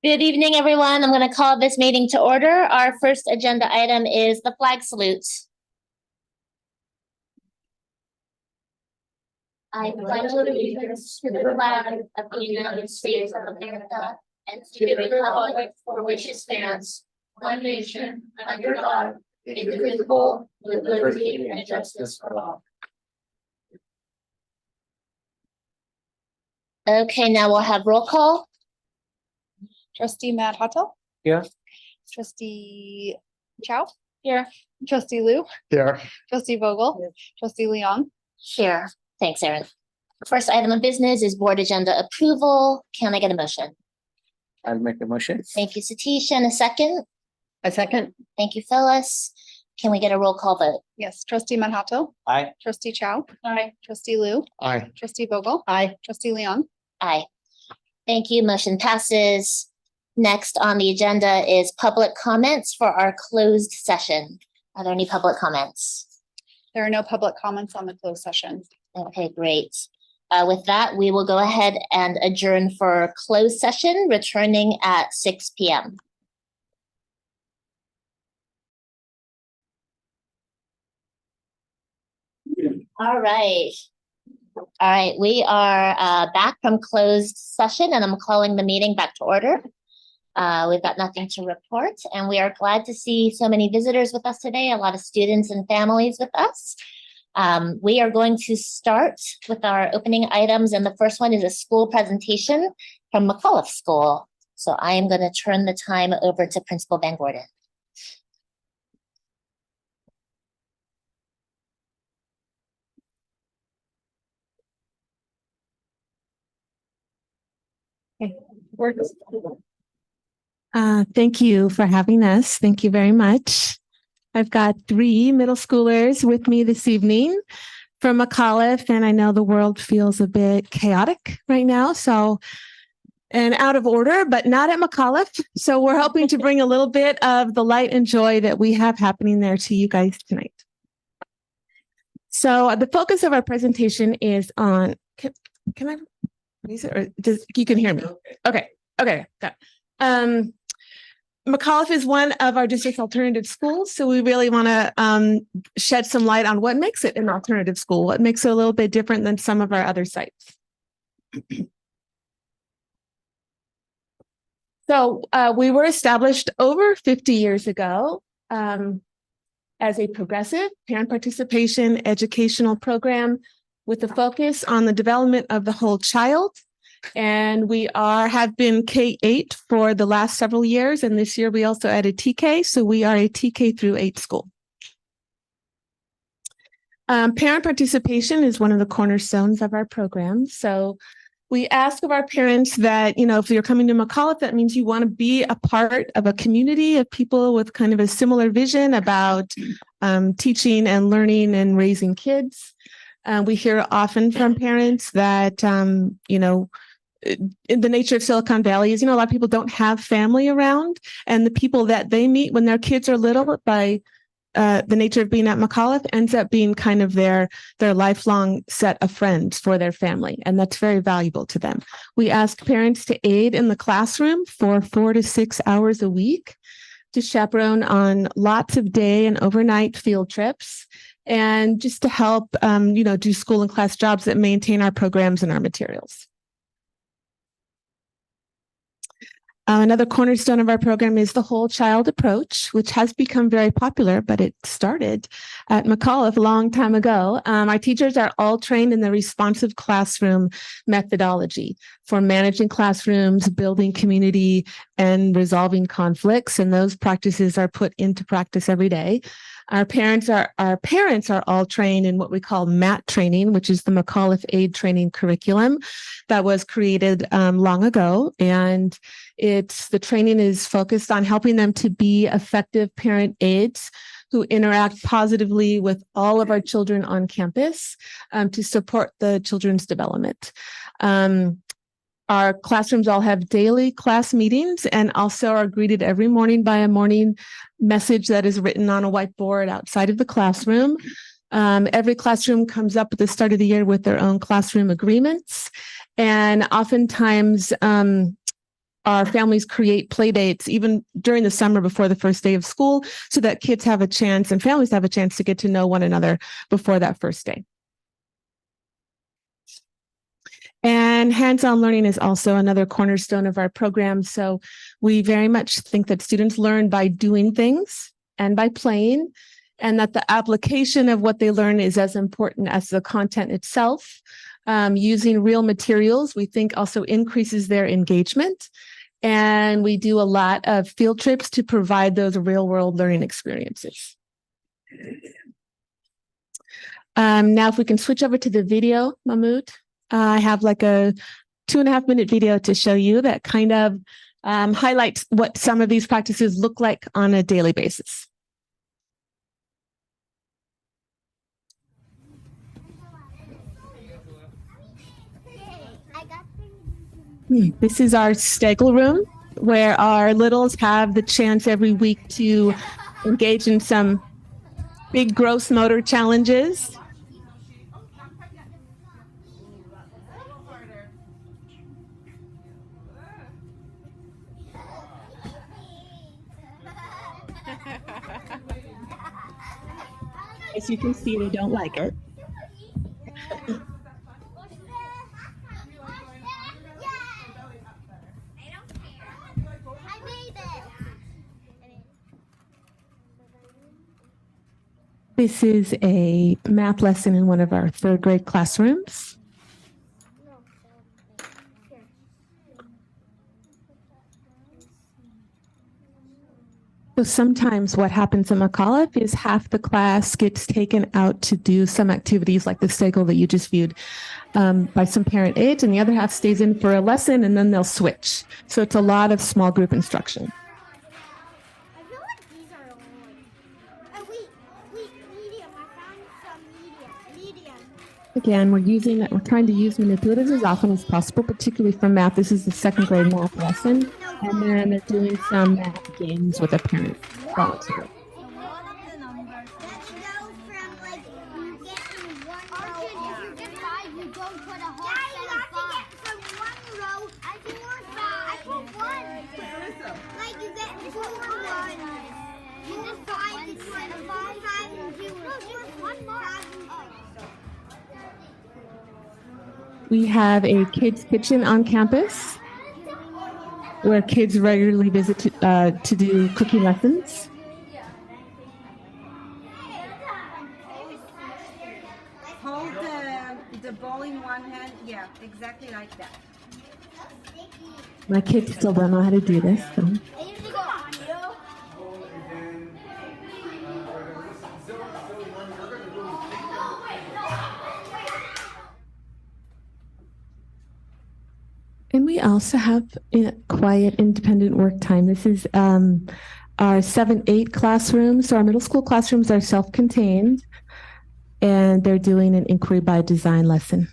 Good evening, everyone. I'm going to call this meeting to order. Our first agenda item is the flag salute. I pledge allegiance to the flag of the United States of America and to the republic for which it stands, one nation, under God, indivisible, with liberty and justice for all. Okay, now we'll have roll call. Trustee Matt Hutto. Here. Trustee Chow. Here. Trustee Liu. Here. Trustee Vogel. Trustee Leong. Here. Thanks, Erin. First item of business is board agenda approval. Can I get a motion? I'll make a motion. Thank you, Satish. And a second? A second. Thank you, Phyllis. Can we get a roll call vote? Yes. Trustee Matt Hutto. Aye. Trustee Chow. Aye. Trustee Liu. Aye. Trustee Vogel. Aye. Trustee Leong. Aye. Thank you. Motion passes. Next on the agenda is public comments for our closed session. Are there any public comments? There are no public comments on the closed session. Okay, great. With that, we will go ahead and adjourn for closed session, returning at 6 p.m. All right. All right, we are back from closed session and I'm calling the meeting back to order. We've got nothing to report and we are glad to see so many visitors with us today, a lot of students and families with us. We are going to start with our opening items and the first one is a school presentation from McAuliffe School. So I am going to turn the time over to Principal Van Gordon. Thank you for having us. Thank you very much. I've got 3 middle schoolers with me this evening from McAuliffe, and I know the world feels a bit chaotic right now, and out of order, but not at McAuliffe. So we're hoping to bring a little bit of the light and joy that we have happening there to you guys tonight. So the focus of our presentation is on, can I use it or you can hear me? Okay. Got it. McAuliffe is one of our district's alternative schools, so we really want to shed some light on what makes it an alternative school, what makes it a little bit different than some of our other sites. So we were established over 50 years ago as a progressive parent participation educational program with a focus on the development of the whole child. And we have been K-8 for the last several years. And this year we also added TK. So we are a TK through 8 school. Parent participation is one of the cornerstones of our program. So we ask of our parents that, if you're coming to McAuliffe, that means you want to be a part of a community of people with kind of a similar vision about teaching and learning and raising kids. We hear often from parents that, in the nature of Silicon Valley is, a lot of people don't have family around, and the people that they meet when their kids are little by the nature of being at McAuliffe ends up being kind of their lifelong set of friends for their family. And that's very valuable to them. We ask parents to aid in the classroom for 4 to 6 hours a week, to chaperone on lots of day and overnight field trips, and just to help, do school and class jobs that maintain our programs and our materials. Another cornerstone of our program is the whole child approach, which has become very popular, but it started at McAuliffe a long time ago. Our teachers are all trained in the responsive classroom methodology for managing classrooms, building community, and resolving conflicts. And those practices are put into practice every day. Our parents are all trained in what we call MAT training, which is the McAuliffe Aid Training Curriculum that was created long ago. And the training is focused on helping them to be effective parent aides who interact positively with all of our children on campus to support the children's development. Our classrooms all have daily class meetings and also are greeted every morning by a morning message that is written on a whiteboard outside of the classroom. Every classroom comes up at the start of the year with their own classroom agreements. And oftentimes our families create play dates even during the summer before the first day of school so that kids have a chance and families have a chance to get to know one another before that first day. And hands-on learning is also another cornerstone of our program. So we very much think that students learn by doing things and by playing, and that the application of what they learn is as important as the content itself. Using real materials, we think also increases their engagement. And we do a lot of field trips to provide those real-world learning experiences. Now, if we can switch over to the video, Mahmoud. I have like a 2.5-minute video to show you that kind of highlights what some of these practices look like on a daily basis. This is our Stegel room, where our littles have the chance every week to engage in some big gross motor challenges. As you can see, they don't like it. This is a math lesson in one of our 3rd grade classrooms. So sometimes what happens in McAuliffe is half the class gets taken out to do some activities like the Stegel that you just viewed by some parent aid, and the other half stays in for a lesson and then they'll switch. So it's a lot of small group instruction. I feel like these are all medium. I found some medium. Again, we're trying to use manipulatives as often as possible, particularly for math. This is the 2nd grade math lesson. And then they're doing some math games with a parent volunteer. We have a kids' kitchen on campus where kids regularly visit to do cooking lessons. Hold the ball in one hand. Yeah, exactly like that. My kids still don't know how to do this. So. And we also have quiet, independent work time. This is our 7-8 classrooms. So our middle school classrooms are self-contained, and they're doing an inquiry by design lesson.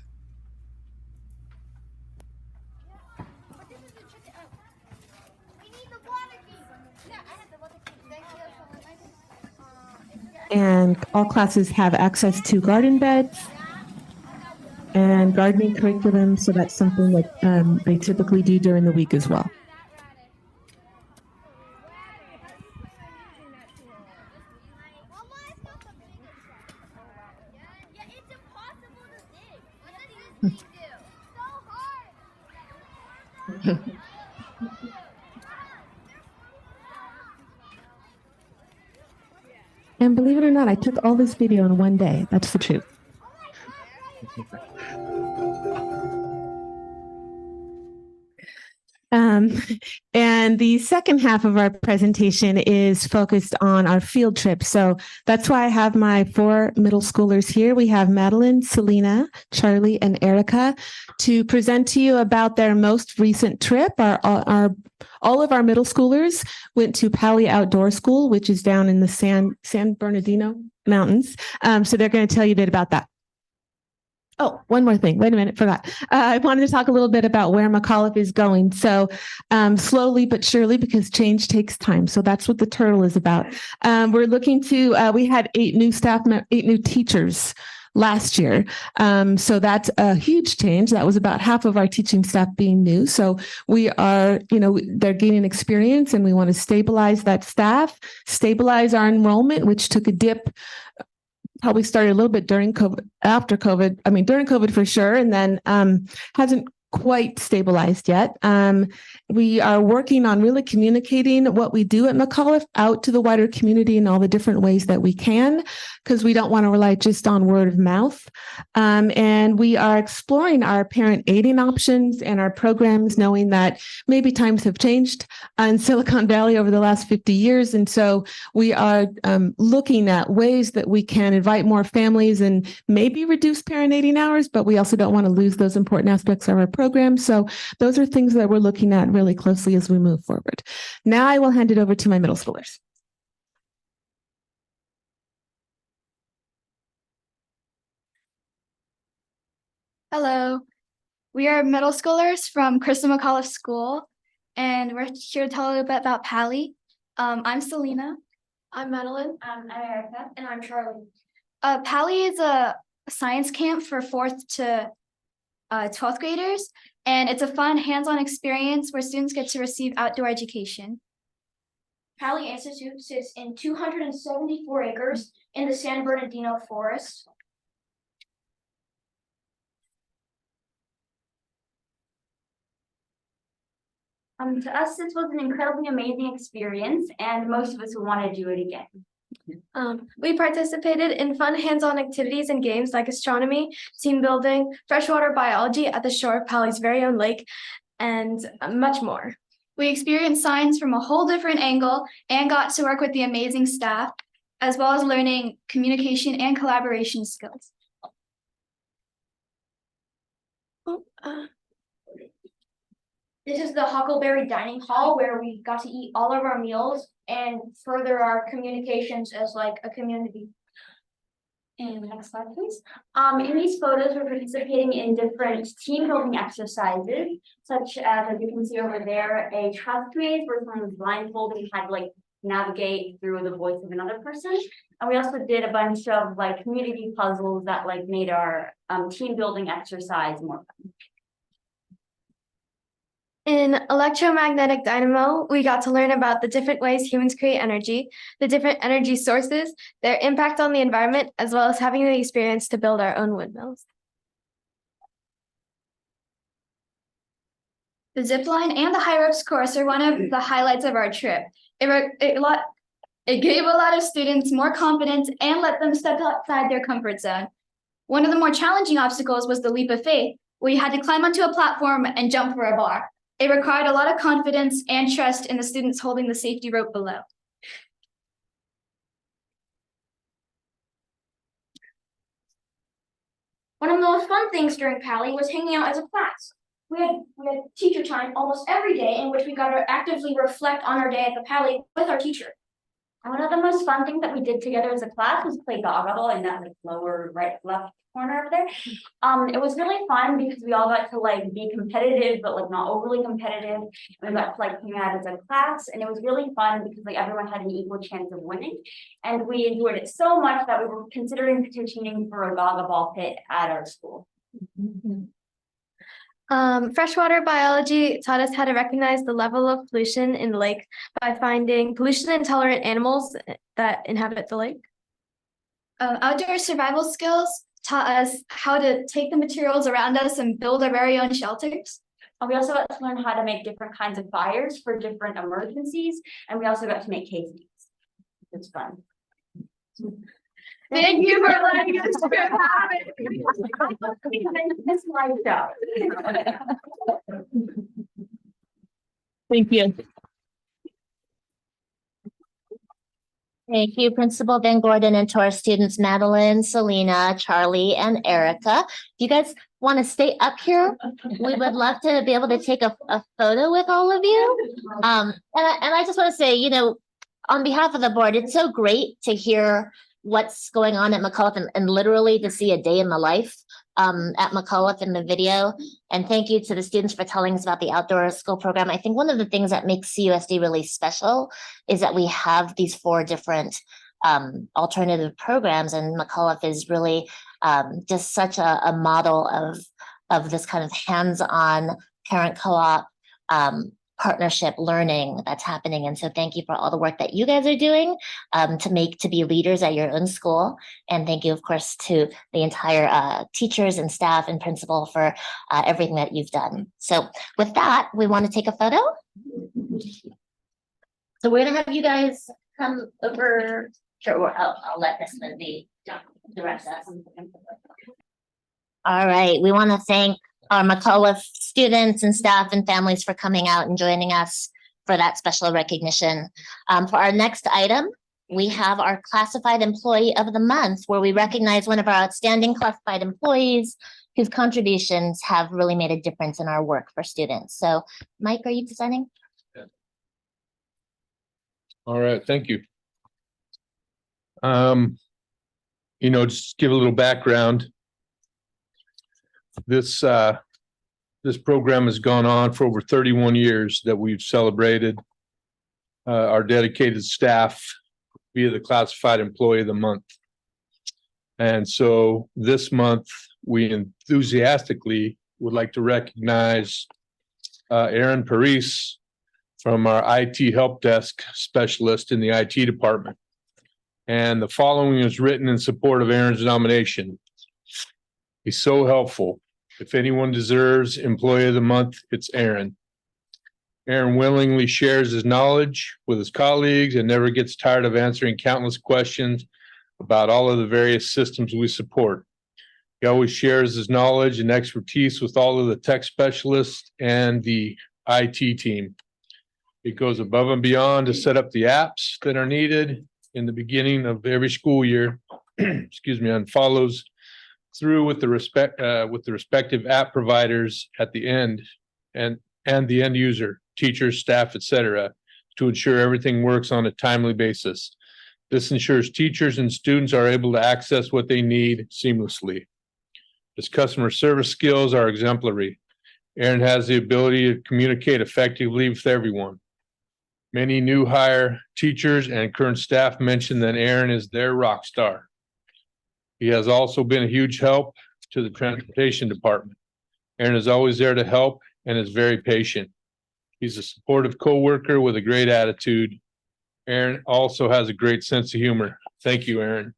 And all classes have access to garden beds and gardening curriculum, so that's something that they typically do during the week as well. And believe it or not, I took all this video in one day. That's the truth. And the second half of our presentation is focused on our field trip. So that's why I have my 4 middle schoolers here. We have Madeline, Selena, Charlie, and Erica to present to you about their most recent trip. All of our middle schoolers went to Pali Outdoor School, which is down in the San Bernardino Mountains. So they're going to tell you a bit about that. Oh, one more thing. Wait a minute, forgot. I wanted to talk a little bit about where McAuliffe is going. So slowly but surely, because change takes time. So that's what the turtle is about. We're looking to, we had 8 new teachers last year. So that's a huge change. That was about half of our teaching staff being new. So we are, they're gaining experience, and we want to stabilize that staff, stabilize our enrollment, which took a dip. Probably started a little bit during COVID, after COVID. I mean, during COVID for sure, and then hasn't quite stabilized yet. We are working on really communicating what we do at McAuliffe out to the wider community in all the different ways that we can, because we don't want to rely just on word of mouth. And we are exploring our parent aiding options and our programs, knowing that maybe times have changed in Silicon Valley over the last 50 years. And so we are looking at ways that we can invite more families and maybe reduce parent aiding hours, but we also don't want to lose those important aspects of our program. So those are things that we're looking at really closely as we move forward. Now I will hand it over to my middle schoolers. Hello, we are middle schoolers from Krista McAuliffe School, and we're here to tell you a little bit about Pally. I'm Selena. I'm Madeline. I'm Erica. And I'm Charlie. Pally is a science camp for 4th to 12th graders, and it's a fun hands-on experience where students get to receive outdoor education. Pally Institute sits in 274 acres in the San Bernardino forest. To us, this was an incredibly amazing experience, and most of us would want to do it again. We participated in fun hands-on activities and games like astronomy, team building, freshwater biology at the shore of Pally's very own lake, and much more. We experienced science from a whole different angle and got to work with the amazing staff, as well as learning communication and collaboration skills. This is the Huckleberry Dining Hall, where we got to eat all of our meals and further our communications as like a community. And next slide, please. In these photos, we're participating in different team building exercises, such as you can see over there, a trust maze where someone was blindfolded and had to like navigate through the voice of another person. And we also did a bunch of like community puzzles that like made our team building exercise more fun. In electromagnetic dynamo, we got to learn about the different ways humans create energy, the different energy sources, their impact on the environment, as well as having the experience to build our own windmills. The zip line and the high ropes course are one of the highlights of our trip. It gave a lot of students more confidence and let them step outside their comfort zone. One of the more challenging obstacles was the leap of faith, where you had to climb onto a platform and jump for a bar. It required a lot of confidence and trust in the students holding the safety rope below. One of the most fun things during Pally was hanging out as a class. We had teacher time almost every day, in which we got to actively reflect on our day at the Pally with our teacher. And one of the most fun things that we did together as a class was play dodgeball in that like lower left corner over there. It was really fun because we all got to like be competitive, but like not overly competitive. And we got to like hang out as a class, and it was really fun because like everyone had an equal chance of winning. And we enjoyed it so much that we were considering petitioning for a dodgeball pit at our school. Freshwater biology taught us how to recognize the level of pollution in the lake by finding pollution-intolerant animals that inhabit the lake. Outdoor survival skills taught us how to take the materials around us and build our very own shelters. We also got to learn how to make different kinds of fires for different emergencies, and we also got to make quesadillas. It's fun. Thank you for letting us have it. This light out. Thank you. Thank you, Principal Van Gordon, and to our students, Madeline, Selena, Charlie, and Erica. If you guys want to stay up here, we would love to be able to take a photo with all of you. And I just want to say, on behalf of the board, it's so great to hear what's going on at McAuliffe and literally to see a day in the life at McAuliffe in the video. And thank you to the students for telling us about the outdoor school program. I think one of the things that makes CUSD really special is that we have these 4 different alternative programs, and McAuliffe is really just such a model of this kind of hands-on parent co-op partnership learning that's happening. And so thank you for all the work that you guys are doing to be leaders at your own school. And thank you, of course, to the entire teachers and staff and principal for everything that you've done. So with that, we want to take a photo. So we're gonna have you guys come over. Sure, I'll let this one be the rest of us. All right, we want to thank our McAuliffe students and staff and families for coming out and joining us for that special recognition. For our next item, we have our Classified Employee of the Month, where we recognize one of our outstanding classified employees whose contributions have really made a difference in our work for students. So, Mike, are you presenting? All right, thank you. Just give a little background. This program has gone on for over 31 years that we've celebrated our dedicated staff via the Classified Employee of the Month. And so this month, we enthusiastically would like to recognize Erin Paris from our IT help desk specialist in the IT department. And the following is written in support of Erin's nomination. He's so helpful. If anyone deserves Employee of the Month, it's Erin. Erin willingly shares his knowledge with his colleagues and never gets tired of answering countless questions about all of the various systems we support. He always shares his knowledge and expertise with all of the tech specialists and the IT team. He goes above and beyond to set up the apps that are needed in the beginning of every school year, and follows through with the respective app providers at the end and the end user, teachers, staff, etc., to ensure everything works on a timely basis. This ensures teachers and students are able to access what they need seamlessly. His customer service skills are exemplary. Erin has the ability to communicate effectively with everyone. Many new hire teachers and current staff mention that Erin is their rock star. He has also been a huge help to the transportation department. Erin is always there to help and is very patient. He's a supportive coworker with a great attitude. Erin also has a great sense of humor. Thank you, Erin.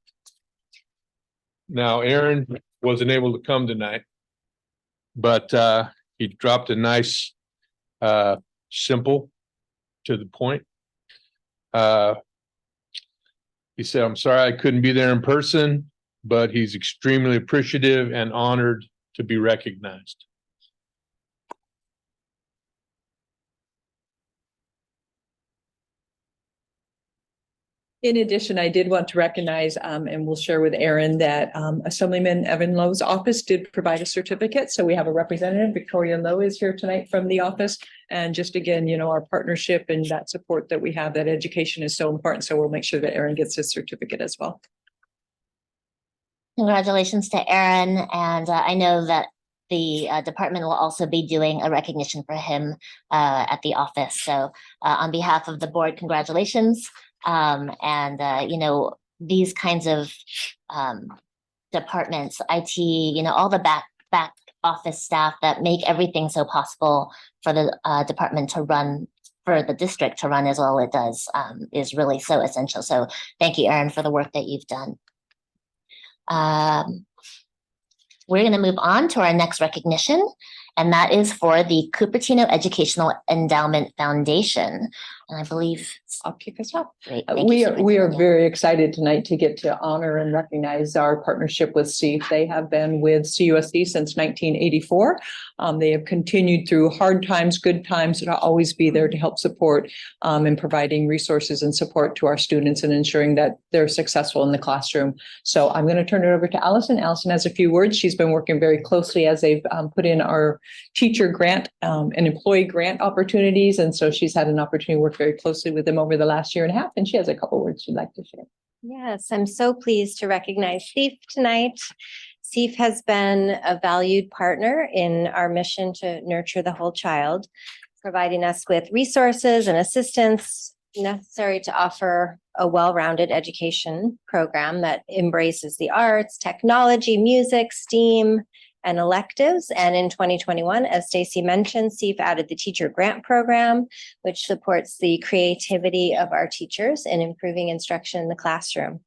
Now, Erin wasn't able to come tonight, but he dropped a nice, simple, to the point. He said, "I'm sorry I couldn't be there in person, but he's extremely appreciative and honored to be recognized." In addition, I did want to recognize, and we'll share with Erin, that Assemblyman Evan Lowe's office did provide a certificate. So we have a representative, Victoria Lowe is here tonight from the office. And just again, our partnership and that support that we have, that education is so important. So we'll make sure that Erin gets his certificate as well. Congratulations to Erin. And I know that the department will also be doing a recognition for him at the office. So on behalf of the board, congratulations. These kinds of departments, IT, all the back office staff that make everything so possible for the department to run, for the district to run as well it does, is really so essential. So thank you, Erin, for the work that you've done. We're going to move on to our next recognition, and that is for the Cupertino Educational Endowment Foundation. And I believe I'll kick us off. Great. We are very excited tonight to get to honor and recognize our partnership with CEF. They have been with CUSD since 1984. They have continued through hard times, good times, and always be there to help support in providing resources and support to our students and ensuring that they're successful in the classroom. So I'm going to turn it over to Allison. Allison has a few words. She's been working very closely as they've put in our teacher grant and employee grant opportunities. And so she's had an opportunity to work very closely with them over the last year and a half. And she has a couple of words she'd like to share. Yes, I'm so pleased to recognize CEF tonight. CEF has been a valued partner in our mission to nurture the whole child, providing us with resources and assistance necessary to offer a well-rounded education program that embraces the arts, technology, music, STEAM, and electives. And in 2021, as Stacy mentioned, CEIF added the teacher grant program, which supports the creativity of our teachers in improving instruction in the classroom.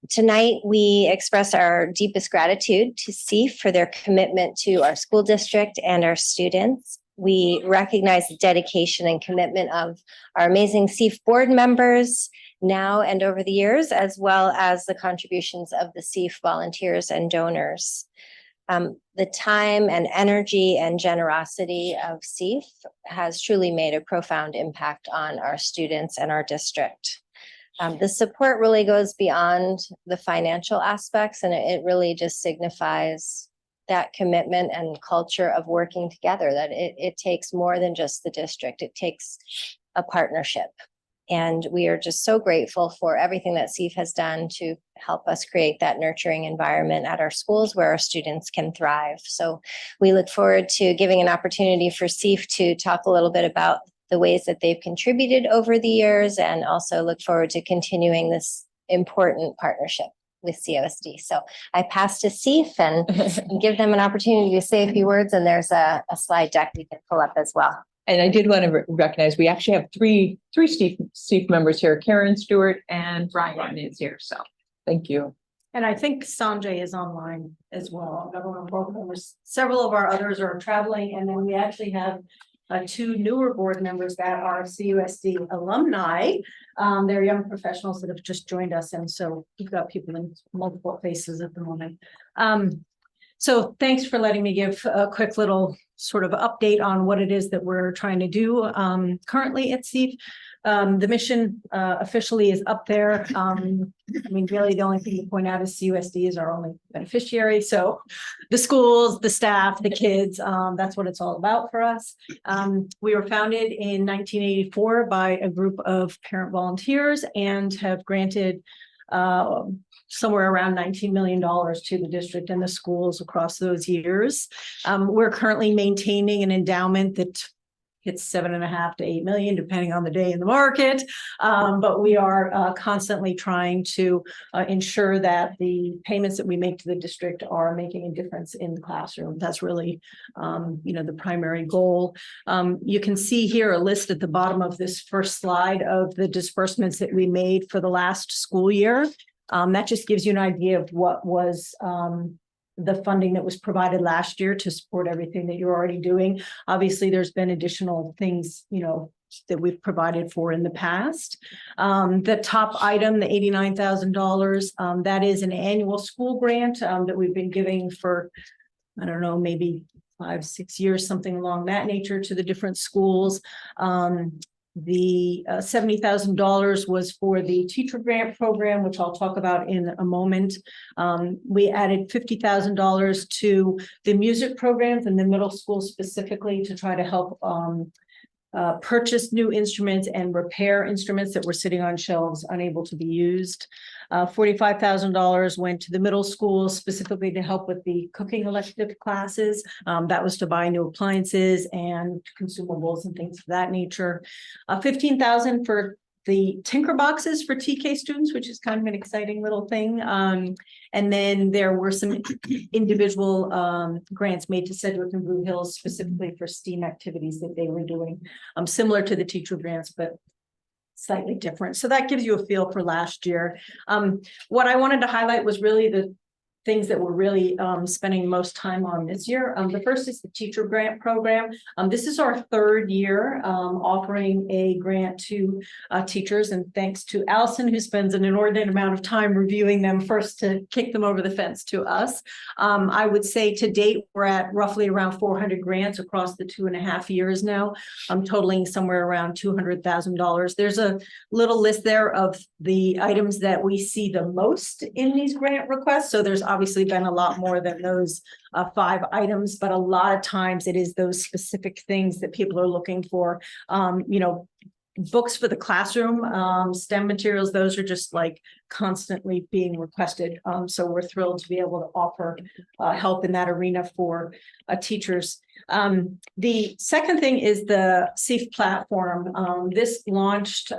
Tonight, we express our deepest gratitude to CEIF for their commitment to our school district and our students. We recognize the dedication and commitment of our amazing CEIF board members now and over the years, as well as the contributions of the CEIF volunteers and donors. The time and energy and generosity of CEIF has truly made a profound impact on our students and our district. The support really goes beyond the financial aspects, and it really just signifies that commitment and culture of working together, that it takes more than just the district. It takes a partnership. And we are just so grateful for everything that CEIF has done to help us create that nurturing environment at our schools where our students can thrive. So we look forward to giving an opportunity for CEIF to talk a little bit about the ways that they've contributed over the years, and also look forward to continuing this important partnership with CUSD. So I pass to CEIF and give them an opportunity to say a few words, and there's a slide deck we can pull up as well. And I did want to recognize, we actually have three CEIF members here. Karen Stewart and Brian is here. So thank you. And I think Sanjay is online as well. Another one of board members. Several of our others are traveling, and then we actually have two newer board members that are CUSD alumni. They're young professionals that have just joined us, and so we've got people in multiple places at the moment. So thanks for letting me give a quick little sort of update on what it is that we're trying to do currently at CEIF. The mission officially is up there. I mean, really the only thing to point out is CUSD is our only beneficiary. So the schools, the staff, the kids, that's what it's all about for us. We were founded in 1984 by a group of parent volunteers and have granted somewhere around $19 million to the district and the schools across those years. We're currently maintaining an endowment that hits 7.5 to 8 million, depending on the day in the market. But we are constantly trying to ensure that the payments that we make to the district are making a difference in the classroom. That's really, the primary goal. You can see here a list at the bottom of this first slide of the disbursements that we made for the last school year. That just gives you an idea of what was the funding that was provided last year to support everything that you're already doing. Obviously, there's been additional things, that we've provided for in the past. The top item, the $89,000, that is an annual school grant that we've been giving for, I don't know, maybe 5-6 years, something along that nature, to the different schools. The $70,000 was for the teacher grant program, which I'll talk about in a moment. We added $50,000 to the music programs in the middle school specifically to try to help purchase new instruments and repair instruments that were sitting on shelves unable to be used. $45,000 went to the middle school specifically to help with the cooking elective classes. That was to buy new appliances and consumables and things of that nature. $15,000 for the Tinker boxes for TK students, which is kind of an exciting little thing. And then there were some individual grants made to Sedgwick and Blue Hills specifically for STEAM activities that they were doing, similar to the teacher grants, but slightly different. So that gives you a feel for last year. What I wanted to highlight was really the things that we're really spending most time on this year. The first is the teacher grant program. This is our third year offering a grant to teachers, and thanks to Allison, who spends an inordinate amount of time reviewing them first to kick them over the fence to us. I would say to date, we're at roughly around 400 grants across the 2.5 years now, totaling somewhere around $200,000. There's a little list there of the items that we see the most in these grant requests. So there's obviously been a lot more than those 5 items, but a lot of times it is those specific things that people are looking for. Books for the classroom, STEM materials, those are just like constantly being requested. So we're thrilled to be able to offer help in that arena for teachers. The second thing is the CEIF platform. This launched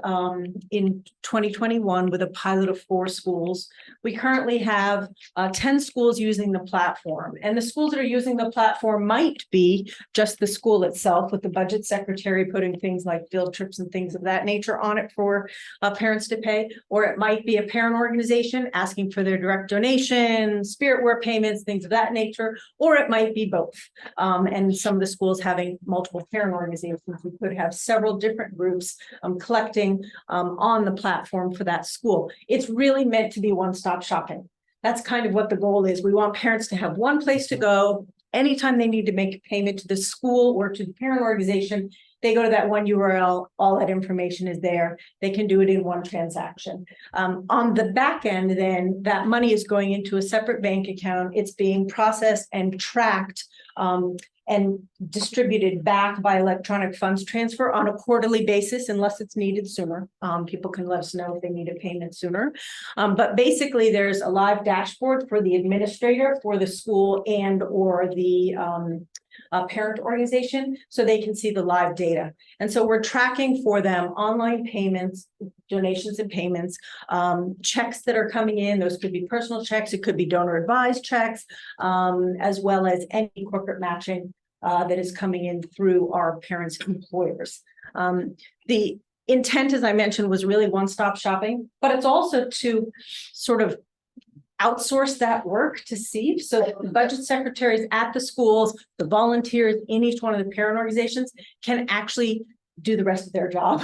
in 2021 with a pilot of 4 schools. We currently have 10 schools using the platform, and the schools that are using the platform might be just the school itself, with the budget secretary putting things like field trips and things of that nature on it for parents to pay, or it might be a parent organization asking for their direct donation, spiritware payments, things of that nature, or it might be both. And some of the schools having multiple parent organizations, we could have several different groups collecting on the platform for that school. It's really meant to be one-stop shopping. That's kind of what the goal is. We want parents to have one place to go anytime they need to make a payment to the school or to the parent organization. They go to that one URL, all that information is there. They can do it in one transaction. On the back end, then that money is going into a separate bank account. It's being processed and tracked and distributed back by electronic funds transfer on a quarterly basis, unless it's needed sooner. People can let us know if they need a payment sooner. But basically, there's a live dashboard for the administrator, for the school, and or the parent organization, so they can see the live data. And so we're tracking for them online payments, donations and payments, checks that are coming in. Those could be personal checks, it could be donor advised checks, as well as any corporate matching that is coming in through our parents' employers. The intent, as I mentioned, was really one-stop shopping, but it's also to sort of outsource that work to CEIF, so that the budget secretaries at the schools, the volunteers in each one of the parent organizations can actually do the rest of their job,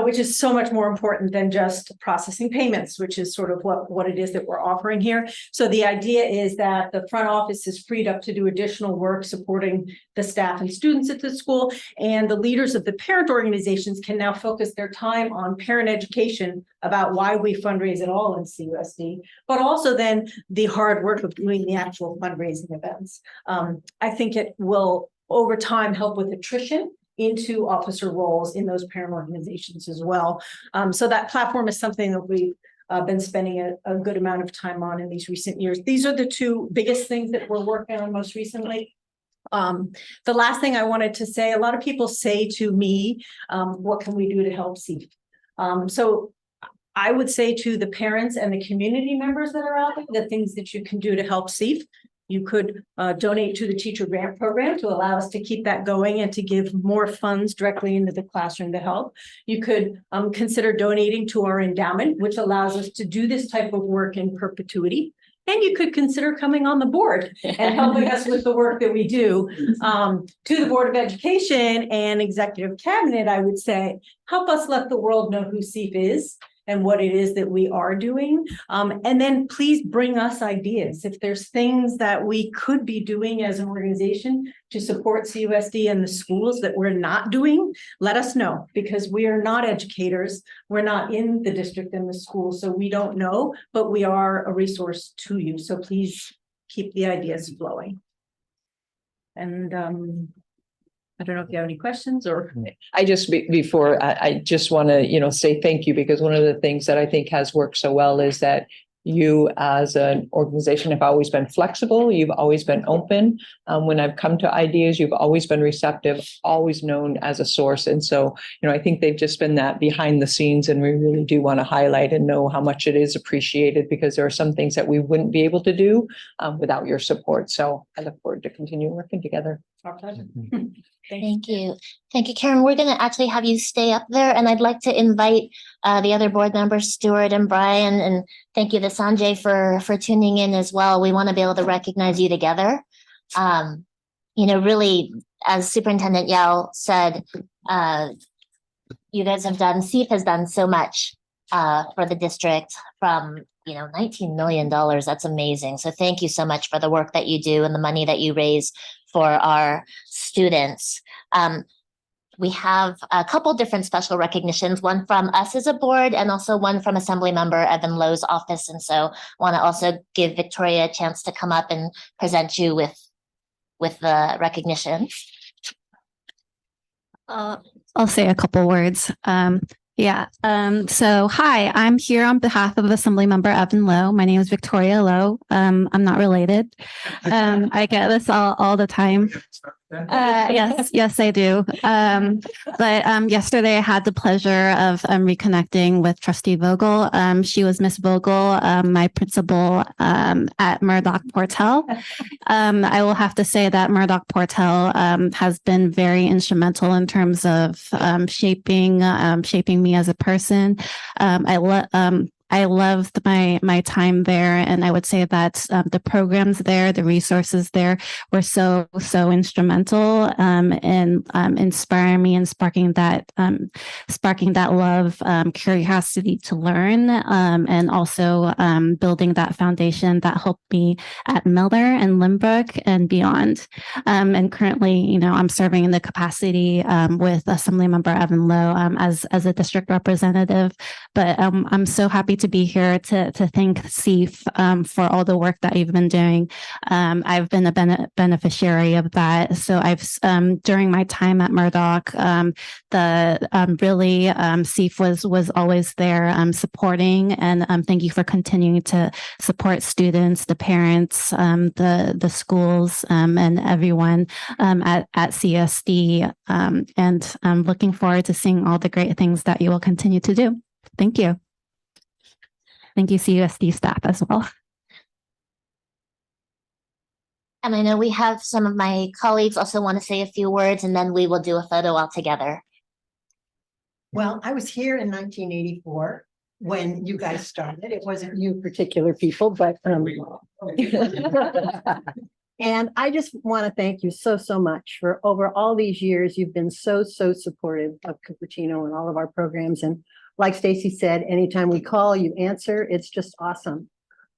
which is so much more important than just processing payments, which is sort of what it is that we're offering here. So the idea is that the front office is freed up to do additional work supporting the staff and students at the school, and the leaders of the parent organizations can now focus their time on parent education about why we fundraise at all in CUSD, but also then the hard work of doing the actual fundraising events. I think it will over time help with attrition into officer roles in those parent organizations as well. So that platform is something that we've been spending a good amount of time on in these recent years. These are the 2 biggest things that we're working on most recently. The last thing I wanted to say, a lot of people say to me, what can we do to help CEIF? So I would say to the parents and the community members that are out there, the things that you can do to help CEIF. You could donate to the teacher grant program to allow us to keep that going and to give more funds directly into the classroom to help. You could consider donating to our endowment, which allows us to do this type of work in perpetuity. And you could consider coming on the board and helping us with the work that we do. To the Board of Education and Executive Cabinet, I would say, help us let the world know who CEIF is and what it is that we are doing. And then please bring us ideas. If there's things that we could be doing as an organization to support CUSD and the schools that we're not doing, let us know, because we are not educators. We're not in the district and the school, so we don't know, but we are a resource to you. So please keep the ideas flowing. And I don't know if you have any questions or. I just, before, I just want to, say thank you, because one of the things that I think has worked so well is that you as an organization have always been flexible. You've always been open. When I've come to ideas, you've always been receptive, always known as a source. And so, I think they've just been that behind the scenes, and we really do want to highlight and know how much it is appreciated, because there are some things that we wouldn't be able to do without your support. So I look forward to continue working together. Our pleasure. Thank you. Thank you, Karen. We're going to actually have you stay up there, and I'd like to invite the other board members, Stuart and Brian, and thank you to Sanjay for tuning in as well. We want to be able to recognize you together. Really, as Superintendent Yao said, you guys have done, CEIF has done so much for the district from, $19 million. That's amazing. So thank you so much for the work that you do and the money that you raise for our students. We have a couple different special recognitions, one from us as a board and also one from Assemblymember Evan Lowe's office. And so want to also give Victoria a chance to come up and present you with the recognition. I'll say a couple words. So hi, I'm here on behalf of Assemblymember Evan Lowe. My name is Victoria Lowe. I'm not related. I get this all the time. Yes, I do. But yesterday I had the pleasure of reconnecting with Trustee Vogel. She was Miss Vogel, my principal at Murdoch Portel. I will have to say that Murdoch Portel has been very instrumental in terms of shaping me as a person. I loved my time there, and I would say that the programs there, the resources there, were so instrumental in inspiring me and sparking that love, curiosity to learn, and also building that foundation that helped me at Miller and Lynbrook and beyond. And currently, I'm serving in the capacity with Assemblymember Evan Lowe as a district representative. But I'm so happy to be here to thank CEIF for all the work that you've been doing. I've been a beneficiary of that. So I've during my time at Murdoch, CEIF was always there supporting, and thank you for continuing to support students, the parents, the schools, and everyone at CSD. And I'm looking forward to seeing all the great things that you will continue to do. Thank you. Thank you, CUSD staff as well. And I know we have some of my colleagues also want to say a few words, and then we will do a photo all together. Well, I was here in 1984 when you guys started. It wasn't you particular people, but and I just want to thank you so much for over all these years. You've been so supportive of Cupertino and all of our programs. And like Stacy said, anytime we call, you answer. It's just awesome.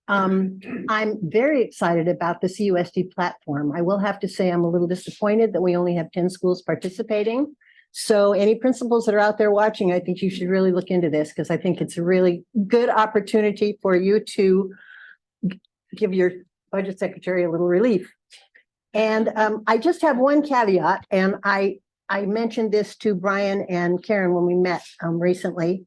I'm very excited about the CUSD platform. I will have to say I'm a little disappointed that we only have 10 schools participating. So any principals that are out there watching, I think you should really look into this, because I think it's a really good opportunity for you to give your budget secretary a little relief. And I just have one caveat, and I mentioned this to Brian and Karen when we met recently.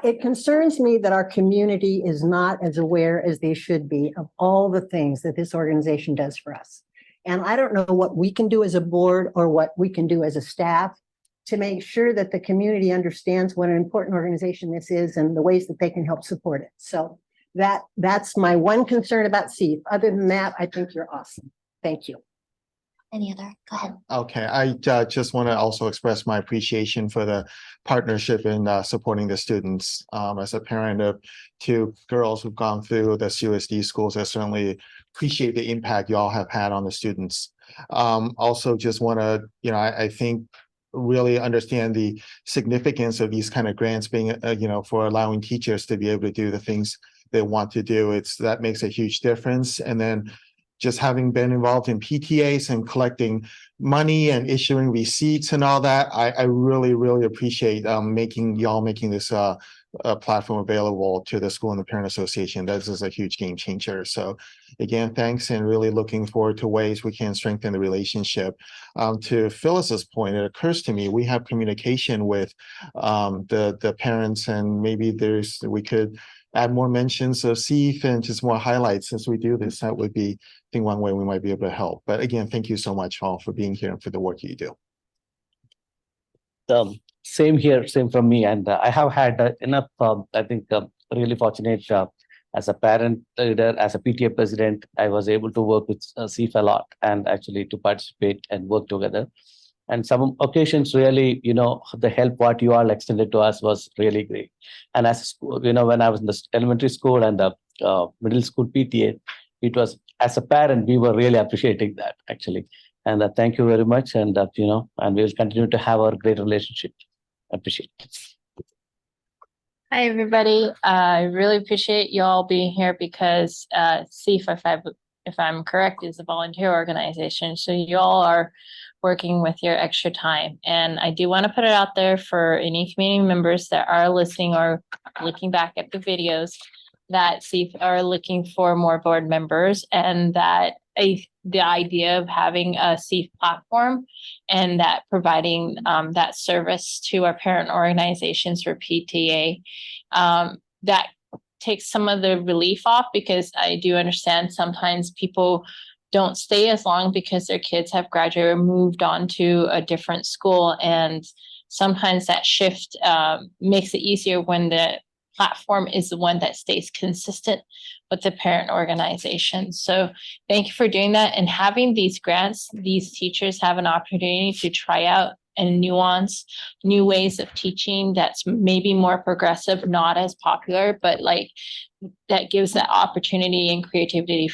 It concerns me that our community is not as aware as they should be of all the things that this organization does for us. And I don't know what we can do as a board or what we can do as a staff to make sure that the community understands what an important organization this is and the ways that they can help support it. So that's my one concern about CEIF. Other than that, I think you're awesome. Thank you. Any other? Go ahead. Okay, I just want to also express my appreciation for the partnership in supporting the students. As a parent of two girls who've gone through the CUSD schools, I certainly appreciate the impact you all have had on the students. Also just want to, I think really understand the significance of these kind of grants being, for allowing teachers to be able to do the things they want to do. That makes a huge difference. And then just having been involved in PTAs and collecting money and issuing receipts and all that, I really appreciate making this platform available to the school and the parent association. This is a huge game changer. So again, thanks, and really looking forward to ways we can strengthen the relationship. To Phyllis's point, it occurs to me we have communication with the parents, and maybe we could add more mentions of CEIF and just more highlights as we do this. That would be, I think, one way we might be able to help. But again, thank you so much all for being here and for the work you do. Same here, same from me. And I have had enough, I think, really fortunate as a parent leader, as a PTA president, I was able to work with CEIF a lot and actually to participate and work together. And some occasions really, the help what you all extended to us was really great. And as a school, when I was in the elementary school and the middle school PTA, it was, as a parent, we were really appreciating that actually. And thank you very much. And, and we will continue to have our great relationship. Appreciate it. Hi, everybody. I really appreciate you all being here because CEIF, if I'm correct, is a volunteer organization. So you all are working with your extra time. And I do want to put it out there for any community members that are listening or looking back at the videos that CEIF are looking for more board members, and that the idea of having a CEIF platform and that providing that service to our parent organizations for PTA, that takes some of the relief off, because I do understand sometimes people don't stay as long because their kids have graduated or moved on to a different school. And sometimes that shift makes it easier when the platform is the one that stays consistent with the parent organization. So thank you for doing that. And having these grants, these teachers have an opportunity to try out and nuance new ways of teaching that's maybe more progressive, not as popular, but like that gives that opportunity and creativity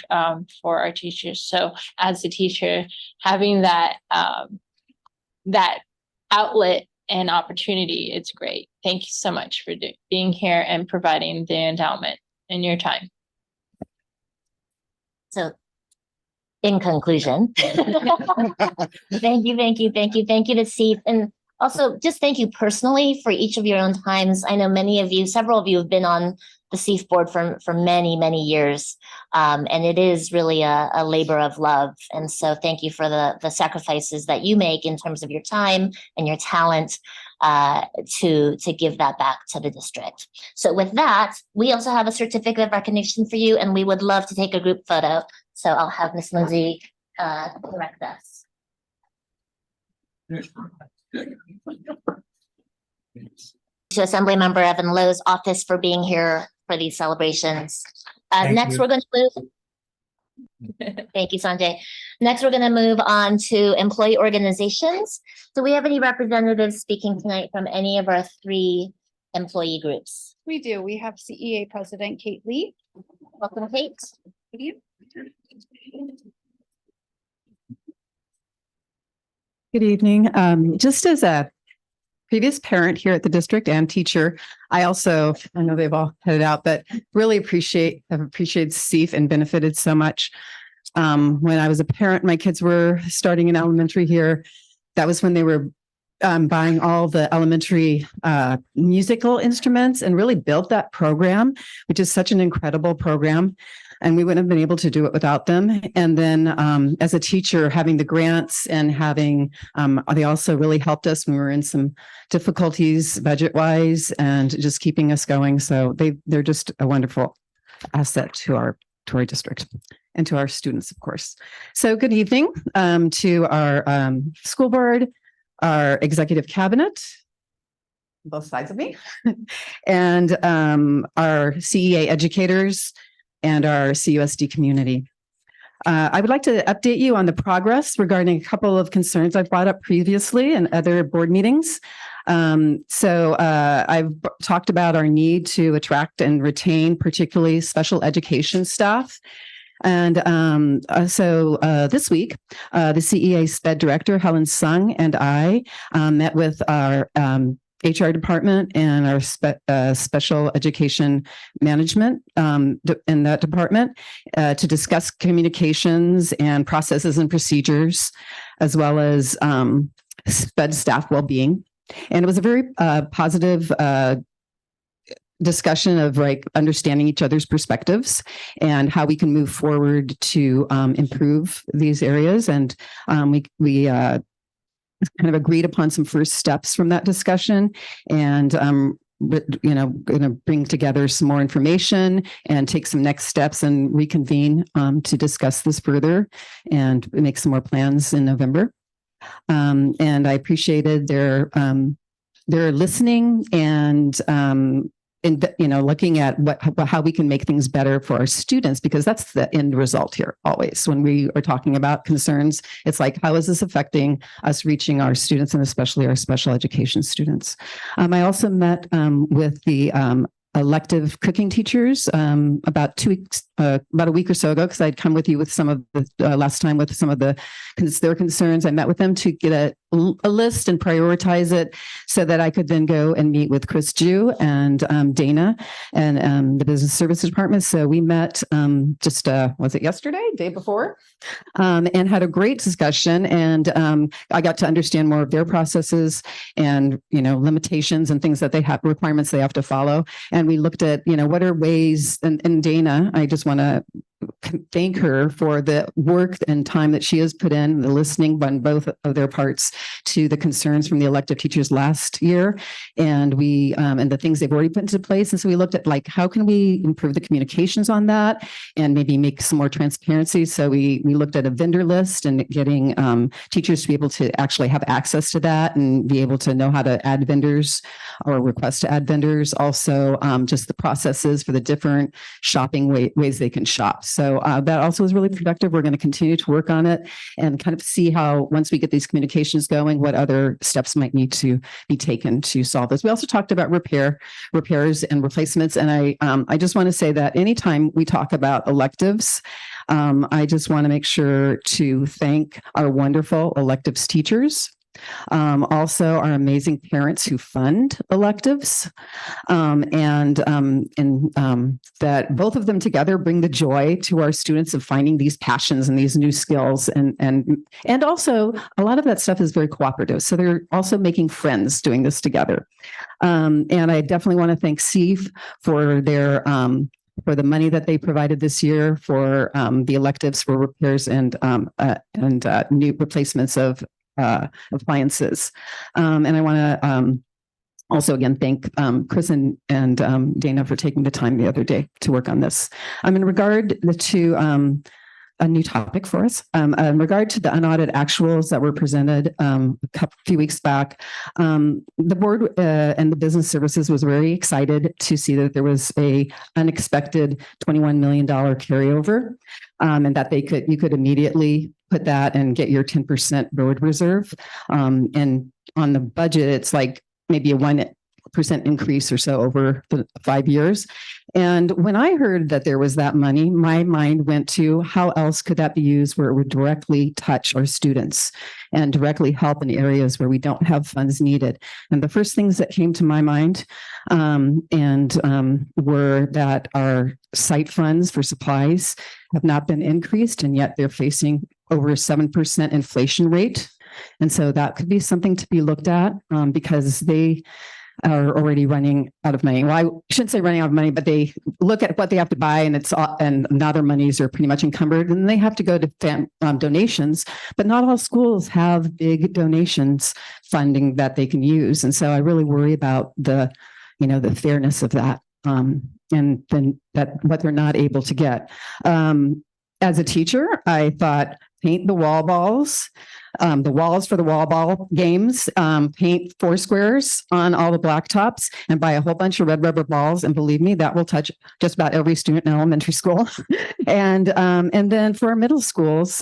for our teachers. So as a teacher, having that that outlet and opportunity, it's great. Thank you so much for being here and providing the endowment and your time. So in conclusion, thank you to Steve. And also just thank you personally for each of your own times. I know many of you, several of you have been on the CEF board for many, many years. And it is really a labor of love. And so thank you for the sacrifices that you make in terms of your time and your talent to give that back to the district. So with that, we also have a certificate of recognition for you, and we would love to take a group photo. So I'll have Ms. Lindsay direct us. To Assembly Member Evan Lowe's office for being here for these celebrations. Next, we're going to move. Thank you, Sanjay. Next, we're going to move on to employee organizations. Do we have any representatives speaking tonight from any of our 3 employee groups? We do. We have CEA President Kate Lee. Welcome, Kate. Thank you. Good evening. Just as a previous parent here at the district and teacher, I know they've all headed out, but really have appreciated CEF and benefited so much. When I was a parent, my kids were starting in elementary here. That was when they were buying all the elementary musical instruments and really built that program, which is such an incredible program. And we wouldn't have been able to do it without them. And then as a teacher, having the grants and having, they also really helped us when we were in some difficulties budget-wise and just keeping us going. So they're just a wonderful asset to our district and to our students, of course. So good evening to our school board, our executive cabinet, both sides of me, and our CEA educators, and our CUSD community. I would like to update you on the progress regarding a couple of concerns I've brought up previously in other board meetings. I've talked about our need to attract and retain particularly special education staff. And this week, the CEA SPED director, Helen Sung, and I met with our HR department and our special education management in that department to discuss communications and processes and procedures, as well as SPED staff well-being. And it was a very positive discussion of understanding each other's perspectives and how we can move forward to improve these areas. And we kind of agreed upon some first steps from that discussion, and going to bring together some more information and take some next steps and reconvene to discuss this further and make some more plans in November. And I appreciated their listening and looking at how we can make things better for our students, because that's the end result here. Always, when we are talking about concerns, it's like, how is this affecting us reaching our students, and especially our special education students? I also met with the elective cooking teachers about a week or so ago, because I'd come with you with some of the last time with some of their concerns. I met with them to get a list and prioritize it so that I could then go and meet with Chris Jew and Dana and the business services department. So we met was it yesterday, day before, and had a great discussion. And I got to understand more of their processes and, limitations and things that they have, requirements they have to follow. And we looked at, what are ways, and Dana, I just want to thank her for the work and time that she has put in, the listening on both of their parts to the concerns from the elective teachers last year. And and the things they've already put into place. And so we looked at like, how can we improve the communications on that and maybe make some more transparency? So we looked at a vendor list and getting teachers to be able to actually have access to that and be able to know how to add vendors or request to add vendors. Also, just the processes for the different shopping ways they can shop. So that also was really productive. We're going to continue to work on it and kind of see how, once we get these communications going, what other steps might need to be taken to solve this. We also talked about repairs and replacements. And I just want to say that anytime we talk about electives, I just want to make sure to thank our wonderful electives teachers. Also our amazing parents who fund electives, and that both of them together bring the joy to our students of finding these passions and these new skills. And also a lot of that stuff is very cooperative. So they're also making friends doing this together. And I definitely want to thank CEF for their for the money that they provided this year for the electives for repairs and new replacements of appliances. And I want to also again thank Chris and Dana for taking the time the other day to work on this. In regard to a new topic for us, in regard to the unaudited actuals that were presented a few weeks back, the board and the business services was very excited to see that there was a unexpected $21 million carryover, and that you could immediately put that and get your 10% road reserve. And on the budget, it's like maybe a 1% increase or so over the 5 years. And when I heard that there was that money, my mind went to how else could that be used where it would directly touch our students and directly help in areas where we don't have funds needed. And the first things that came to my mind were that our site funds for supplies have not been increased, and yet they're facing over a 7% inflation rate. And so that could be something to be looked at because they are already running out of money. Well, I shouldn't say running out of money, but they look at what they have to buy and now their monies are pretty much encumbered and they have to go to donations, but not all schools have big donations funding that they can use. And so I really worry about the fairness of that and then that what they're not able to get. As a teacher, I thought paint the wall balls. The walls for the wall ball games, paint 4 squares on all the blacktops and buy a whole bunch of red rubber balls. And believe me, that will touch just about every student in elementary school. And then for our middle schools,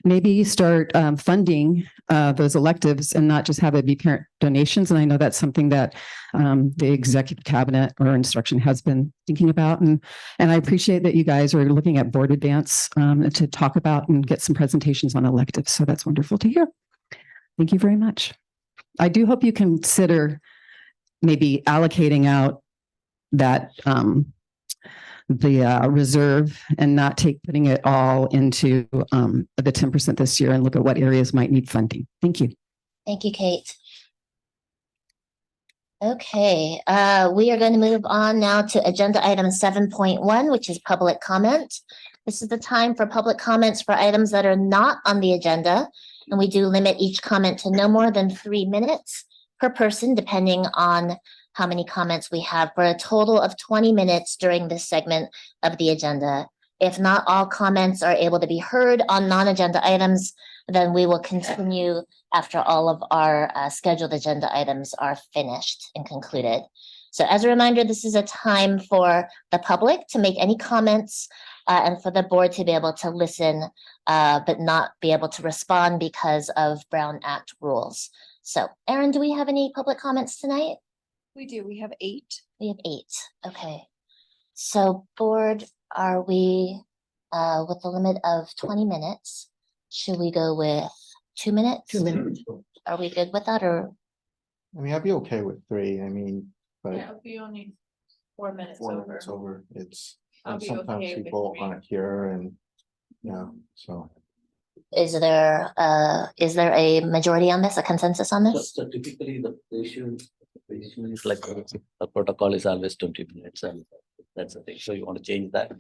maybe start funding those electives and not just have it be parent donations. And I know that's something that the executive cabinet or instruction has been thinking about. And I appreciate that you guys are looking at board advance to talk about and get some presentations on electives. So that's wonderful to hear. Thank you very much. I do hope you consider maybe allocating out that the reserve and not putting it all into the 10% this year and look at what areas might need funding. Thank you. Thank you, Kate. Okay, we are going to move on now to agenda item 7.1, which is public comment. This is the time for public comments for items that are not on the agenda. And we do limit each comment to no more than 3 minutes per person, depending on how many comments we have, for a total of 20 minutes during this segment of the agenda. If not all comments are able to be heard on non-agenda items, then we will continue after all of our scheduled agenda items are finished and concluded. So as a reminder, this is a time for the public to make any comments and for the board to be able to listen, but not be able to respond because of Brown Act rules. So Erin, do we have any public comments tonight? We do. We have 8. We have 8. Okay. So board, are we with the limit of 20 minutes? Should we go with 2 minutes? 2 minutes. Are we good with that, or? I mean, I'd be okay with 3. I mean, but it'll be only 4 minutes 4 minutes over, it's, I'll and be sometimes okay with people 3. aren't here and, so. Is there a majority on this, a consensus on this? So typically the issue is like the protocol is always 20 minutes and that's the thing. So you want to change that?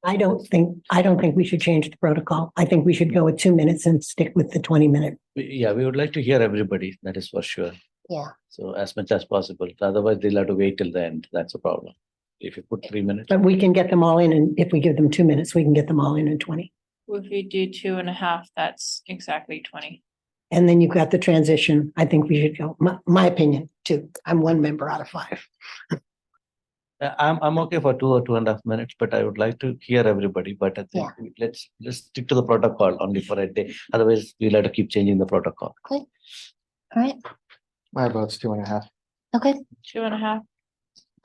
I don't think we should change the protocol. I think we should go with 2 minutes and stick with the 20-minute. Yeah, we would like to hear everybody, that is for sure. Yeah. So as much as possible, otherwise they'll have to wait till the end, that's a problem. If you put 3 minutes. But we can get them all in, and if we give them 2 minutes, we can get them all in 20. If we do 2.5, that's exactly 20. And then you've got the transition. I think we should go, my opinion too. I'm 1 member out of 5. I'm okay for 2 or 2.5 minutes, but I would like to hear everybody, but I think let's stick to the protocol only for a day. Otherwise, we'll have to keep changing the protocol. Okay. All right. My vote's 2.5. Okay. 2.5.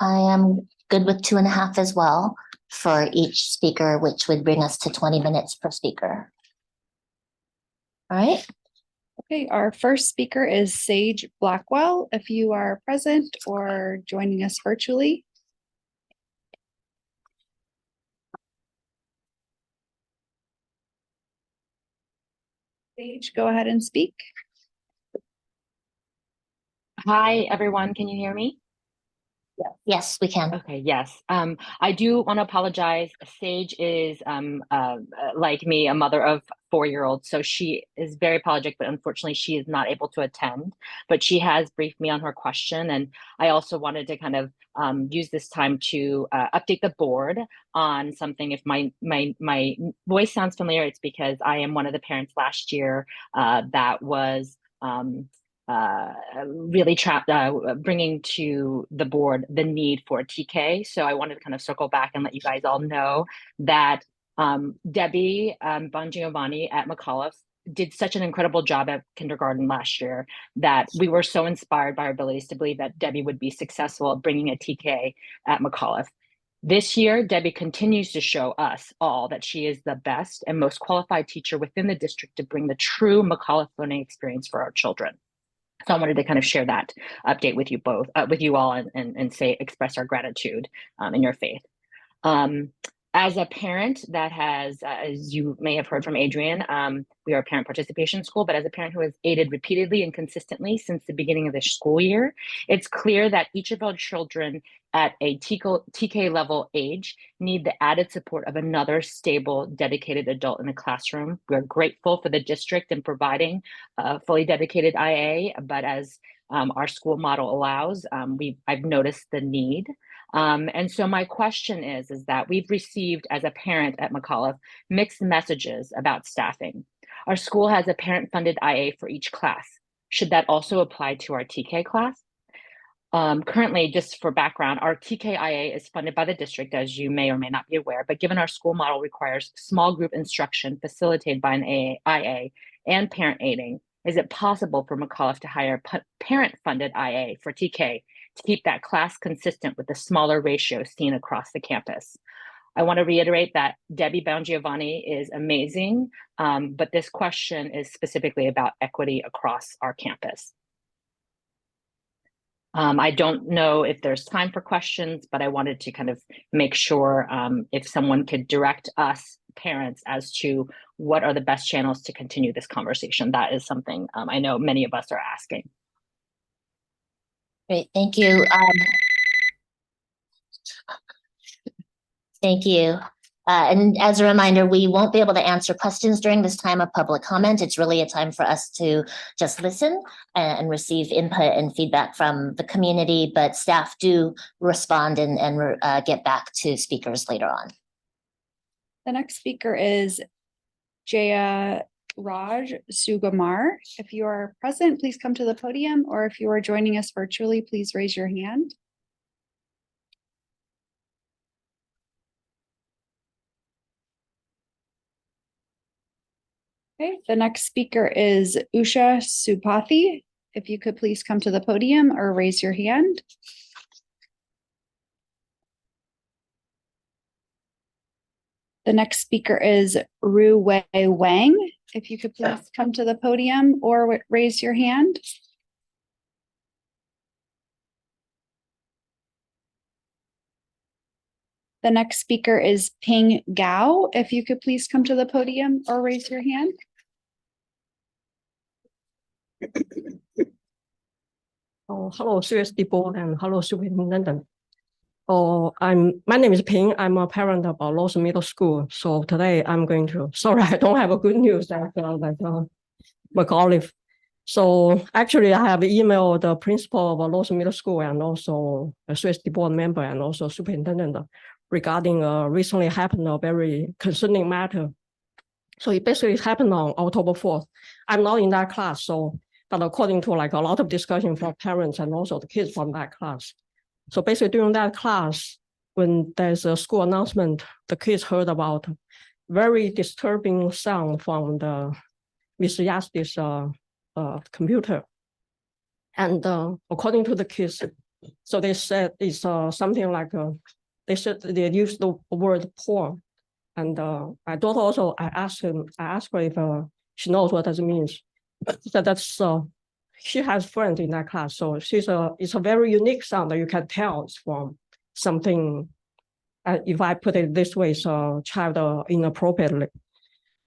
I am good with 2.5 as well for each speaker, which would bring us to 20 minutes per speaker. All right. Okay, our first speaker is Sage Blackwell. If you are present or joining us virtually. Sage, go ahead and speak. Hi, everyone. Can you hear me? Yes, we can. Okay, yes. I do want to apologize. Sage is like me, a mother of 4-year-olds. So she is very apologetic, but unfortunately she is not able to attend. But she has briefed me on her question. And I also wanted to kind of use this time to update the board on something. If my voice sounds familiar, it's because I am one of the parents last year that was really bringing to the board the need for TK. So I wanted to kind of circle back and let you guys all know that Debbie Bongiovanni at McAuliffe did such an incredible job at kindergarten last year that we were so inspired by our abilities to believe that Debbie would be successful at bringing a TK at McAuliffe. This year, Debbie continues to show us all that she is the best and most qualified teacher within the district to bring the true McAuliffe learning experience for our children. So I wanted to kind of share that update with you both, with you all, and say express our gratitude in your faith. As a parent that has, as you may have heard from Adrian, we are a parent participation school, but as a parent who has aided repeatedly and consistently since the beginning of this school year, it's clear that each of our children at a TK level age need the added support of another stable, dedicated adult in the classroom. We're grateful for the district in providing a fully dedicated IA, but as our school model allows, I've noticed the need. And so my question is that we've received as a parent at McAuliffe mixed messages about staffing. Our school has a parent-funded IA for each class. Should that also apply to our TK class? Currently, just for background, our TKIA is funded by the district, as you may or may not be aware, but given our school model requires small group instruction facilitated by an IA and parent aiding, is it possible for McAuliffe to hire parent-funded IA for TK to keep that class consistent with the smaller ratio seen across the campus? I want to reiterate that Debbie Bongiovanni is amazing, but this question is specifically about equity across our campus. I don't know if there's time for questions, but I wanted to kind of make sure if someone could direct us parents as to what are the best channels to continue this conversation. That is something I know many of us are asking. Great, thank you. Thank you. And as a reminder, we won't be able to answer questions during this time of public comment. It's really a time for us to just listen and receive input and feedback from the community, but staff do respond and get back to speakers later on. The next speaker is Jaya Raj Sugamar. If you are present, please come to the podium, or if you are joining us virtually, please raise your hand. Okay, the next speaker is Usha Supathi. If you could please come to the podium or raise your hand. The next speaker is Ru Wei Wang. If you could please come to the podium or raise your hand. The next speaker is Ping Gao. If you could please come to the podium or raise your hand. Oh, hello, CUSD board, and hello, Superintendent. Oh, my name is Ping. I'm a parent of Lawson Middle School. So today I'm going to, sorry, I don't have a good news like McAuliffe. So actually I have emailed the principal of Lawson Middle School and also a CUSD board member and also superintendent regarding recently happened a very concerning matter. So it basically happened on October 4th. I'm not in that class, so, but according to like a lot of discussion from parents and also the kids from that class. So basically during that class, when there's a school announcement, the kids heard about very disturbing sound from the Mr. Yasti's computer. And according to the kids, so they said it's something like, they said they used the word porn. And my daughter also, I asked her if she knows what that means. So that's, she has friends in that class. So it's a very unique sound that you can tell it's from something, if I put it this way, so child inappropriately.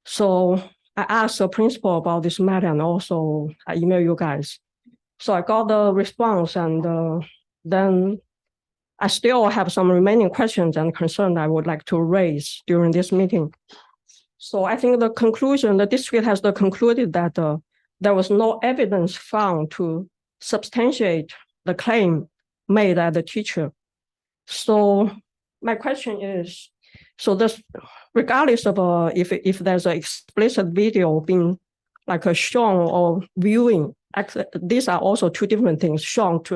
So I asked the principal about this matter and also I emailed you guys. So I got the response and then I still have some remaining questions and concerns I would like to raise during this meeting. So I think the conclusion, the district has concluded that there was no evidence found to substantiate the claim made by the teacher. So my question is, so this, regardless of if there's an explicit video being like a shown or viewing, actually, these are also two different things, showing to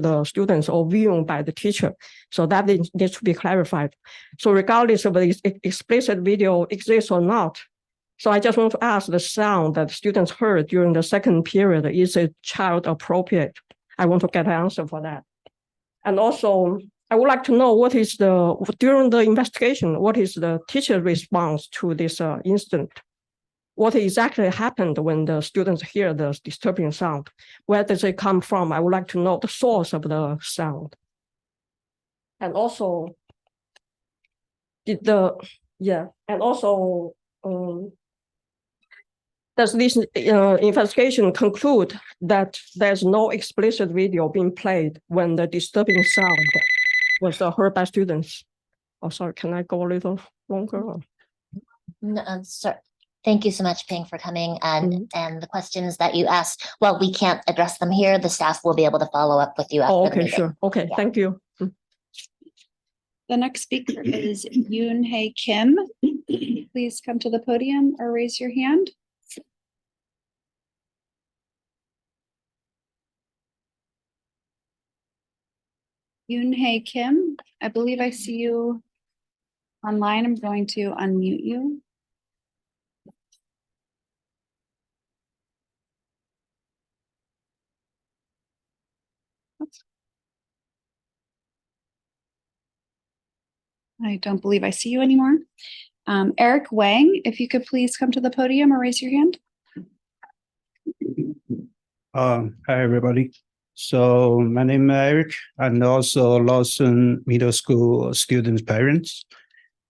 the students or viewing by the teacher. So that needs to be clarified. So regardless of the explicit video exists or not, so I just want to ask the sound that students heard during the second period, is it child appropriate? I want to get an answer for that. And also, I would like to know what is during the investigation, what is the teacher's response to this incident? What exactly happened when the students hear the disturbing sound? Where does it come from? I would like to know the source of the sound. And also, does this investigation conclude that there's no explicit video being played when the disturbing sound was heard by students? Oh, sorry, can I go a little longer? No, sir. Thank you so much, Ping, for coming and the questions that you asked. Well, we can't address them here. The staff will be able to follow up with you after the okay, meeting. sure. Okay, Yeah. thank you. The next speaker is Yoon Hae Kim. Please come to the podium or raise your hand. Yoon Hae Kim, I believe I see you online. I'm going to unmute you. Oops. I don't believe I see you anymore. Eric Wang, if you could please come to the podium or raise your hand. Hi, everybody. So my name is Eric and also Lawson Middle School students' parents.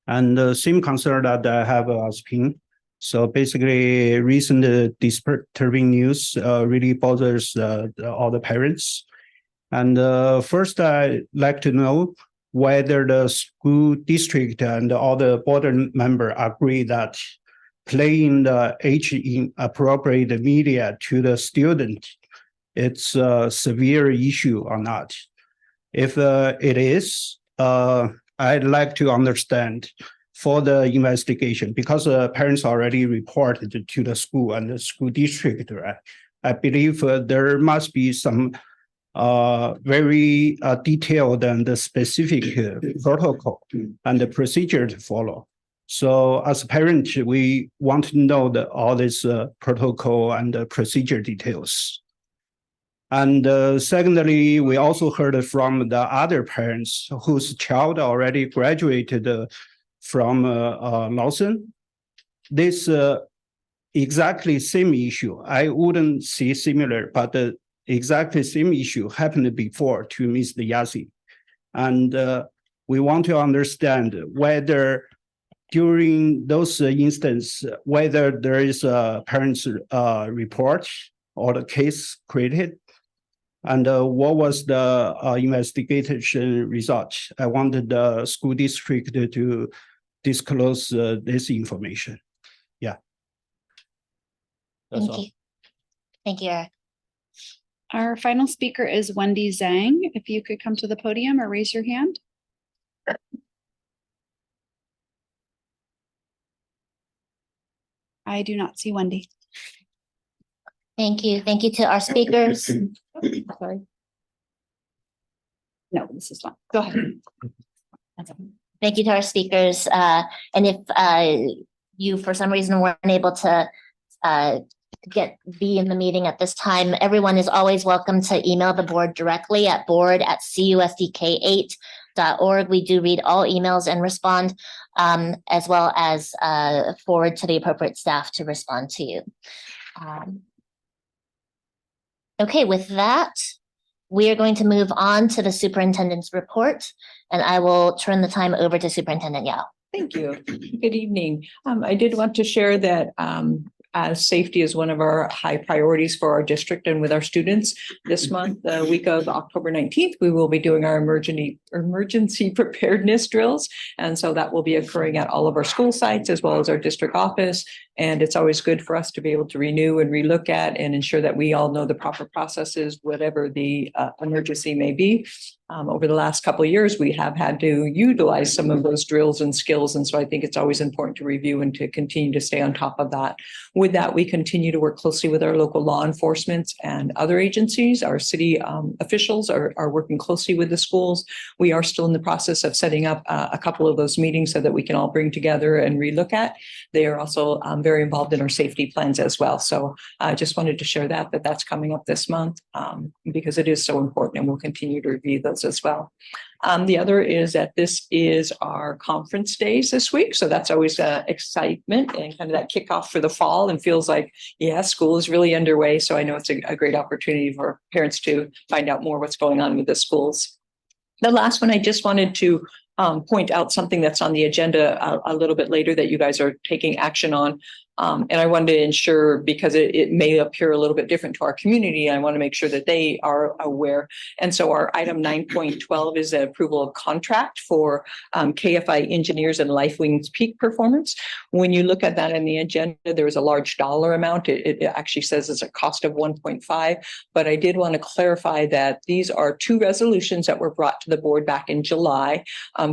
And the same concern that I have as Ping. So basically, recent disturbing news really bothers all the parents. And first, I'd like to know whether the school district and all the board members agree that playing the age inappropriate media to the student, it's a severe issue or not. If it is, I'd like to understand for the investigation, because parents already reported to the school and the school district, right? I believe there must be some very detailed and specific protocol and the procedure to follow. So as a parent, we want to know all this protocol and procedure details. And secondly, we also heard from the other parents whose child already graduated from Lawson. This exactly same issue. I wouldn't say similar, but the exactly same issue happened before to Mr. Yassi. And we want to understand whether during those instances, whether there is a parent's report or the case created. And what was the investigation result? I wanted the school district to disclose this information. Yeah. That's Thank all. you. Thank you, Eric. Our final speaker is Wendy Zhang. If you could come to the podium or raise your hand. I do not see Wendy. Thank you. Thank you to our speakers. Sorry. No, this is not. Go ahead. Thank you to our speakers. And if you, for some reason, weren't able to be in the meeting at this time, everyone is always welcome to email the board directly at board@cusdk8.org. We do read all emails and respond, as well as forward to the appropriate staff to respond to you. Okay, with that, we are going to move on to the superintendent's report, and I will turn the time over to Superintendent Yao. Thank you. Good evening. I did want to share that safety is one of our high priorities for our district and with our students. This month, the week of October 19th, we will be doing our emergency preparedness drills. And so that will be occurring at all of our school sites as well as our district office. And it's always good for us to be able to renew and relook at and ensure that we all know the proper processes, whatever the emergency may be. Over the last couple of years, we have had to utilize some of those drills and skills. And so I think it's always important to review and to continue to stay on top of that. With that, we continue to work closely with our local law enforcement and other agencies. Our city officials are working closely with the schools. We are still in the process of setting up a couple of those meetings so that we can all bring together and relook at. They are also very involved in our safety plans as well. So I just wanted to share that's coming up this month because it is so important, and we'll continue to review those as well. The other is that this is our conference days this week. So that's always excitement and kind of that kickoff for the fall, and feels like, yeah, school is really underway. So I know it's a great opportunity for parents to find out more what's going on with the schools. The last one, I just wanted to point out something that's on the agenda a little bit later that you guys are taking action on. And I wanted to ensure, because it may appear a little bit different to our community, I want to make sure that they are aware. And so our item 9.12 is the approval of contract for KFI engineers and LifeWings peak performance. When you look at that in the agenda, there is a large dollar amount. It actually says it's a cost of 1.5, but I did want to clarify that these are two resolutions that were brought to the board back in July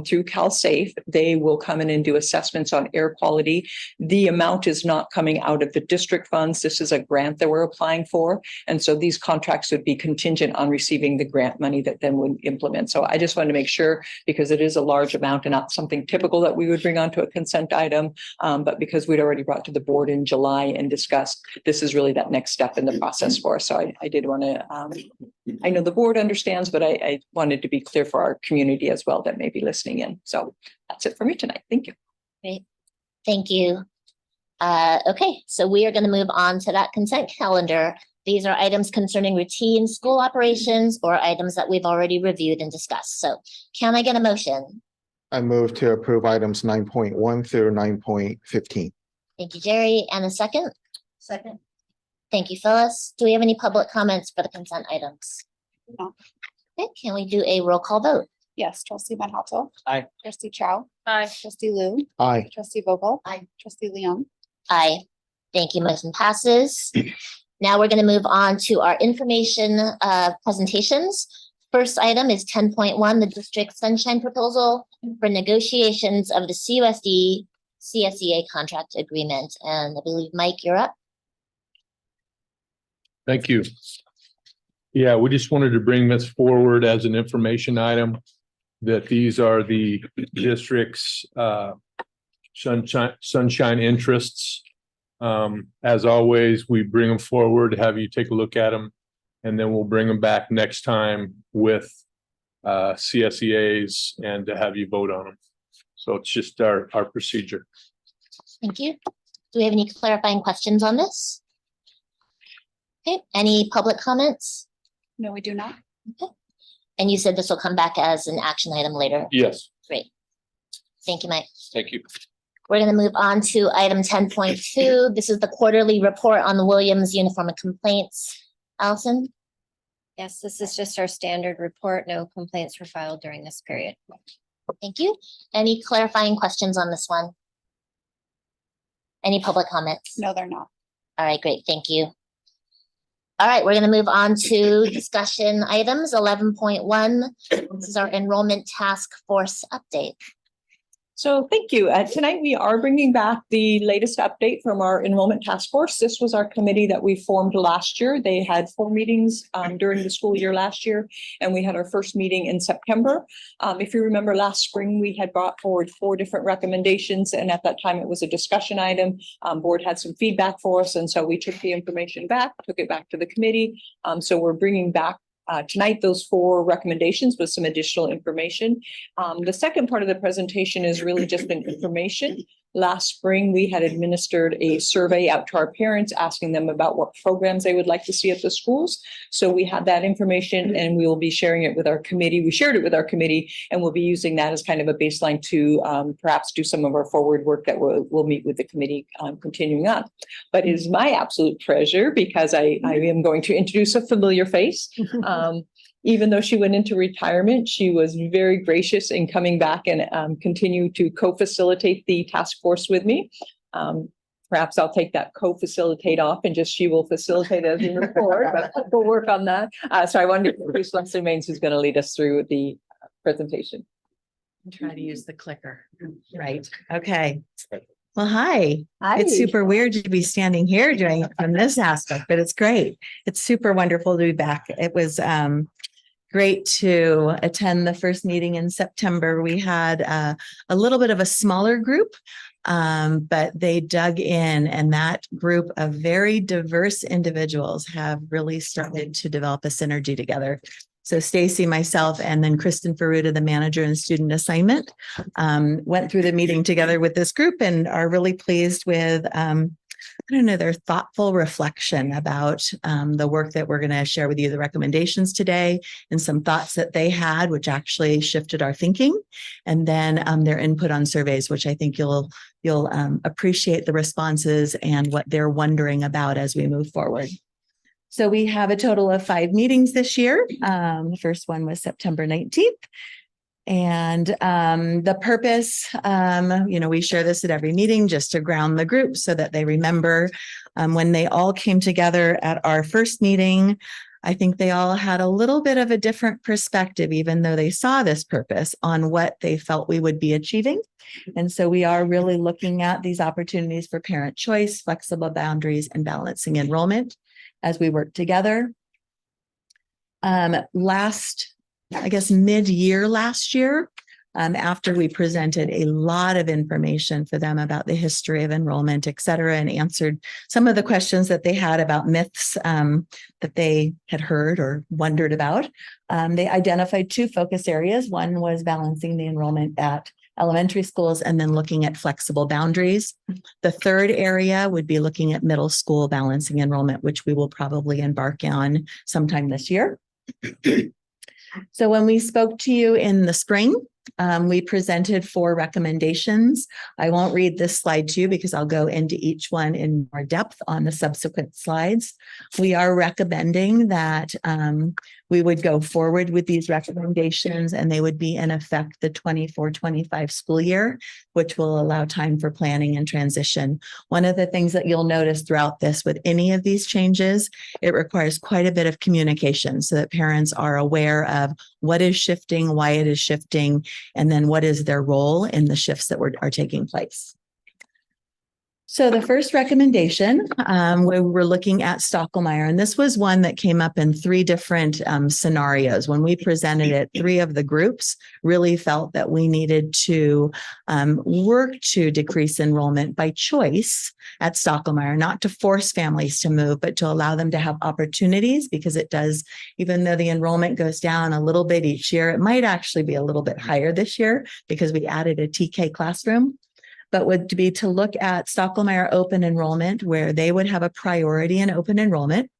through CalSafe. They will come in and do assessments on air quality. The amount is not coming out of the district funds. This is a grant that we're applying for. And so these contracts would be contingent on receiving the grant money that then would implement. So I just wanted to make sure, because it is a large amount and not something typical that we would bring onto a consent item, but because we'd already brought to the board in July and discussed, this is really that next step in the process for us. So I did want to, I know the board understands, but I wanted to be clear for our community as well that may be listening in. So that's it for me tonight. Thank you. Great. Thank you. Okay, so we are going to move on to that consent calendar. These are items concerning routine school operations or items that we've already reviewed and discussed. So can I get a motion? I move to approve items 9.1 through 9.15. Thank you, Jerry. And a second? Second. Thank you, Phyllis. Do we have any public comments for the consent items? No. Okay, can we do a roll call vote? Yes, trustee Van Houten. Aye. Trustee Chow. Aye. Trustee Lu. Aye. Trustee Vogel. Aye. Trustee Leon. Aye. Thank you. Motion passes. Now we're going to move on to our information presentations. First item is 10.1, the district sunshine proposal for negotiations of the CUSD CSEA contract agreement. And I believe, Mike, you're up. Thank you. Yeah, we just wanted to bring this forward as an information item, that these are the district's sunshine interests. As always, we bring them forward, have you take a look at them, and then we'll bring them back next time with CSEAs and to have you vote on them. So it's just our procedure. Thank you. Do we have any clarifying questions on this? Okay, any public comments? No, we do not. Okay. And you said this will come back as an action item later? Yes. Great. Thank you, Mike. Thank you. We're going to move on to item 10.2. This is the quarterly report on the Williams Uniform of Complaints. Allison? Yes, this is just our standard report. No complaints were filed during this period. Thank you. Any clarifying questions on this one? Any public comments? No, they're not. All right, great. Thank you. All right, we're going to move on to discussion items 11.1. This is our enrollment task force update. So thank you. Tonight, we are bringing back the latest update from our enrollment task force. This was our committee that we formed last year. They had 4 meetings during the school year last year, and we had our first meeting in September. If you remember last spring, we had brought forward 4 different recommendations, and at that time it was a discussion item. Board had some feedback for us, and so we took the information back, took it back to the committee. So we're bringing back tonight those 4 recommendations with some additional information. The second part of the presentation is really just an information. Last spring, we had administered a survey out to our parents, asking them about what programs they would like to see at the schools. So we have that information and we will be sharing it with our committee. We shared it with our committee and we'll be using that as kind of a baseline to perhaps do some of our forward work that we'll meet with the committee continuing on. But it is my absolute pleasure because I am going to introduce a familiar face. Even though she went into retirement, she was very gracious in coming back and continue to co-facilitate the task force with me. Perhaps I'll take that co-facilitate off and just she will facilitate as we move forward, but we'll work on that. So I wanted to introduce Leslie Maines, who's going to lead us through the presentation. Try to use the clicker. Right. Okay. Well, hi. It's super weird to be standing here doing it from this aspect, but it's great. It's super wonderful to be back. It was great to attend the first meeting in September. We had a little bit of a smaller group, but they dug in, and that group of very diverse individuals have really started to develop a synergy together. So Stacy, myself, and then Kristen Ferruta, the manager and student assignment, went through the meeting together with this group and are really pleased with, their thoughtful reflection about the work that we're going to share with you, the recommendations today, and some thoughts that they had, which actually shifted our thinking, and then their input on surveys, which I think you'll appreciate the responses and what they're wondering about as we move forward. So we have a total of 5 meetings this year. The first one was September 19th. And the purpose, we share this at every meeting just to ground the group so that they remember when they all came together at our first meeting. I think they all had a little bit of a different perspective, even though they saw this purpose, on what they felt we would be achieving. And so we are really looking at these opportunities for parent choice, flexible boundaries, and balancing enrollment as we work together. Mid-year last year, after we presented a lot of information for them about the history of enrollment, et cetera, and answered some of the questions that they had about myths that they had heard or wondered about, they identified 2 focus areas. One was balancing the enrollment at elementary schools and then looking at flexible boundaries. The third area would be looking at middle school balancing enrollment, which we will probably embark on sometime this year. So when we spoke to you in the spring, we presented 4 recommendations. I won't read this slide to you because I'll go into each one in more depth on the subsequent slides. We are recommending that we would go forward with these recommendations and they would be in effect the 24-25 school year, which will allow time for planning and transition. One of the things that you'll notice throughout this with any of these changes, it requires quite a bit of communication so that parents are aware of what is shifting, why it is shifting, and then what is their role in the shifts that are taking place. So the first recommendation, we were looking at Stocklemire, and this was one that came up in 3 different scenarios. When we presented it, 3 of the groups really felt that we needed to work to decrease enrollment by choice at Stocklemire, not to force families to move, but to allow them to have opportunities, because it does, even though the enrollment goes down a little bit each year, it might actually be a little bit higher this year because we added a TK classroom. But would be to look at Stocklemire open enrollment, where they would have a priority in open enrollment.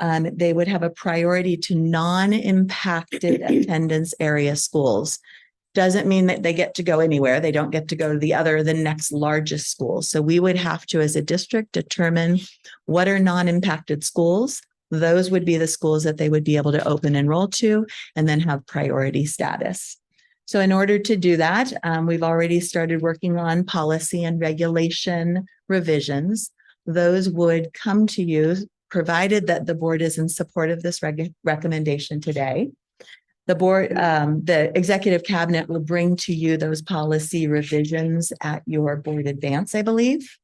They would have a priority to non-impacted attendance area schools. Doesn't mean that they get to go anywhere. They don't get to go to the next largest school. So we would have to, as a district, determine what are non-impacted schools, those would be the schools that they would be able to open enroll to and then have priority status. So in order to do that, we've already started working on policy and regulation revisions. Those would come to you, provided that the board is in support of this recommendation today. The board, the executive cabinet will bring to you those policy revisions at your board advance, I believe.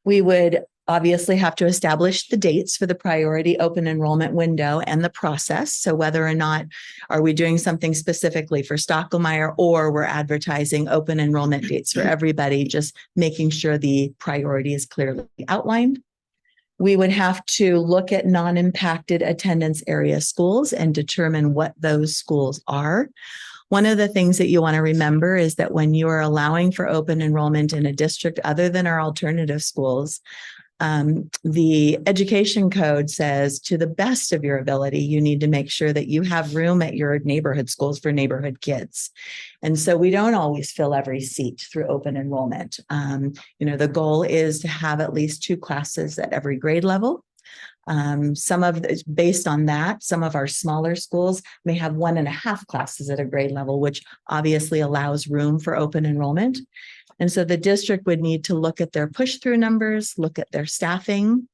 We would obviously have to establish the dates for the priority open enrollment window and the process. So whether or not are we doing something specifically for Stockholmeyer, or we're advertising open enrollment dates for everybody, just making sure the priority is clearly outlined. We would have to look at non-impacted attendance area schools and determine what those schools are. One of the things that you want to remember is that when you are allowing for open enrollment in a district other than our alternative schools, the education code says, to the best of your ability, you need to make sure that you have room at your neighborhood schools for neighborhood kids. And so we don't always fill every seat through open enrollment. The goal is to have at least 2 classes at every grade level. Based on that, some of our smaller schools may have 1.5 classes at a grade level, which obviously allows room for open enrollment. And so the district would need to look at their push-through numbers, look at their staffing,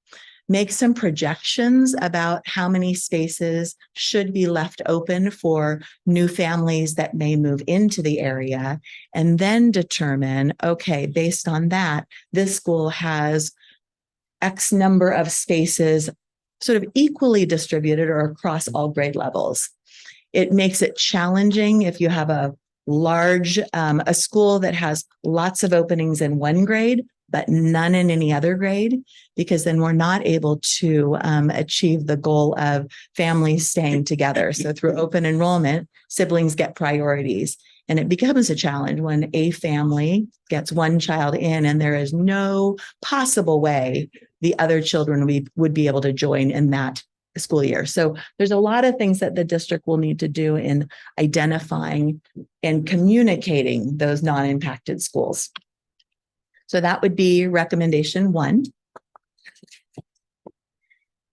make some projections about how many spaces should be left open for new families that may move into the area, and then determine, okay, based on that, this school has X number of spaces sort of equally distributed or across all grade levels. It makes it challenging if you have a school that has lots of openings in one grade, but none in any other grade, because then we're not able to achieve the goal of families staying together. So through open enrollment, siblings get priorities. And it becomes a challenge when a family gets one child in and there is no possible way the other children would be able to join in that school year. So there's a lot of things that the district will need to do in identifying and communicating those non-impacted schools. So that would be recommendation 1.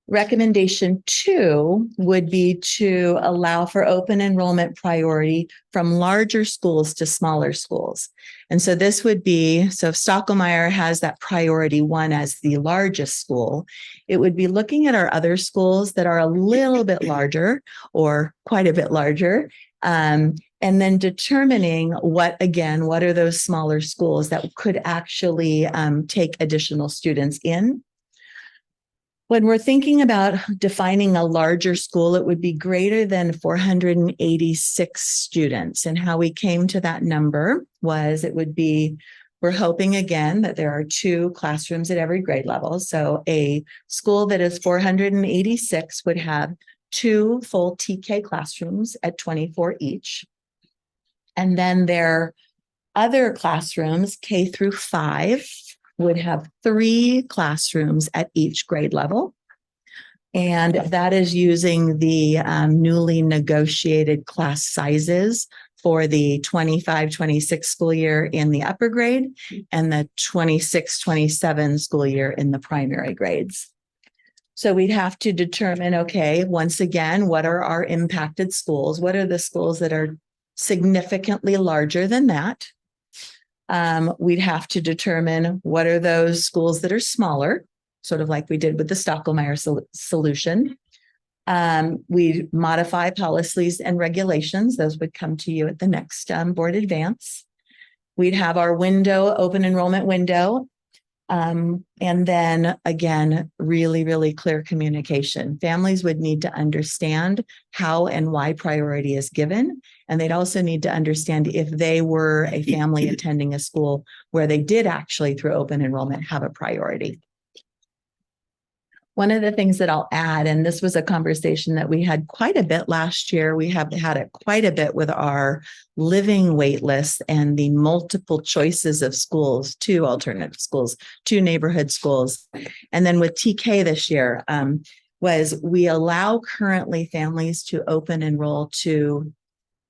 Recommendation 2 would be to allow for open enrollment priority from larger schools to smaller schools. And so this would be, so if Stockholmeyer has that priority 1 as the largest school, it would be looking at our other schools that are a little bit larger or quite a bit larger, and then determining what are those smaller schools that could actually take additional students in. When we're thinking about defining a larger school, it would be greater than 486 students. And how we came to that number was we're hoping again that there are 2 classrooms at every grade level. So a school that is 486 would have 2 full TK classrooms at 24 each. And then their other classrooms, K through 5, would have 3 classrooms at each grade level. And that is using the newly negotiated class sizes for the 25-26 school year in the upper grade and the 26-27 school year in the primary grades. So we'd have to determine, okay, once again, what are our impacted schools? What are the schools that are significantly larger than that? We'd have to determine what are those schools that are smaller, sort of like we did with the Stockholmeyer solution. We modify policies and regulations. Those would come to you at the next board advance. We'd have our open enrollment window. And then again, really, really clear communication. Families would need to understand how and why priority is given. And they'd also need to understand if they were a family attending a school where they did actually, through open enrollment, have a priority. One of the things that I'll add, and this was a conversation that we had quite a bit last year, we have had it quite a bit with our living wait lists and the multiple choices of schools, 2 alternative schools, 2 neighborhood schools. And then with TK this year, was we allow currently families to open enroll to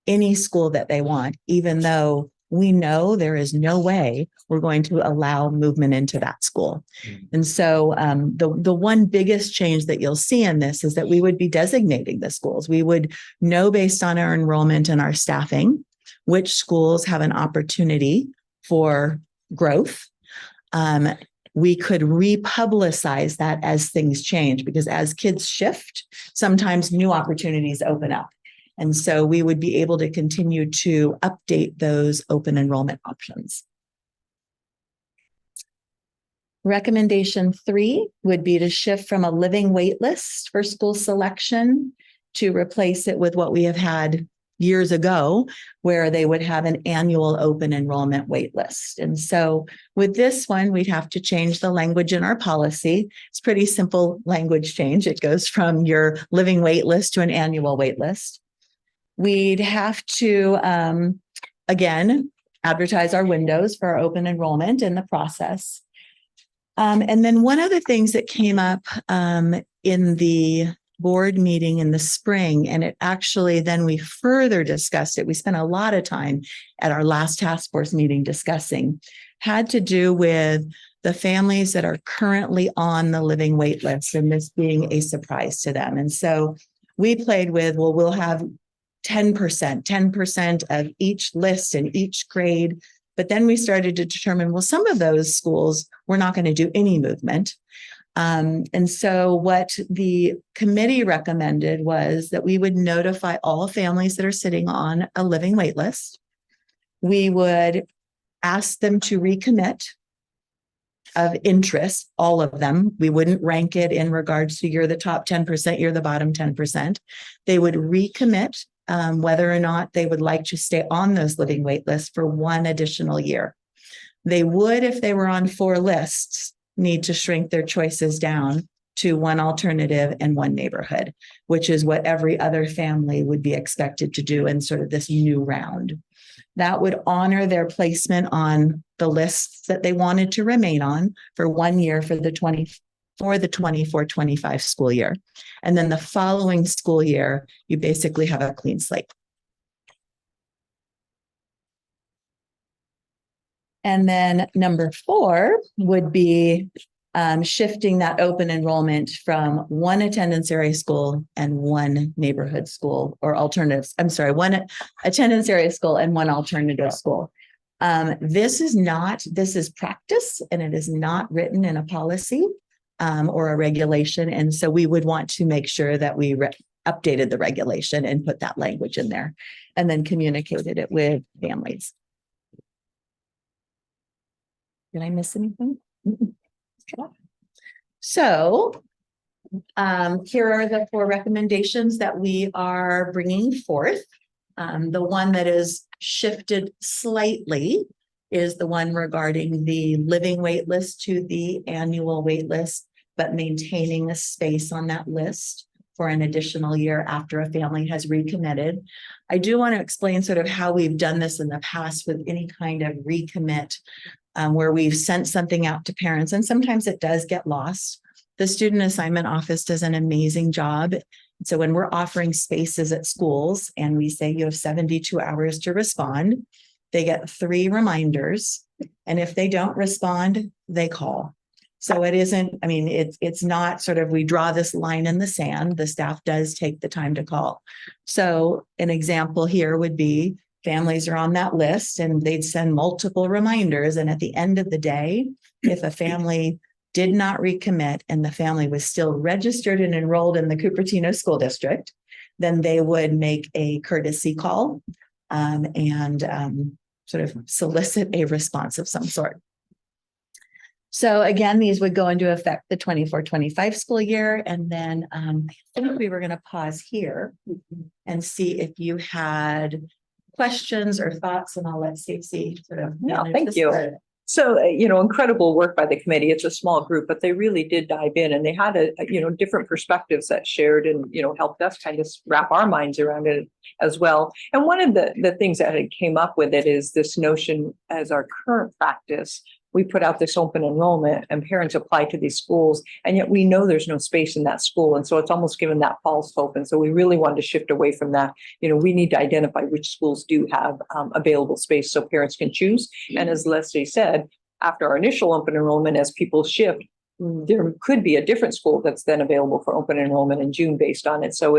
any school that they want, even though we know there is no way we're going to allow movement into that school. And so the one biggest change that you'll see in this is that we would be designating the schools. We would know based on our enrollment and our staffing, which schools have an opportunity for growth. We could republicize that as things change, because as kids shift, sometimes new opportunities open up. And so we would be able to continue to update those open enrollment options. Recommendation 3 would be to shift from a living wait list for school selection to replace it with what we have had years ago, where they would have an annual open enrollment wait list. And so with this one, we'd have to change the language in our policy. It's pretty simple language change. It goes from your living wait list to an annual wait list. We'd have to, again, advertise our windows for our open enrollment in the process. And then one of the things that came up in the board meeting in the spring, and it actually, then we further discussed it. We spent a lot of time at our last task force meeting discussing, had to do with the families that are currently on the living wait list and this being a surprise to them. And so we played with, well, we'll have 10% of each list in each grade. But then we started to determine, well, some of those schools, we're not going to do any movement. And so what the committee recommended was that we would notify all families that are sitting on a living wait list. We would ask them to recommit of interest, all of them. We wouldn't rank it in regards to you're the top 10%, you're the bottom 10%. They would recommit whether or not they would like to stay on those living wait lists for one additional year. They would, if they were on 4 lists, need to shrink their choices down to one alternative and one neighborhood, which is what every other family would be expected to do in sort of this new round. That would honor their placement on the lists that they wanted to remain on for 1 year for the 24-25 school year. And then the following school year, you basically have a clean slate. And then number 4 would be shifting that open enrollment from one attendance area school and one neighborhood school, or alternatives. I'm sorry, one attendance area school and one alternative school. This is practice, and it is not written in a policy or a regulation. And so we would want to make sure that we updated the regulation and put that language in there and then communicated it with families. Did I miss anything? So here are the 4 recommendations that we are bringing forth. The one that is shifted slightly is the one regarding the living wait list to the annual wait list, but maintaining a space on that list for an additional year after a family has recommitted. I do want to explain sort of how we've done this in the past with any kind of recommit, where we've sent something out to parents, and sometimes it does get lost. The student assignment office does an amazing job. So when we're offering spaces at schools and we say you have 72 hours to respond, they get 3 reminders. And if they don't respond, they call. So it isn't, I mean, it's not sort of, we draw this line in the sand. The staff does take the time to call. So an example here would be, families are on that list and they'd send multiple reminders. And at the end of the day, if a family did not recommit and the family was still registered and enrolled in the Cupertino School District, then they would make a courtesy call and sort of solicit a response of some sort. So again, these would go into effect the 24-25 school year. And then I think we were going to pause here and see if you had questions or thoughts, and I'll let Stacey sort of. Yeah, thank you. So, incredible work by the committee. It's a small group, but they really did dive in, and they had different perspectives that shared and, helped us kind of wrap our minds around it as well. And one of the things that came up with it is this notion as our current practice we put out this open enrollment and parents apply to these schools, and yet we know there's no space in that school. And so it's almost given that false hope. And so we really wanted to shift away from that. We need to identify which schools do have available space so parents can choose. And as Leslie said, after our initial open enrollment, as people shift, there could be a different school that's then available for open enrollment in June based on it. So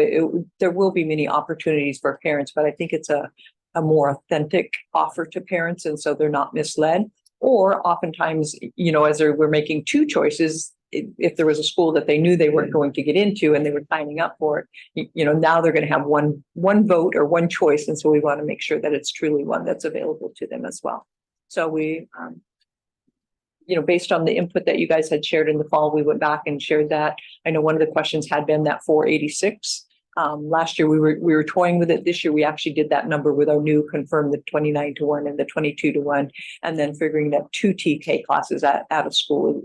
there will be many opportunities for parents, but I think it's a more authentic offer to parents. And so they're not misled. Or oftentimes, as we're making two choices, if there was a school that they knew they weren't going to get into and they were signing up for it, now they're going to have one vote or one choice. And so we want to make sure that it's truly one that's available to them as well. So we, based on the input that you guys had shared in the fall, we went back and shared that. I know one of the questions had been that 486. Last year we were toying with it. This year we actually did that number with our new confirmed the 29-1 and the 22-1, and then figuring that 2 TK classes at a school.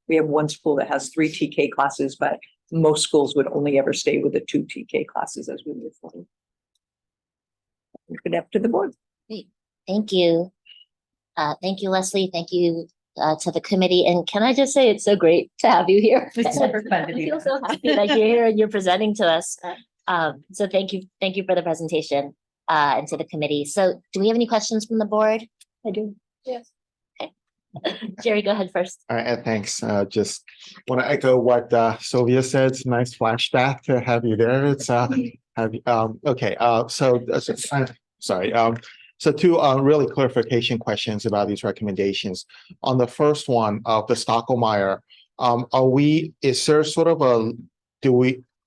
We have one school that has 3 TK classes, but most schools would only ever stay with the 2 TK classes as we move forward. Good up to the board. Great. Thank you. Thank you, Leslie. Thank you to the committee. And can I just say, it's so great to have you here. It's super fun to I be feel here. so happy that you're here and you're presenting to us. So thank you for the presentation and to the committee. So do we have any questions from the board? I do. Yes. Okay. Jerry, go ahead first. All right, thanks. Just want to echo what Sylvia said. It's a nice flashback to have you there. It's okay. So two really clarification questions about these recommendations. On the first one of the Stockholmeyer, is there sort of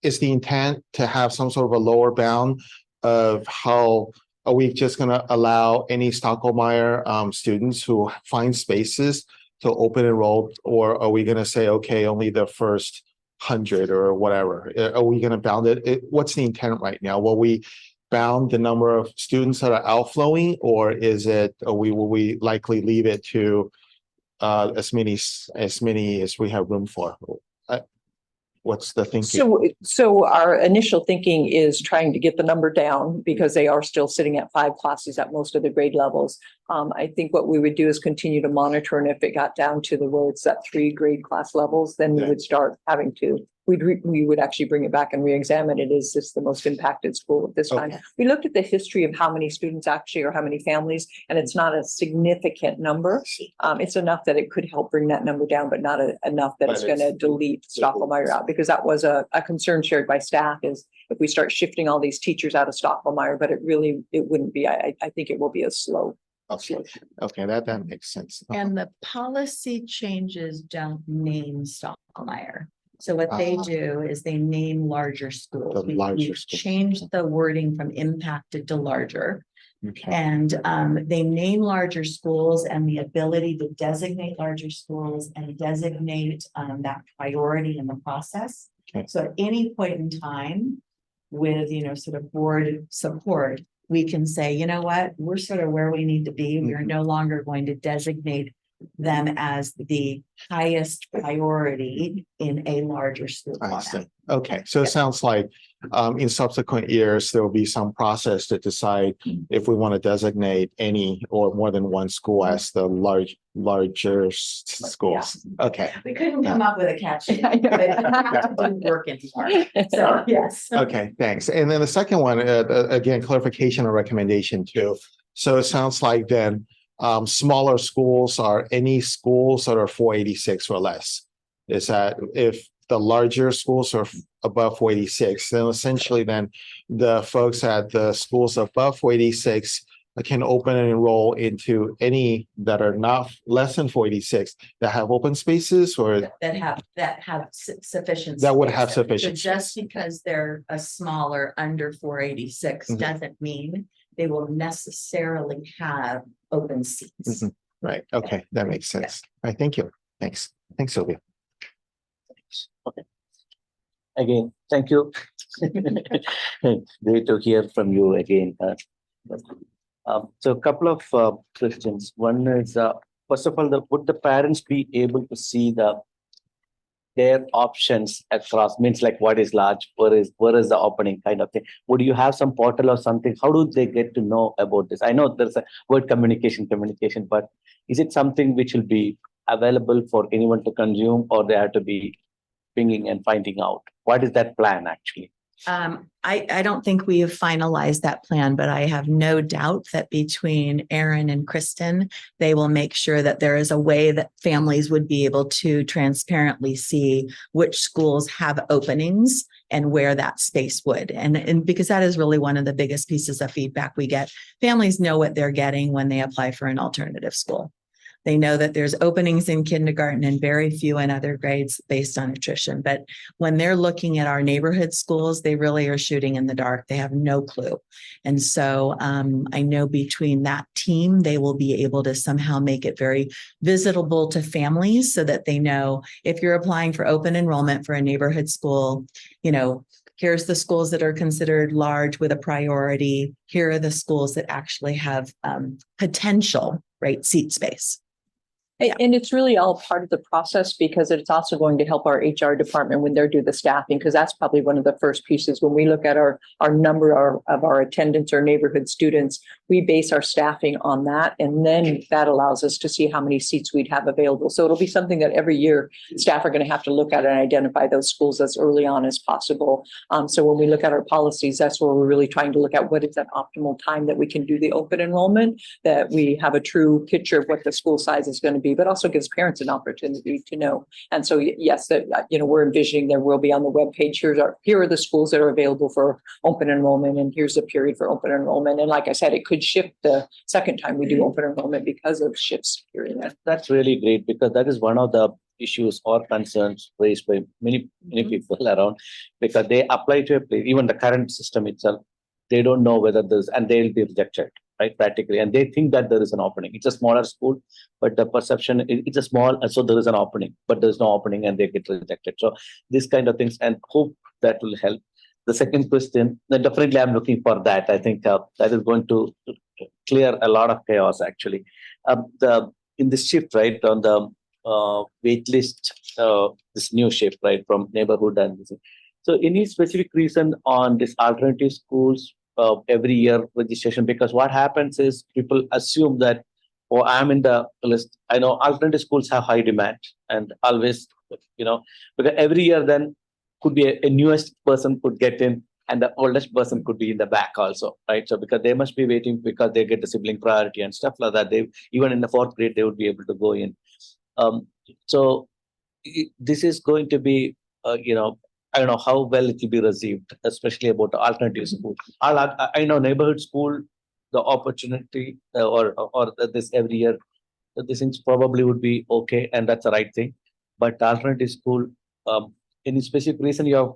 is the intent to have some sort of a lower bound of how are we just going to allow any Stockholmeyer students who find spaces to open enroll, or are we going to say, okay, only the first 100 or whatever? Are we going to bound it? What's the intent right now? Will we bound the number of students that are outflowing, or will we likely leave it to as many as we have room for? What's the thinking? So our initial thinking is trying to get the number down because they are still sitting at 5 classes at most of the grade levels. I think what we would do is continue to monitor, and if it got down to where it's at 3 grade class levels, then we would start having to. We would actually bring it back and re-examine it. Is this the most impacted school at this time? We looked at the history of how many students actually, or how many families, and it's not a significant number. It's enough that it could help bring that number down, but not enough that it's going to delete Stockholmeyer out, because that was a concern shared by staff, is if we start shifting all these teachers out of Stockholmeyer, but it wouldn't be. I think it will be a slow. Okay, that makes sense. And the policy changes don't name Stockholmeyer. So what they do is they name larger schools. We changed the wording from impacted to larger. Okay. And they name larger schools, and the ability to designate larger schools and designate that priority in the process. Okay. So at any point in time with, sort of board support, we can say, you know what, we're sort of where we need to be. We are no longer going to designate them as the highest priority in a larger school. I see. Okay, so it sounds like in subsequent years, there will be some process to decide if we want to designate any or more than one school as the larger schools. Okay. We couldn't come up with a catch. It didn't work anymore. So yes. Okay, thanks. And then the second one, again, clarification or recommendation too. So it sounds like then smaller schools are any schools that are 486 or less. Is that if the larger schools are above 486, then essentially then the folks at the schools above 486 can open and enroll into any that are not less than 486 that have open spaces, or that have sufficient. That would space. have sufficient So just because they're a smaller under 486 doesn't mean they will necessarily have open seats. Right. Okay, that makes sense. All right, thank you. Thanks, Sylvia. Okay. Again, thank you. Great to hear from you again. So a couple of questions. One is, first of all, would the parents be able to see the their options across, means like what is large, where is the opening kind of thing. Would you have some portal or something? How do they get to know about this? I know there's a word communication, but is it something which will be available for anyone to consume, or they have to be pinging and finding out? What is that plan actually? I don't think we have finalized that plan, but I have no doubt that between Aaron and Kristen, they will make sure that there is a way that families would be able to transparently see which schools have openings and where that space would. And because that is really one of the biggest pieces of feedback we get. Families know what they're getting when they apply for an alternative school. They know that there's openings in kindergarten and very few in other grades based on attrition. But when they're looking at our neighborhood schools, they really are shooting in the dark. They have no clue. And so I know between that team, they will be able to somehow make it very visitable to families so that they know if you're applying for open enrollment for a neighborhood school, here's the schools that are considered large with a priority. Here are the schools that actually have potential, right, seat space. And it's really all part of the process because it's also going to help our HR department when they're doing the staffing, because that's probably one of the first pieces. When we look at our number of our attendance or neighborhood students, we base our staffing on that. And then that allows us to see how many seats we'd have available. So it'll be something that every year staff are going to have to look at and identify those schools as early on as possible. So when we look at our policies, that's where we're really trying to look at what is that optimal time that we can do the open enrollment, that we have a true picture of what the school size is going to be, but also gives parents an opportunity to know. And so, yes, that, we're envisioning there will be on the webpage, here are the schools that are available for open enrollment, and here's the period for open enrollment. And like I said, it could shift the second time we do open enrollment because of shifts period. That's really great, because that is one of the issues or concerns raised by many people around, because they apply to a place, even the current system itself, they don't know whether there's, and they'll be rejected, right, practically, and they think that there is an opening. It's a smaller school, but the perception, it's a small, so there is an opening, but there's no opening and they get rejected. So these kind of things, and hope that will help. The second question, definitely I'm looking for that. I think that is going to clear a lot of chaos actually. In this shift, right, on the wait list, this new shift, right, from neighborhood and this. So any specific reason on this alternative schools every year registration? Because what happens is people assume that, oh, I'm in the list. I know alternative schools have high demand and always, because every year then could be a newest person could get in and the oldest person could be in the back also, right? So because they must be waiting because they get the sibling priority and stuff like that. They, even in the fourth grade, they would be able to go in. So this is going to be, I don't know how well it will be received, especially about the alternative school. I know neighborhood school, the opportunity or this every year, these things probably would be okay, and that's the right thing. But alternative school, any specific reason you have,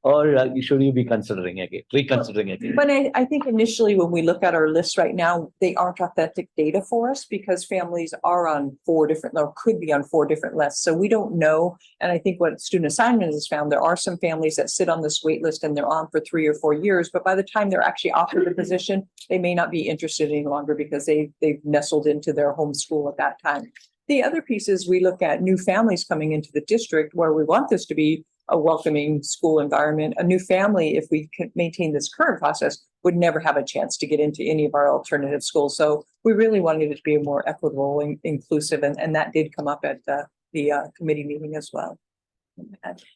or should you be considering again, reconsidering again? But I think initially when we look at our list right now, they aren't authentic data for us because families are on could be on 4 different lists. So we don't know. And I think what student assignment has found, there are some families that sit on this wait list and they're on for 3 or 4 years, but by the time they're actually offered the position, they may not be interested any longer because they've nestled into their home school at that time. The other piece is we look at new families coming into the district where we want this to be a welcoming school environment. A new family, if we can maintain this current process, would never have a chance to get into any of our alternative schools. So we really wanted it to be more equitable and inclusive, and that did come up at the committee meeting as well.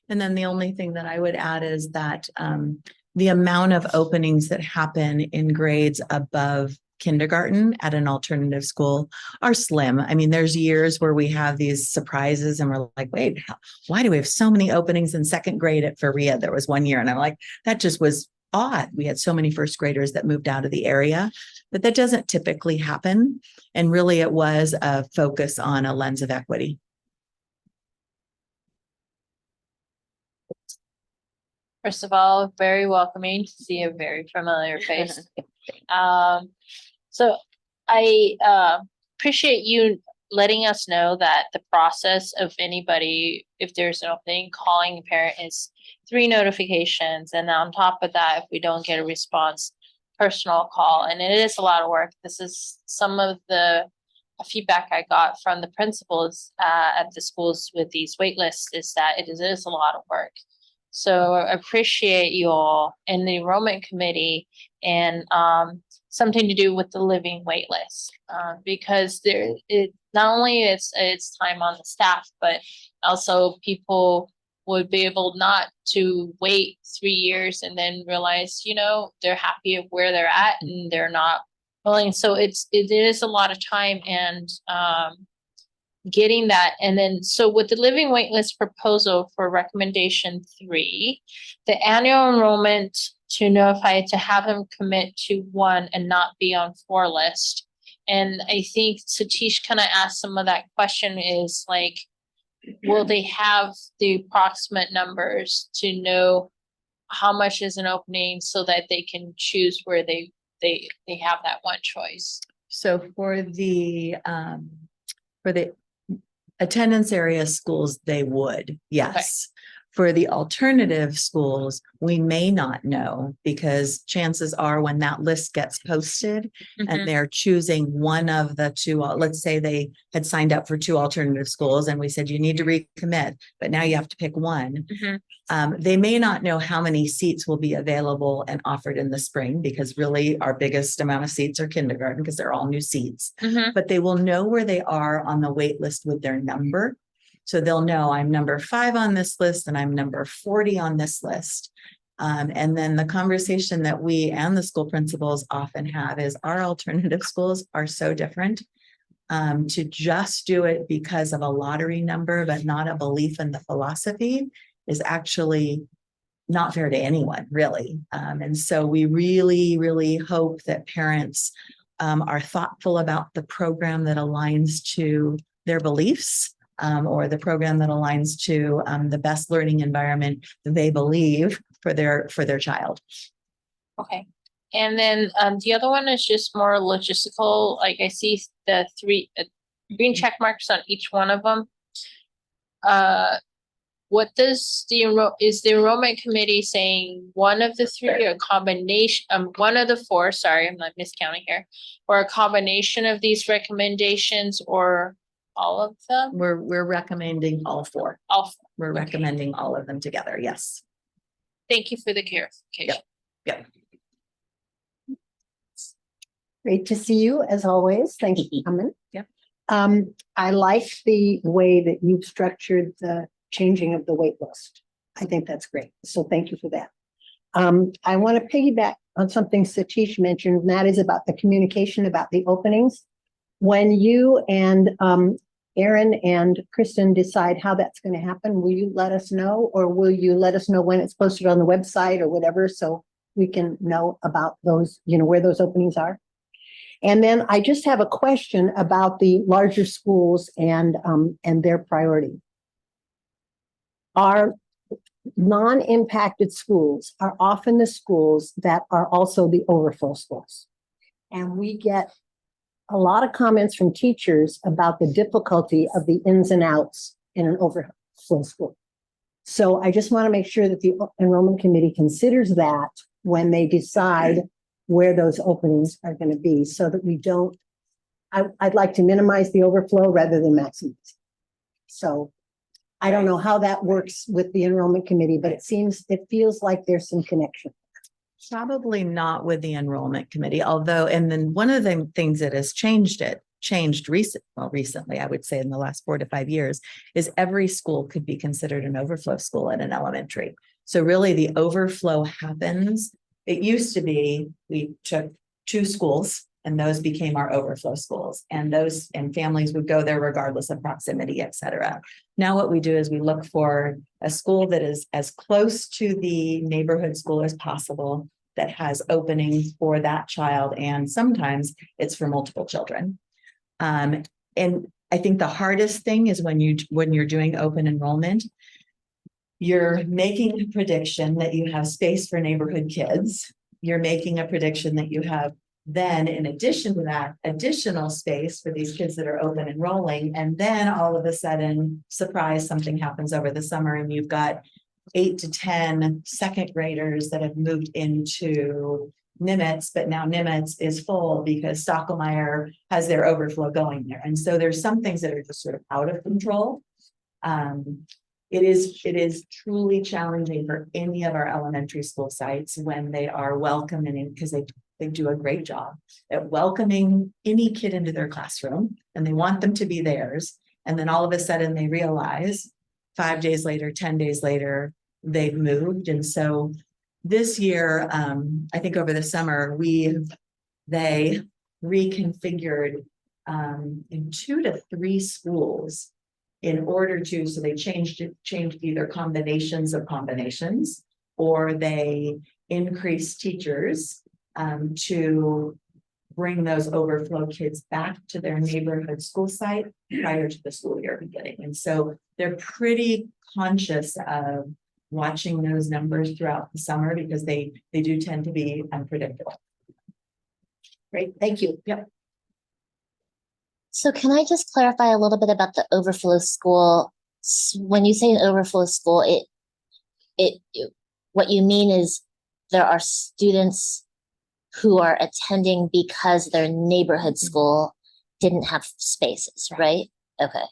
And then the only thing that I would add is that the amount of openings that happen in grades above kindergarten at an alternative school are slim. I mean, there's years where we have these surprises and we're like, wait, why do we have so many openings in second grade at Faria? There was one year and I'm like, that just was odd. We had so many first graders that moved out of the area, but that doesn't typically happen. And really it was a focus on a lens of equity. First of all, very welcoming to see a very familiar face. So I appreciate you letting us know that the process of anybody, if there's an opening, calling a parent is 3 notifications. And on top of that, if we don't get a response, personal call. And it is a lot of work. This is some of the feedback I got from the principals at the schools with these wait lists is that it is a lot of work. So I appreciate you all and the enrollment committee and something to do with the living wait list because it not only it's time on the staff, but also people would be able not to wait 3 years and then realize, they're happy of where they're at and they're not willing. So it is a lot of time and getting that. And then, so with the living waitlist proposal for recommendation 3, the annual enrollment to notify to have them commit to 1 and not be on 4 list. And I think Satish kind of asked some of that question is like, will they have the approximate numbers to know how much is an opening so that they can choose where they have that one choice? So for the attendance area schools, they would, yes. For the alternative schools, we may not know because chances are when that list gets posted and they're choosing one of the 2, let's say they had signed up for 2 alternative schools and we said, you need to recommit, but now you have to pick one. They may not know how many seats will be available and offered in the spring because really our biggest amount of seats are kindergarten because they're all new seats, but they will know where they are on the wait list with their number. So they'll know I'm number 5 on this list and I'm number 40 on this list. And then the conversation that we and the school principals often have is our alternative schools are so different. To just do it because of a lottery number, but not a belief in the philosophy is actually not fair to anyone, really. And so we really, really hope that parents are thoughtful about the program that aligns to their beliefs. Or the program that aligns to the best learning environment that they believe for their child. Okay. And then the other one is just more logistical. Like I see the 3 green check marks on each one of them. What does is the enrollment committee saying one of the 3 or a combination, one of the 4, sorry, I'm not miscounting here, or a combination of these recommendations or all of them? We're recommending all 4. All 4. We're recommending all of them together. Yes. Thank you for the clarification. Yep. Great to see you as always. Thank you for coming. Yep. I like the way that you've structured the changing of the wait list. I think that's great. So thank you for that. I want to piggyback on something Satish mentioned, and that is about the communication about the openings. When you and Aaron and Kristen decide how that's going to happen, will you let us know, or will you let us know when it's posted on the website or whatever, so we can know about those, where those openings are? And then I just have a question about the larger schools and their priority. Our non-impacted schools are often the schools that are also the overflow schools. And we get a lot of comments from teachers about the difficulty of the ins and outs in an overflow school. So I just want to make sure that the enrollment committee considers that when they decide where those openings are going to be, so that we don't, I'd like to minimize the overflow rather than maximize. So I don't know how that works with the enrollment committee, but it feels like there's some connection. Probably not with the enrollment committee, although, and then one of the things that has changed recently, I would say in the last 4 to 5 years, is every school could be considered an overflow school at an elementary. So really the overflow happens. It used to be, we took 2 schools and those became our overflow schools, and families would go there regardless of proximity, et cetera. Now what we do is we look for a school that is as close to the neighborhood school as possible, that has openings for that child, and sometimes it's for multiple children. And I think the hardest thing is when you're doing open enrollment, you're making a prediction that you have space for neighborhood kids. You're making a prediction that you have then, in addition to that, additional space for these kids that are open enrolling. And then all of a sudden, surprise, something happens over the summer and you've got 8 to 10 second graders that have moved into Nimitz, but now Nimitz is full because Stockholmeyer has their overflow going there. And so there's some things that are just sort of out of control. It is truly challenging for any of our elementary school sites when they are welcoming, because they do a great job at welcoming any kid into their classroom and they want them to be theirs. And then all of a sudden they realize 5 days later, 10 days later, they've moved. And so this year, I think over the summer, they reconfigured in 2 to 3 schools in order to, so they changed either combinations of combinations, or they increased teachers to bring those overflow kids back to their neighborhood school site prior to the school year beginning. And so they're pretty conscious of watching those numbers throughout the summer because they do tend to be unpredictable. Great, thank you. Yep. So can I just clarify a little bit about the overflow school? When you say an overflow school, what you mean is there are students who are attending because their neighborhood school didn't have spaces, right? Okay.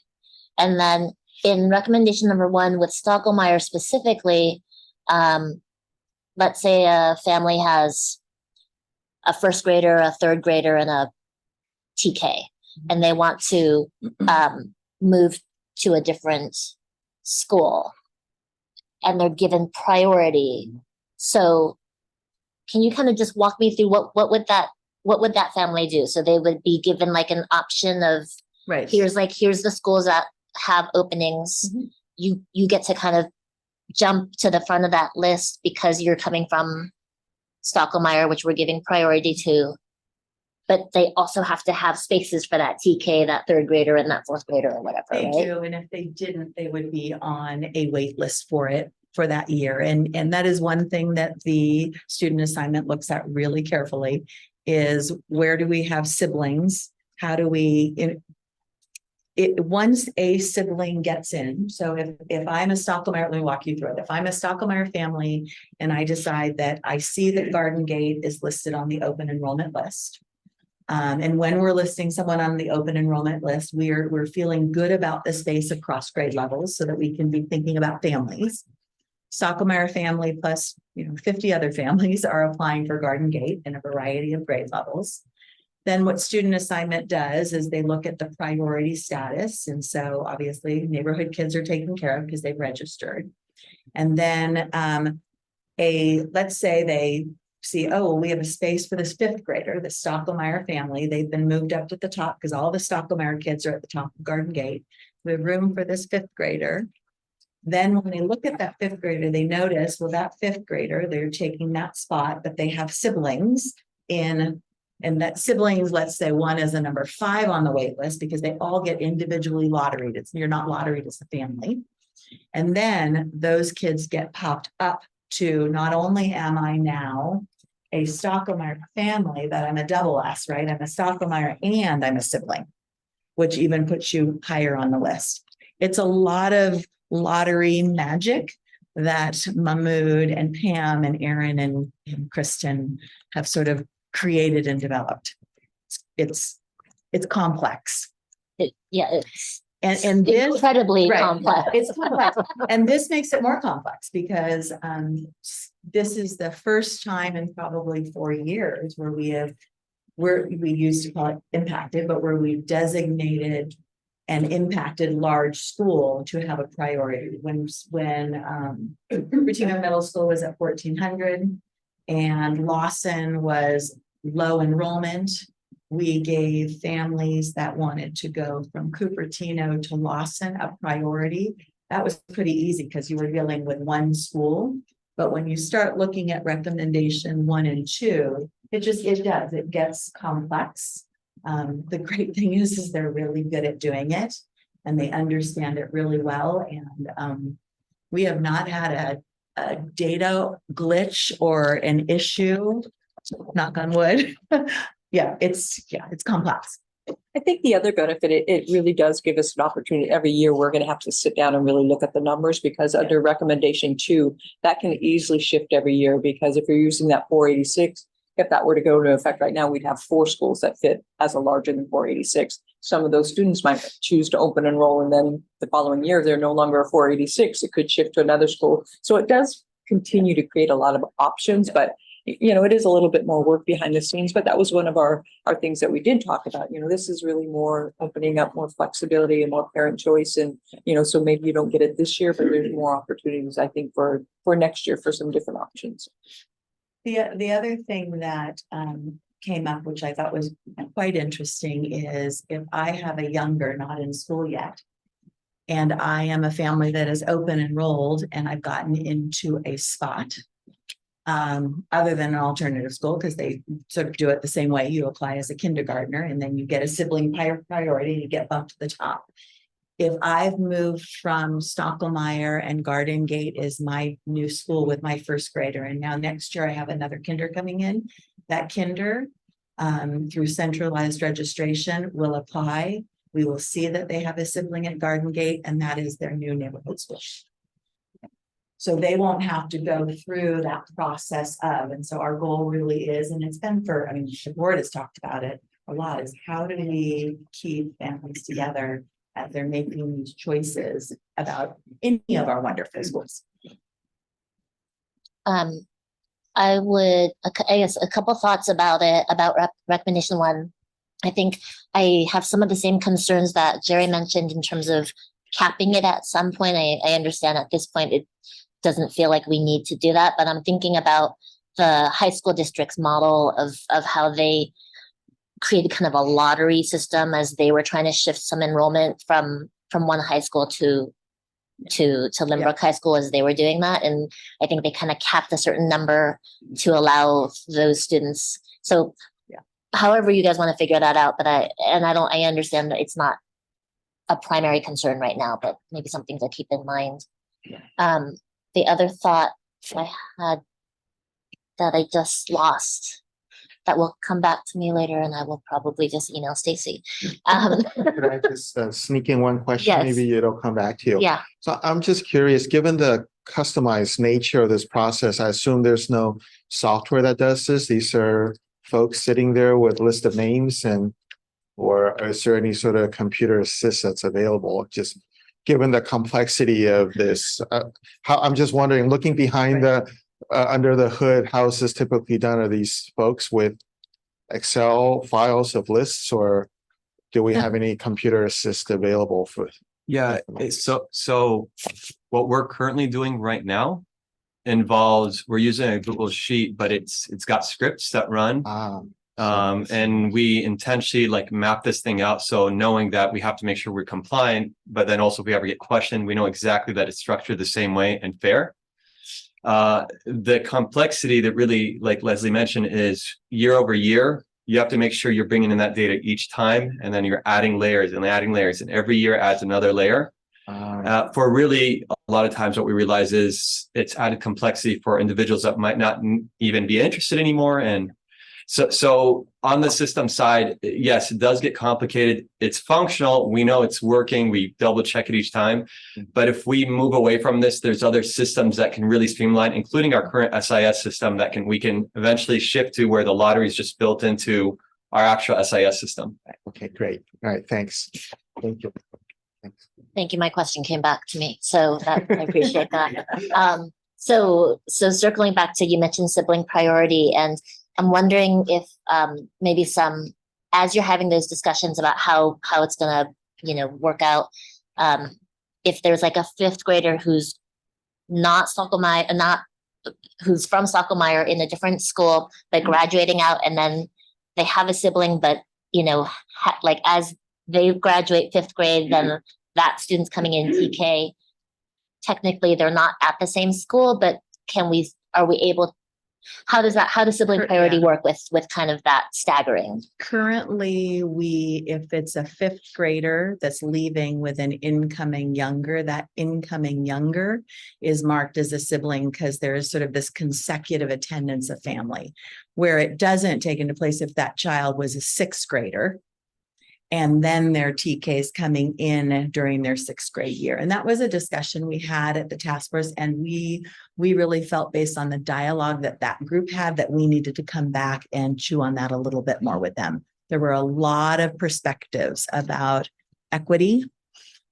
And then in recommendation number 1 with Stockholmeyer specifically, let's say a family has a first grader, a third grader, and a TK, and they want to move to a different school, and they're given priority. So can you kind of just walk me through what would that family do? So they would be given like an option of, right, here's the schools that have openings. You get to kind of jump to the front of that list because you're coming from Stockholmeyer, which we're giving priority to, but they also have to have spaces for that TK, that third grader, and that fourth grader, or whatever. They right? do, and if they didn't, they would be on a wait list for it for that year. And that is one thing that the student assignment looks at really carefully is where do we have siblings? How do we once a sibling gets in, so if I'm a Stockholmeyer, let me walk you through it. If I'm a Stockholmeyer family and I decide that I see that Garden Gate is listed on the open enrollment list, and when we're listing someone on the open enrollment list, we're feeling good about the space across grade levels so that we can be thinking about families. Stockholmeyer family plus 50 other families are applying for Garden Gate in a variety of grade levels. Then what student assignment does is they look at the priority status. And so obviously neighborhood kids are taken care of because they've registered. And then let's say they see, oh, well, we have a space for this 5th grader, the Stockholmeyer family. They've been moved up to the top because all the Stockholmeyer kids are at the top of Garden Gate. We have room for this 5th grader. Then when they look at that 5th grader, they notice, well, that 5th grader, they're taking that spot, but they have siblings and that siblings, let's say one is a number 5 on the wait list because they all get individually lotteried. You're not lotteried as a family. And then those kids get popped up to not only am I now a Stockholmeyer family, but I'm a double S, right? I'm a Stockholmeyer and I'm a sibling, which even puts you higher on the list. It's a lot of lottery magic that Mahmood and Pam and Aaron and Kristen have sort of created and developed. It's complex. It's and this, incredibly complex. It's complex, and this makes it more complex because this is the first time in probably 4 years where we used to call it impacted, but where we've designated an impacted large school to have a priority. When Cupertino Middle School was at 1,400 and Lawson was low enrollment, we gave families that wanted to go from Cupertino to Lawson a priority. That was pretty easy because you were dealing with one school. But when you start looking at recommendation 1 and 2, it gets complex. The great thing is they're really good at doing it and they understand it really well. And we have not had a data glitch or an issue, knock on wood. It's complex. I think the other benefit, it really does give us an opportunity. Every year, we're going to have to sit down and really look at the numbers because under recommendation 2, that can easily shift every year because if you're using that 486 if that were to go into effect right now, we'd have 4 schools that fit as a larger than 486. Some of those students might choose to open enroll, and then the following year, they're no longer a 486. It could shift to another school. So it does continue to create a lot of options, but it is a little bit more work behind the scenes, but that was one of our things that we did talk about. This is really more opening up more flexibility and more parent choice. And, so maybe you don't get it this year, but there's more opportunities, I think, for next year for some different options. The other thing that came up, which I thought was quite interesting, is if I have a younger not in school yet, and I am a family that is open enrolled and I've gotten into a spot, other than an alternative school, because they sort of do it the same way. You apply as a kindergartner and then you get a sibling priority and you get bumped to the top. If I've moved from Stockholmeyer and Garden Gate is my new school with my first grader, and now next year I have another kinder coming in, that kinder through centralized registration will apply. We will see that they have a sibling at Garden Gate, and that is their new neighborhood school. So they won't have to go through that process of, and so our goal really is, and it's been the board has talked about it a lot, is how do we keep families together as they're making these choices about any of our wonderful schools. I guess a couple thoughts about it, about recommendation 1. I think I have some of the same concerns that Jerry mentioned in terms of capping it at some point. I understand at this point it doesn't feel like we need to do that, but I'm thinking about the high school district's model of how they created kind of a lottery system as they were trying to shift some enrollment from one high school to Lynbrook High School as they were doing that. And I think they kind of capped a certain number to allow those students. So however you guys want to figure that out, but I understand that it's not a primary concern right now, but maybe something to keep in mind. The other thought I had that I just lost, that will come back to me later, and I will probably just email Stacy. Could I just sneak in one question? Yes. Maybe it'll come back to you. Yeah. So I'm just curious, given the customized nature of this process, I assume there's no software that does this. These are folks sitting there with a list of names, or is there any sort of computer assist that's available? Just given the complexity of this, I'm just wondering, looking behind under the hood, how is this typically done? Are these folks with Excel files of lists, or do we have any computer assist available for? Yeah, so what we're currently doing right now involves, we're using a Google Sheet, but it's got scripts that run. And we intentionally map this thing out. So knowing that we have to make sure we're compliant, but then also if we ever get questioned, we know exactly that it's structured the same way and fair. The complexity that really, like Leslie mentioned, is year over year, you have to make sure you're bringing in that data each time, and then you're adding layers, and every year adds another layer. For really, a lot of times what we realize is it's added complexity for individuals that might not even be interested anymore. And so on the system side, yes, it does get complicated. It's functional. We know it's working. We double check it each time. But if we move away from this, there's other systems that can really streamline, including our current SIS system that we can eventually shift to where the lottery is just built into our actual SIS system. Okay, great. All right, thanks. Thank you. Thank you. My question came back to me, so I appreciate that. So circling back to, you mentioned sibling priority, and I'm wondering if maybe as you're having those discussions about how it's gonna work out, if there's like a 5th grader who's not Stockholmeyer, who's from Stockholmeyer in a different school, but graduating out, and then they have a sibling, but as they graduate 5th grade, then that student's coming in TK. Technically, they're not at the same school, but how does sibling priority work with kind of that staggering? Currently, if it's a 5th grader that's leaving with an incoming younger, that incoming younger is marked as a sibling because there is sort of this consecutive attendance of family, where it doesn't take into place if that child was a 6th grader and then their TKs coming in during their sixth grade year. And that was a discussion we had at the task force. And we really felt, based on the dialogue that that group had, that we needed to come back and chew on that a little bit more with them. There were a lot of perspectives about equity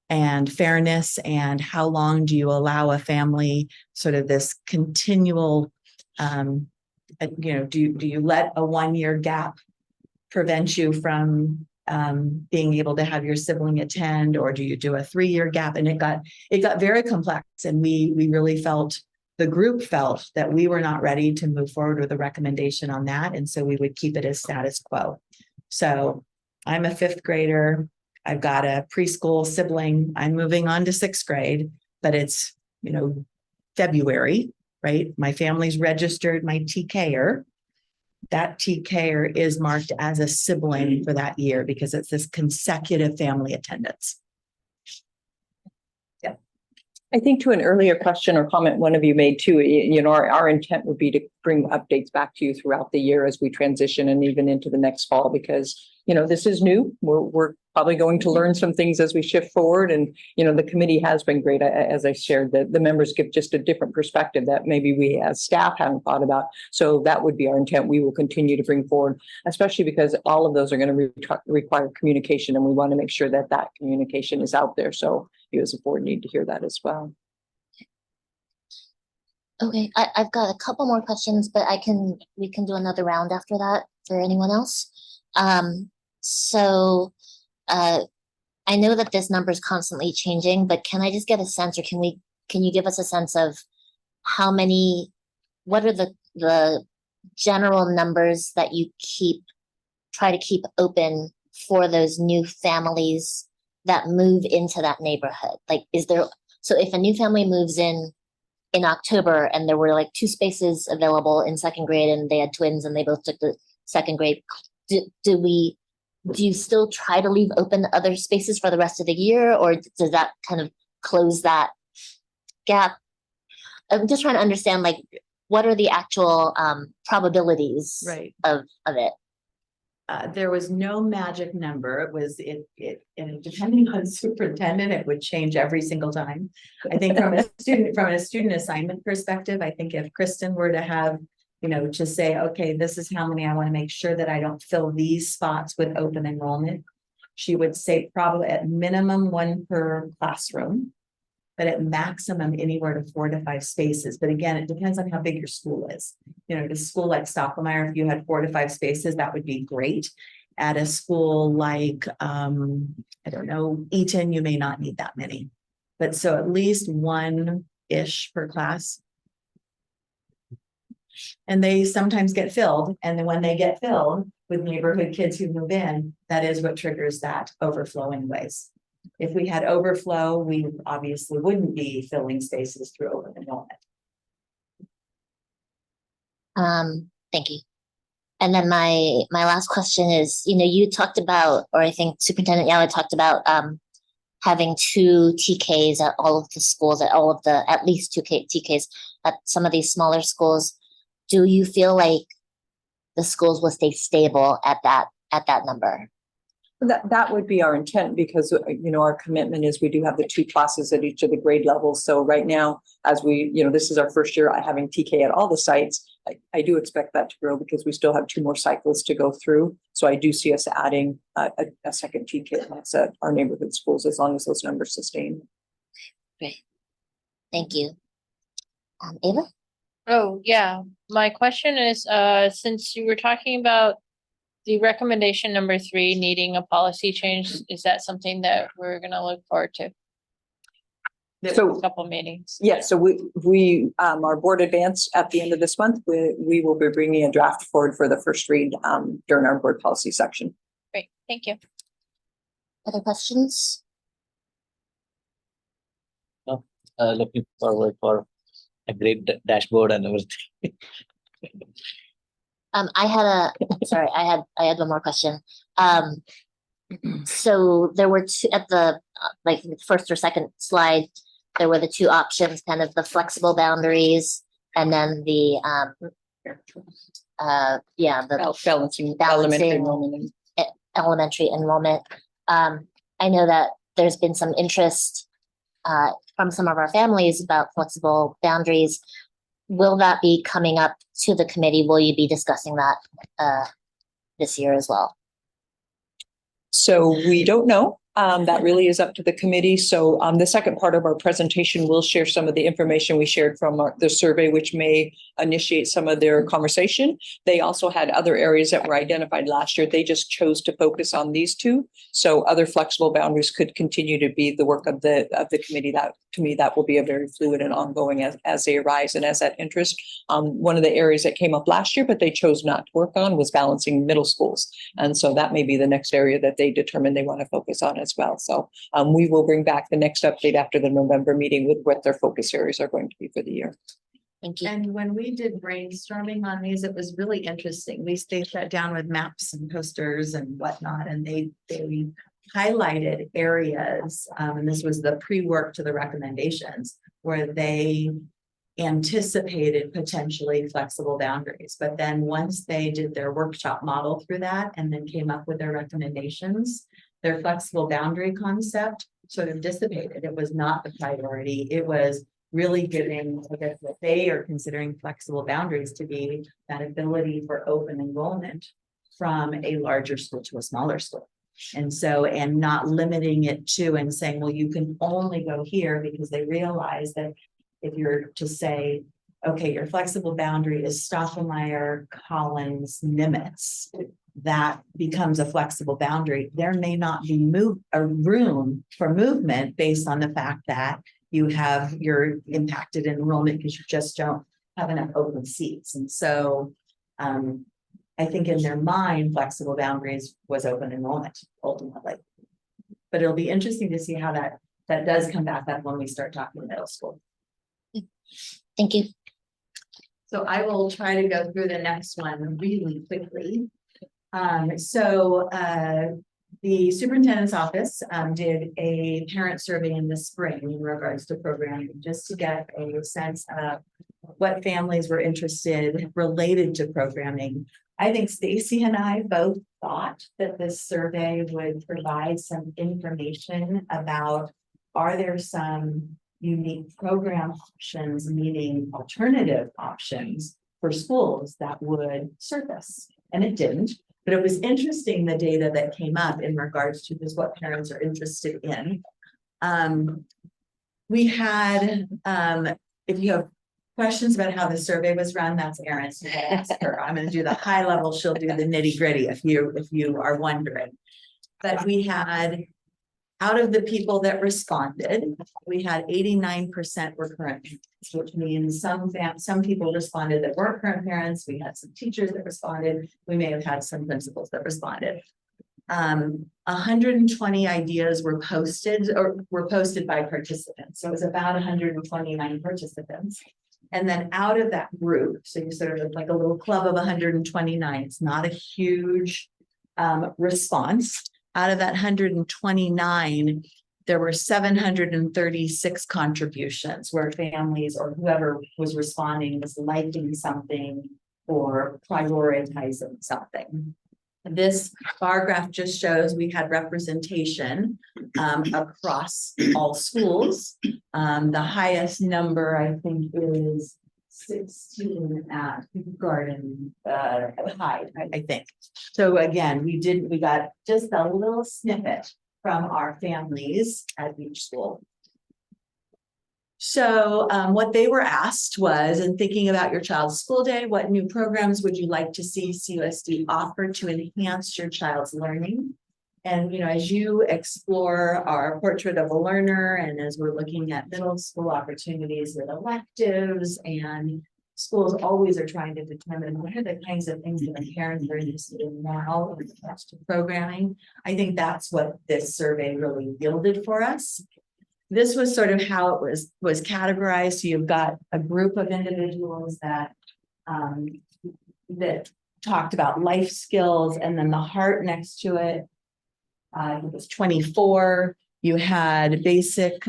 and fairness, and how long do you allow a family sort of this continual, do you let a 1-year gap prevent you from being able to have your sibling attend, or do you do a 3-year gap? And it got very complex, and we really felt, the group felt, that we were not ready to move forward with a recommendation on that, and so we would keep it as status quo. So I'm a 5th grader. I've got a preschool sibling. I'm moving on to 6th grade, but it's, February, right? My family's registered my TKer. That TKer is marked as a sibling for that year because it's this consecutive family attendance. Yeah. I think to an earlier question or comment one of you made too, our intent would be to bring updates back to you throughout the year as we transition and even into the next fall, because, this is new. We're probably going to learn some things as we shift forward. And, the committee has been great. As I shared, the members give just a different perspective that maybe we as staff haven't thought about. So that would be our intent. We will continue to bring forward, especially because all of those are going to require communication, and we want to make sure that that communication is out there. So you as a board need to hear that as well. Okay, I've got a couple more questions, but we can do another round after that for anyone else. I know that this number is constantly changing, but can I just get a sense, or can you give us a sense of what are the general numbers that you try to keep open for those new families that move into that neighborhood? Like, so if a new family moves in October and there were like 2 spaces available in 2nd grade and they had twins and they both took the 2nd grade, do you still try to leave open other spaces for the rest of the year, or does that kind of close that gap? I'm just trying to understand, like, what are the actual probabilities of it? There was no magic number. It was and depending on superintendent, it would change every single time. I think from a student assignment perspective, I think if Kristen were to have, to say, okay, this is how many I want to make sure that I don't fill these spots with open enrollment, she would say probably at minimum 1 per classroom, but at maximum anywhere to 4 to 5 spaces. But again, it depends on how big your school is. A school like Stocklemire, if you had 4 to 5 spaces, that would be great. At a school like, Eton, you may not need that many. But so at least 1-ish per class. And they sometimes get filled. And then when they get filled with neighborhood kids who move in, that is what triggers that overflow anyways. If we had overflow, we obviously wouldn't be filling spaces through open enrollment. Thank you. And then my last question is, you talked about, or I think Superintendent Yala talked about having 2 TKs at all of the schools, at least 2 TKs at some of these smaller schools. Do you feel like the schools will stay stable at that number? That would be our intent, because our commitment is we do have the 2 classes at each of the grade levels. So right now, as we, this is our first year having TK at all the sites, I do expect that to grow because we still have 2 more cycles to go through. So I do see us adding a second TK that's at our neighborhood schools, as long as those numbers sustain. Great, thank you. Ava? Oh, yeah. My question is, since you were talking about the recommendation number 3 needing a policy change, is that something that we're going to look forward to? So a couple meetings. Yes. So we our board advance at the end of this month, we will be bringing a draft forward for the first read during our board policy section. Great. Thank you. Other questions? No, looking forward for a great dashboard and everything. I had one more question. So there were 2 at the first or second slide, there were the 2 options, kind of the flexible boundaries, and then the balancing elementary enrollment. I know that there's been some interest from some of our families about flexible boundaries. Will that be coming up to the committee? Will you be discussing that this year as well? So we don't know. That really is up to the committee. So the second part of our presentation will share some of the information we shared from the survey, which may initiate some of their conversation. They also had other areas that were identified last year. They just chose to focus on these two. So other flexible boundaries could continue to be the work of the committee. That to me, that will be a very fluid and ongoing as they arise and as that interest. One of the areas that came up last year, but they chose not to work on, was balancing middle schools. And so that may be the next area that they determine they want to focus on as well. So we will bring back the next update after the November meeting with what their focus areas are going to be for the year. Thank you. And when we did brainstorming on these, it was really interesting. They sat down with maps and posters and whatnot, and they highlighted areas, and this was the pre-work to the recommendations, where they anticipated potentially flexible boundaries. But then once they did their workshop model through that and then came up with their recommendations, their flexible boundary concept sort of dissipated. It was not the priority. It was really giving, I guess, what they are considering flexible boundaries to be that ability for open enrollment from a larger school to a smaller school. And so, and not limiting it to and saying, well, you can only go here, because they realize that if you're to say, okay, your flexible boundary is Stoffenmeyer, Collins, Nimitz, that becomes a flexible boundary. There may not be a room for movement based on the fact that you're impacted in enrollment because you just don't have enough open seats. And so I think in their mind, flexible boundaries was open enrollment ultimately. But it'll be interesting to see how that does come back up when we start talking middle school. Thank you. So I will try to go through the next one really quickly. The superintendent's office did a parent survey in the spring in regards to programming, just to get a sense of what families were interested related to programming. I think Stacy and I both thought that this survey would provide some information about, are there some unique program options, meaning alternative options for schools that would surface? And it didn't. But it was interesting, the data that came up in regards to this, what parents are interested in. We had, if you have questions about how the survey was run, that's Erin's. You gotta ask her. I'm going to do the high level. She'll do the nitty gritty if you are wondering. But we had, out of the people that responded, we had 89% were current parents, which means some people responded that weren't current parents. We had some teachers that responded. We may have had some principals that responded. 120 ideas were posted by participants. So it was about 129 participants. And then out of that group, so you sort of like a little club of 129, it's not a huge response. Out of that 129, there were 736 contributions where families or whoever was responding was liking something or prioritizing something. This bar graph just shows we had representation across all schools. The highest number, I think, is 16 at Garden Hyde, I think. So again, we got just a little snippet from our families at each school. So what they were asked was, in thinking about your child's school day, what new programs would you like to see CUSD offer to enhance your child's learning? And, you know, as you explore our portrait of a learner, and as we're looking at middle school opportunities with electives, and schools always are trying to determine what are the kinds of things that the parents are interested in now when it comes to programming. I think that's what this survey really yielded for us. This was sort of how it was categorized. So you've got a group of individuals that that talked about life skills, and then the heart next to it. It was 24. You had basic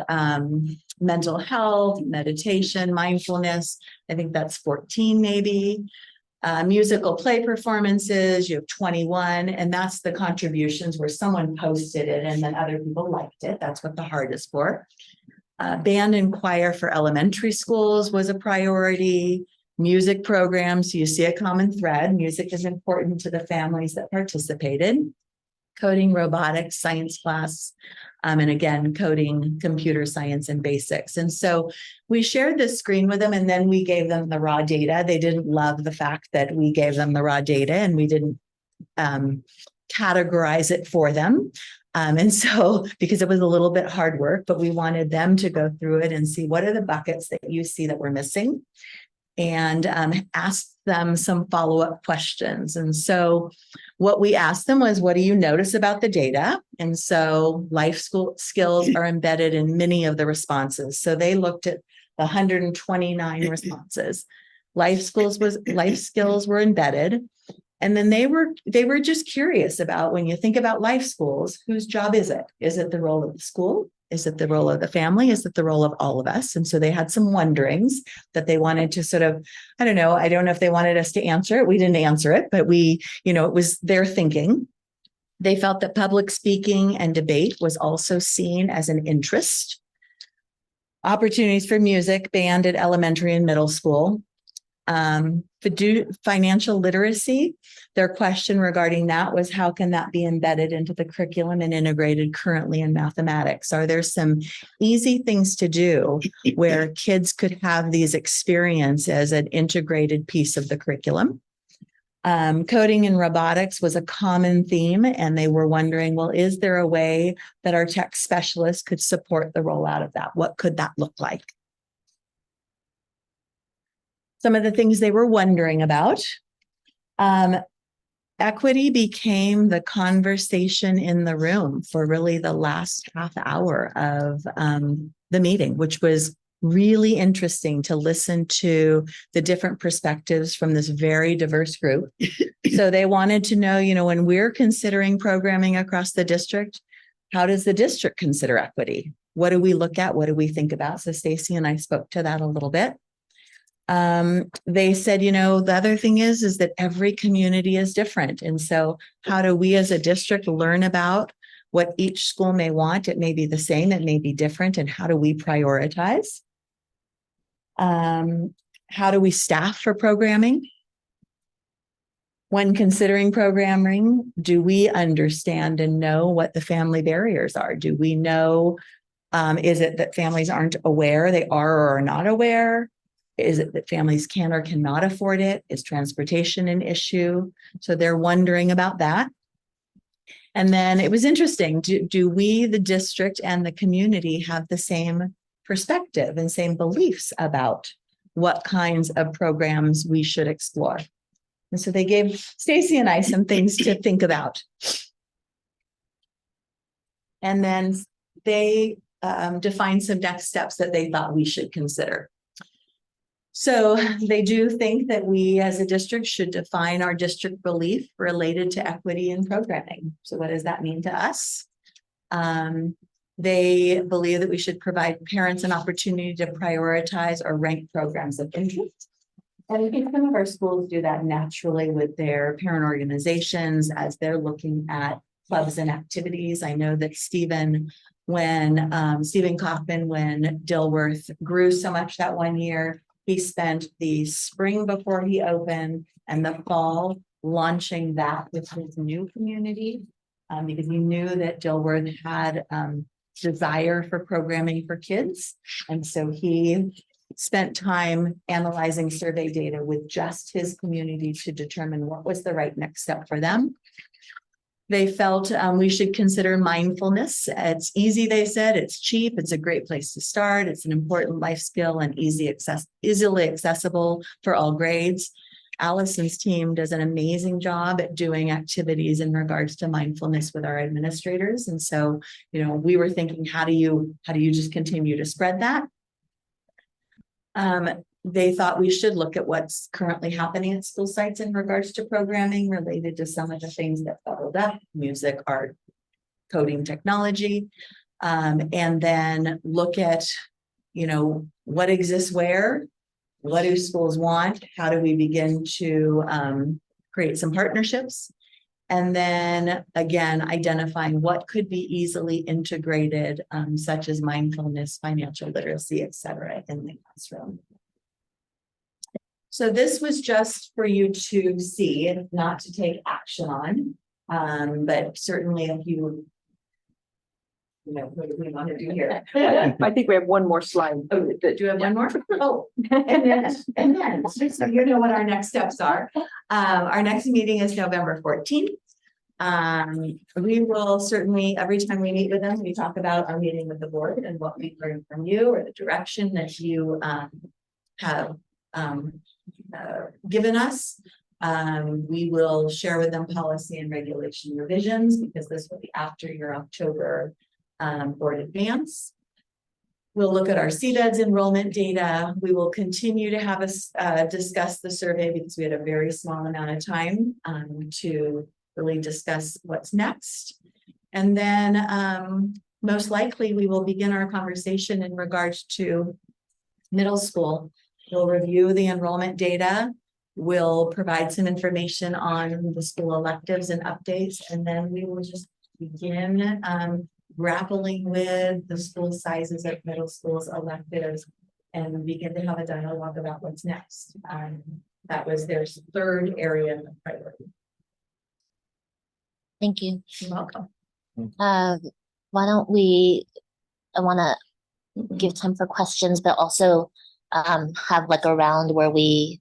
mental health, meditation, mindfulness. I think that's 14 maybe. Musical play performances, you have 21, and that's the contributions where someone posted it and then other people liked it. That's what the heart is for. Band and choir for elementary schools was a priority. Music programs, you see a common thread. Music is important to the families that participated. Coding, robotics, science class, and again, coding, computer science, and basics. And so we shared this screen with them, and then we gave them the raw data. They didn't love the fact that we gave them the raw data and we didn't categorize it for them. And so, because it was a little bit hard work, but we wanted them to go through it and see what are the buckets that you see that we're missing, and ask them some follow-up questions. And so what we asked them was, what do you notice about the data? And so life skills are embedded in many of the responses. So they looked at the 129 responses. Life skills were embedded. And then they were just curious about, when you think about life skills, whose job is it? Is it the role of the school? Is it the role of the family? Is it the role of all of us? And so they had some wonderings that they wanted to sort of, I don't know if they wanted us to answer it. We didn't answer it, but it was their thinking. They felt that public speaking and debate was also seen as an interest. Opportunities for music, band at elementary and middle school. Financial literacy, their question regarding that was, how can that be embedded into the curriculum and integrated currently in mathematics? Are there some easy things to do where kids could have these experiences as an integrated piece of the curriculum? Coding and robotics was a common theme, and they were wondering, well, is there a way that our tech specialists could support the rollout of that? What could that look like? Some of the things they were wondering about. Equity became the conversation in the room for really the last half hour of the meeting, which was really interesting to listen to the different perspectives from this very diverse group. So they wanted to know, when we're considering programming across the district, how does the district consider equity? What do we look at? What do we think about? So Stacy and I spoke to that a little bit. They said, the other thing is that every community is different. And so how do we as a district learn about what each school may want? It may be the same, it may be different. And how do we prioritize? How do we staff for programming? When considering programming, do we understand and know what the family barriers are? Do we know, is it that families aren't aware, they are or are not aware? Is it that families can or cannot afford it? Is transportation an issue? So they're wondering about that. And then it was interesting. Do we, the district and the community, have the same perspective and same beliefs about what kinds of programs we should explore? And so they gave Stacy and I some things to think about. And then they defined some next steps that they thought we should consider. So they do think that we as a district should define our district belief related to equity in programming. So what does that mean to us? They believe that we should provide parents an opportunity to prioritize or rank programs of interest. And I think some of our schools do that naturally with their parent organizations as they're looking at clubs and activities. I know that Stephen Kaufman, when Dilworth grew so much that one year, he spent the spring before he opened and the fall launching that with his new community because he knew that Dilworth had desire for programming for kids. And so he spent time analyzing survey data with just his community to determine what was the right next step for them. They felt we should consider mindfulness. It's easy, they said. It's cheap. It's a great place to start. It's an important life skill and easily accessible for all grades. Allison's team does an amazing job at doing activities in regards to mindfulness with our administrators. And so, we were thinking, how do you just continue to spread that? They thought we should look at what's currently happening at school sites in regards to programming related to some of the things that bubbled up: music, art, coding, technology, and then look at, what exists where, what do schools want? How do we begin to create some partnerships? And then again, identifying what could be easily integrated, such as mindfulness, financial literacy, et cetera, in the classroom. So this was just for you to see, not to take action on, but certainly if you what do we want to do here? I think we have one more slide. Oh, do you have one more? Oh, and then, so you know what our next steps are. Our next meeting is November 14th. We will certainly, every time we meet with them, we talk about our meeting with the board and what we've learned from you or the direction that you have given us. We will share with them policy and regulation revisions because this will be after your October board advance. We'll look at our CDEDS enrollment data. We will continue to have us discuss the survey because we had a very small amount of time to really discuss what's next. And then most likely we will begin our conversation in regards to middle school. We'll review the enrollment data. We'll provide some information on the school electives and updates, and then we will just begin grappling with the school sizes of middle schools, electives, and begin to have a dialogue about what's next. That was their third area of priority. Thank you. You're welcome. Why don't I want to give time for questions, but also have like a round where we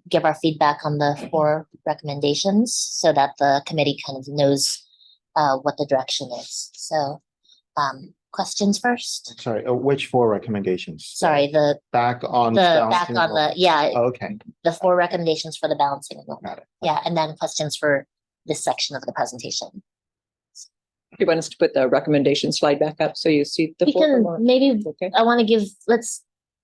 give our feedback on the 4 recommendations so that the committee kind of knows what the direction is. So questions first. Sorry, which 4 recommendations? Sorry, the Back on. back on the, yeah, Okay. the 4 recommendations for the balancing enrollment. Got it. Yeah, and then questions for this section of the presentation. Do you want us to put the recommendation slide back up so you see the We four can more? maybe, Okay. I want to let's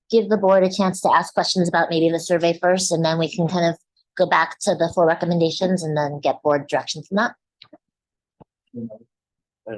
give the board a chance to ask questions about maybe the survey first, and then we can kind of go back to the 4 recommendations and then get board direction from that.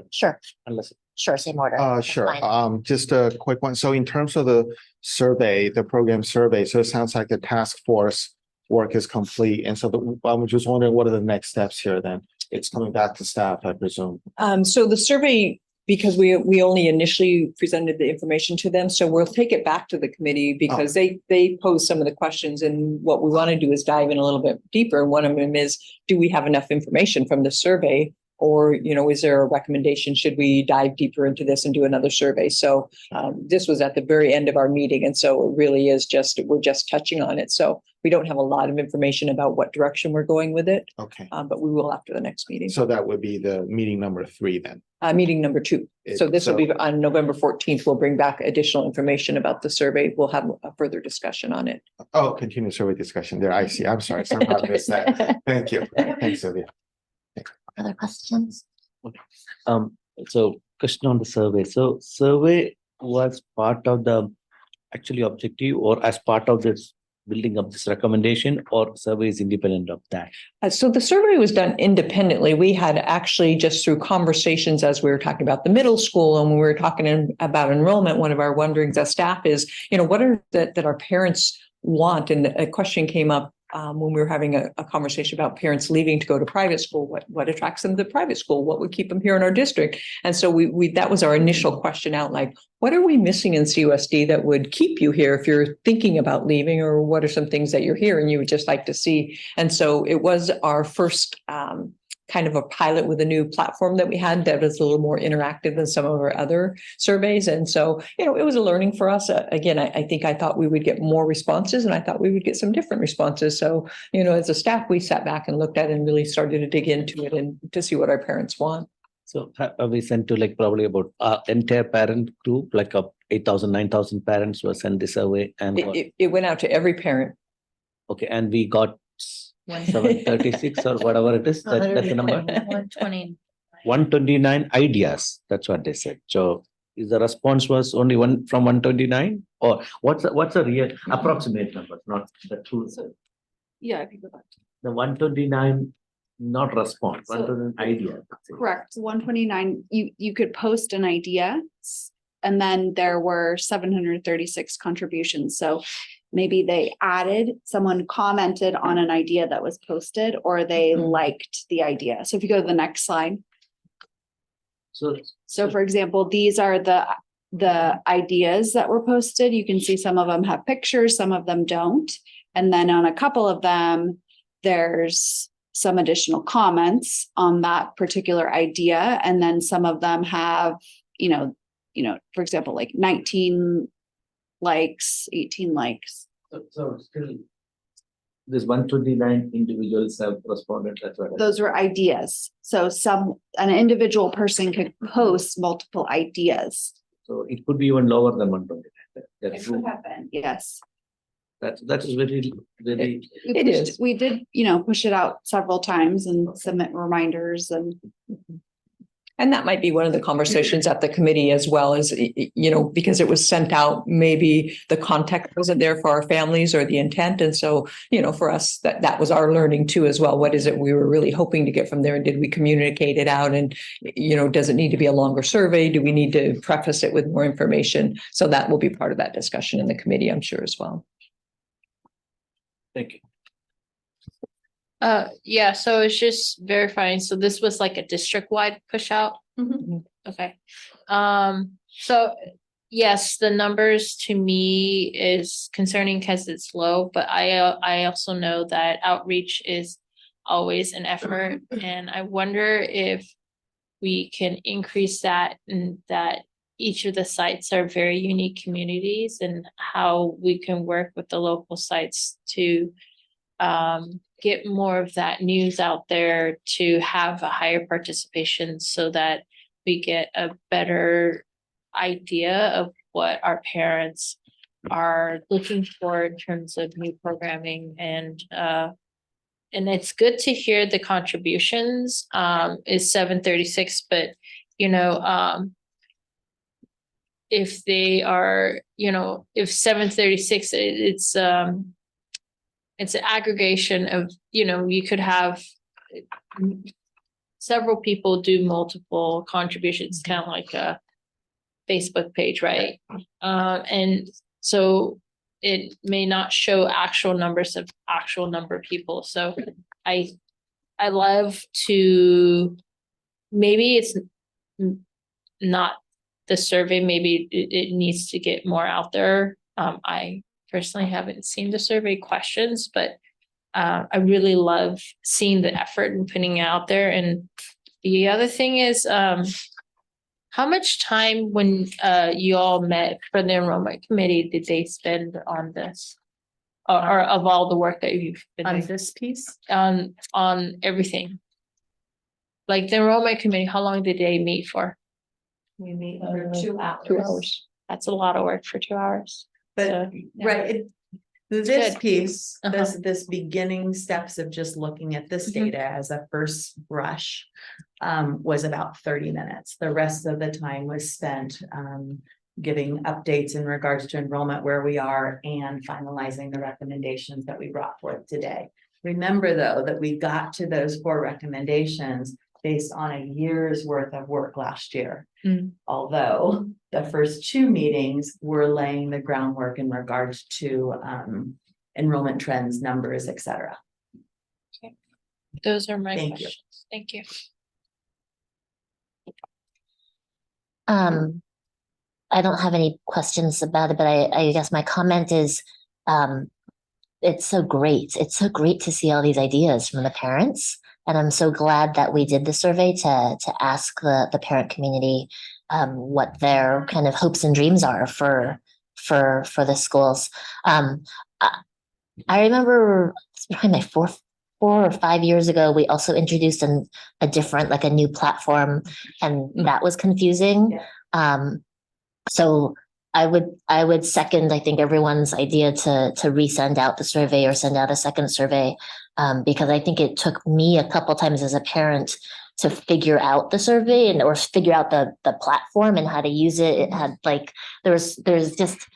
Sure. Unless Sure, same order. That's Sure. fine. Just a quick one. So in terms of the survey, the program survey, so it sounds like the task force work is complete. And so I'm just wondering, what are the next steps here then? It's coming back to staff, I presume. So the survey, because we only initially presented the information to them, so we'll take it back to the committee because they pose some of the questions, and what we want to do is dive in a little bit deeper. And one of them is, do we have enough information from the survey? Or, is there a recommendation? Should we dive deeper into this and do another survey? So this was at the very end of our meeting. And so it really is we're just touching on it. So we don't have a lot of information about what direction we're going with it. Okay. But we will after the next meeting. So that would be the meeting number 3 then. Meeting number 2. So this will be on November 14th. We'll bring back additional information about the survey. We'll have a further discussion on it. Oh, continued survey discussion there. I see. I'm sorry. Somehow I missed that. Thank you. Thanks, Sylvia. Other questions? So question on the survey. So survey was part of the actually objective or as part of this building up this recommendation, or survey is independent of that? So the survey was done independently. We had actually just through conversations as we were talking about the middle school and when we were talking about enrollment, one of our wonderings as staff is, what are that our parents want? And a question came up when we were having a conversation about parents leaving to go to private school. What attracts them to the private school? What would keep them here in our district? And so we that was our initial question out, like, what are we missing in CUSD that would keep you here if you're thinking about leaving, or what are some things that you're here and you would just like to see? And so it was our first kind of a pilot with a new platform that we had that was a little more interactive than some of our other surveys. And so, it was a learning for us. Again, I think I thought we would get more responses and I thought we would get some different responses. So, as a staff, we sat back and looked at it and really started to dig into it and to see what our parents want. So have we sent to like probably about entire parent group, like 8,000, 9,000 parents were sent this survey, and it went out to every parent. Okay, and we got 736 or whatever it is. That's the number. 129 ideas. That's what they said. So is the response was only one from 129, or what's the real approximate number, not the true? Yeah, if you go back. The 129 not response, So- 129 idea. Correct. 129, you could post an idea and then there were 736 contributions. So maybe they someone commented on an idea that was posted, or they liked the idea. So if you go to the next slide. So for example, these are the ideas that were posted. You can see some of them have pictures, some of them don't. And then on a couple of them, there's some additional comments on that particular idea. And then some of them have, for example, like 19 likes, 18 likes. So still, this 129 individuals have responded, that's what. Those were ideas. So an individual person could post multiple ideas. So it could be even lower than 129. That's It true. could happen, yes. That is very, very. We did, push it out several times and submit reminders And that might be one of the conversations at the committee as well, as, because it was sent out, maybe the context wasn't there for our families or the intent. And so, for us, that was our learning too as well. What is it we were really hoping to get from there? And did we communicate it out? And, does it need to be a longer survey? Do we need to preface it with more information? So that will be part of that discussion in the committee, I'm sure as well. Thank you. Yeah, so it's just verifying. So this was like a district-wide push out. Okay. So yes, the numbers to me is concerning because it's low, but I also know that outreach is always an effort. And I wonder if we can increase that, and that each of the sites are very unique communities, and how we can work with the local sites to get more of that news out there, to have a higher participation, so that we get a better idea of what our parents are looking for in terms of new programming. And it's good to hear the contributions is 736, but if they are, if 736, it's an aggregation of, you could have several people do multiple contributions, kind of like a Facebook page, right? And so it may not show actual numbers of actual number of people. So I love to, maybe it's not the survey, maybe it needs to get more out there. I personally haven't seen the survey questions, but I really love seeing the effort and putting it out there. And the other thing is, how much time when you all met for the enrollment committee did they spend on this? Or of all the work that you've been On doing? this piece? On everything. Like the enrollment committee, how long did they meet for? We meet for 2 hours. 2 hours. That's a lot of work for 2 hours. But, So, right, this good. piece, Uh-huh. this beginning steps of just looking at this Mhm. data as a first brush was about 30 minutes. The rest of the time was spent giving updates in regards to enrollment, where we are, and finalizing the recommendations that we brought forth today. Remember, though, that we got to those 4 recommendations based on a year's worth of work last year. Although the first 2 meetings were laying the groundwork in regards to enrollment trends, numbers, et cetera. Those are my Thank you. questions. Thank you. I don't have any questions about it, but I guess my comment is, it's so great. It's so great to see all these ideas from the parents. And I'm so glad that we did the survey to ask the parent community what their kind of hopes and dreams are for the schools. I remember it's probably my 4 or 5 years ago, we also introduced a different, like a new platform, and that was confusing. So I would second, I think, everyone's idea to resend out the survey or send out a second survey, because I think it took me a couple times as a parent to figure out the survey or figure out the platform and how to use it. It had like, there's just,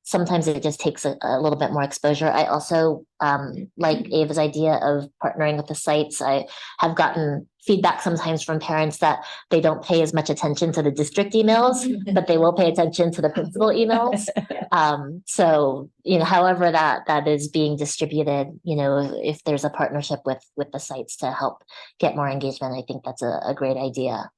sometimes it just takes a little bit more exposure. I also like Ava's idea of partnering with the sites. I have gotten feedback sometimes from parents that they don't pay as much attention to the district emails, but they will pay attention to the principal emails. So, however that is being distributed, if there's a partnership with the sites to help get more engagement, I think that's a great idea.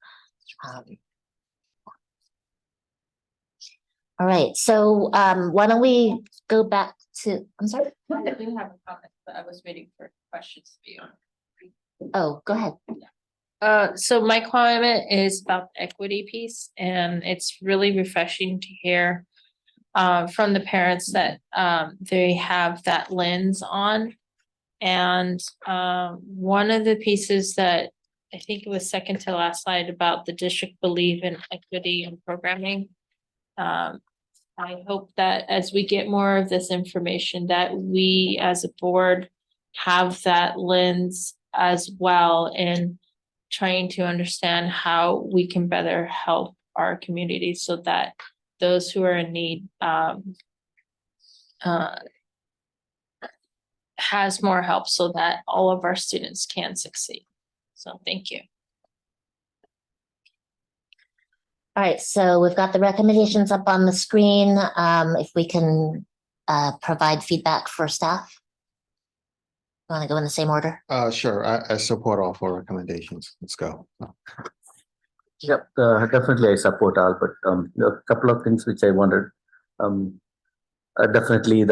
All right, so why don't we go back to, I'm sorry? I didn't have a comment, but I was waiting for questions to be on. Oh, go ahead. So my comment is about the equity piece, and it's really refreshing to hear from the parents that they have that lens on. And one of the pieces that I think it was second to last slide about the district believe in equity and programming. I hope that as we get more of this information, that we as a board have that lens as well in trying to understand how we can better help our community so that those who are in need has more help so that all of our students can succeed. So thank you. All right, so we've got the recommendations up on the screen. If we can provide feedback for staff. You want to go in the same order? Sure. I support all 4 recommendations. Let's go. Yep, definitely I support all, but a couple of things which I wondered. Definitely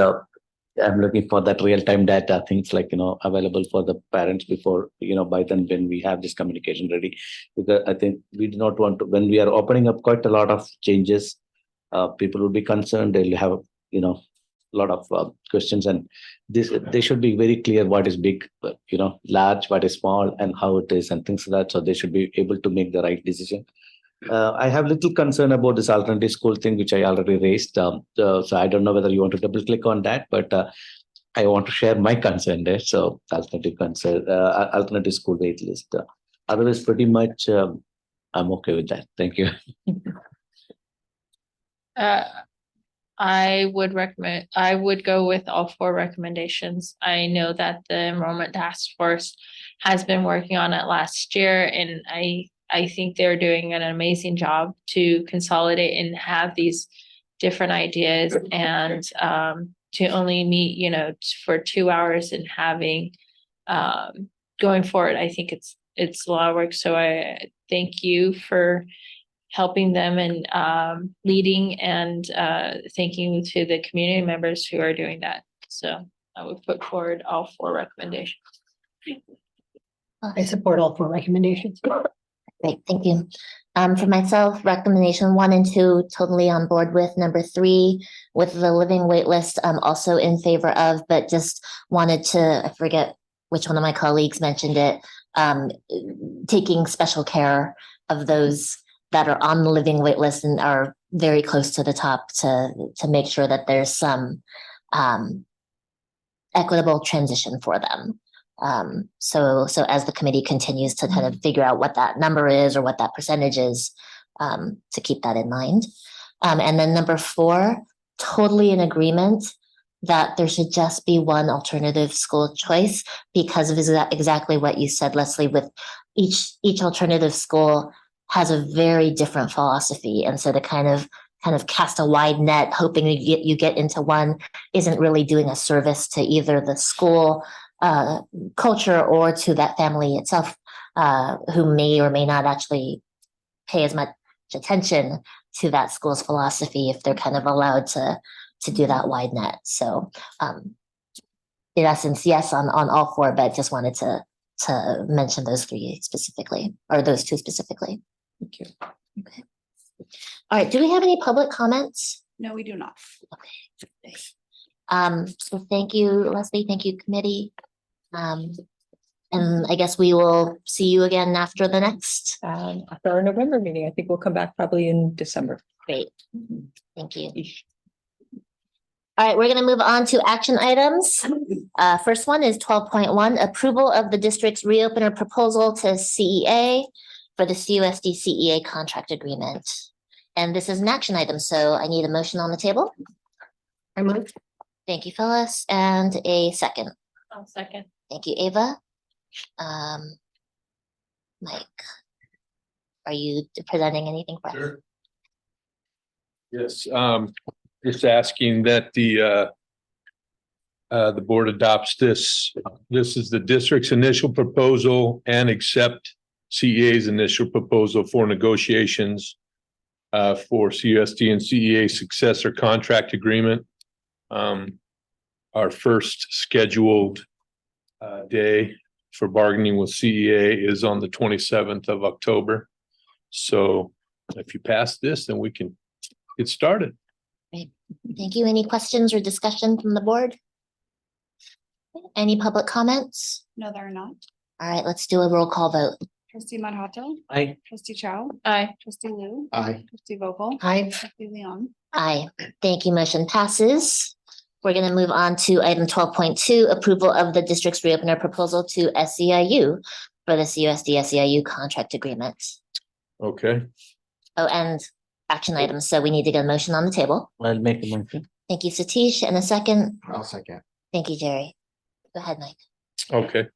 I'm looking for that real-time data, things like, available for the parents before, by then when we have this communication ready. Because I think we do not want to, when we are opening up quite a lot of changes, people will be concerned, they'll have, a lot of questions, and they should be very clear what is big, large, what is small, and how it is, and things like that. So they should be able to make the right decision. I have little concern about this alternative school thing, which I already raised. So I don't know whether you want to double click on that, but I want to share my concern there. So alternative school wait list. Otherwise, pretty much I'm okay with that. Thank you. I would go with all 4 recommendations. I know that the enrollment task force has been working on it last year, and I think they're doing an amazing job to consolidate and have these different ideas, and to only meet, for 2 hours and having going forward, I think it's a lot of work. So I thank you for helping them and leading, and thank you to the community members who are doing that. So I would put forward all 4 recommendations. I support all 4 recommendations. Great, thank you. For myself, recommendation 1 and 2, totally on board with. Number 3, with the living wait list, I'm also in favor of, but just wanted to, I forget which one of my colleagues mentioned it, taking special care of those that are on the living wait list and are very close to the top to make sure that there's some equitable transition for them. So as the committee continues to kind of figure out what that number is or what that percentage is, to keep that in mind. And then number 4, totally in agreement that there should just be one alternative school choice because of exactly what you said, Leslie, with each alternative school has a very different philosophy. And so to kind of cast a wide net, hoping you get into one isn't really doing a service to either the school culture or to that family itself, who may or may not actually pay as much attention to that school's philosophy if they're kind of allowed to do that wide net. So in essence, yes, on all 4, but just wanted to mention those 3 specifically, or those 2 specifically. Thank you. Okay. All right, do we have any public comments? No, we do not. Okay. So thank you, Leslie. Thank you, committee. And I guess we will see you again after the next. After our November meeting, I think we'll come back probably in December. Great. Thank you. All right, we're going to move on to action items. First one is 12.1, approval of the district's reopener proposal to CEA for the CUSD CEA contract agreement. And this is an action item, so I need a motion on the table. I move. Thank you, Phyllis, and a second. I'll second. Thank you, Ava. Mike, are you presenting anything for us? Sure. Yes, just asking that the board adopts this. This is the district's initial proposal and accept CEA's initial proposal for negotiations for CUSD and CEA successor contract agreement. Our first scheduled day for bargaining with CEA is on the 27th of October. So if you pass this, then we can get started. Great. Thank you. Any questions or discussion from the board? Any public comments? No, there are not. All right, let's do a roll call vote. Trustee Madhato? Aye. Trustee Chow? Aye. Trustee Lu? Aye. Trustee Vogel? Aye. Trustee Leon? Aye. Thank you. Motion passes. We're going to move on to item 12.2, approval of the district's reopener proposal to SEIU for the CUSD SEIU contract agreement. Okay. Oh, and action items. So we need to get a motion on the table. I'll make a motion. Thank you, Satish. And a second. I'll second. Thank you, Jerry. Go ahead, Mike. Okay.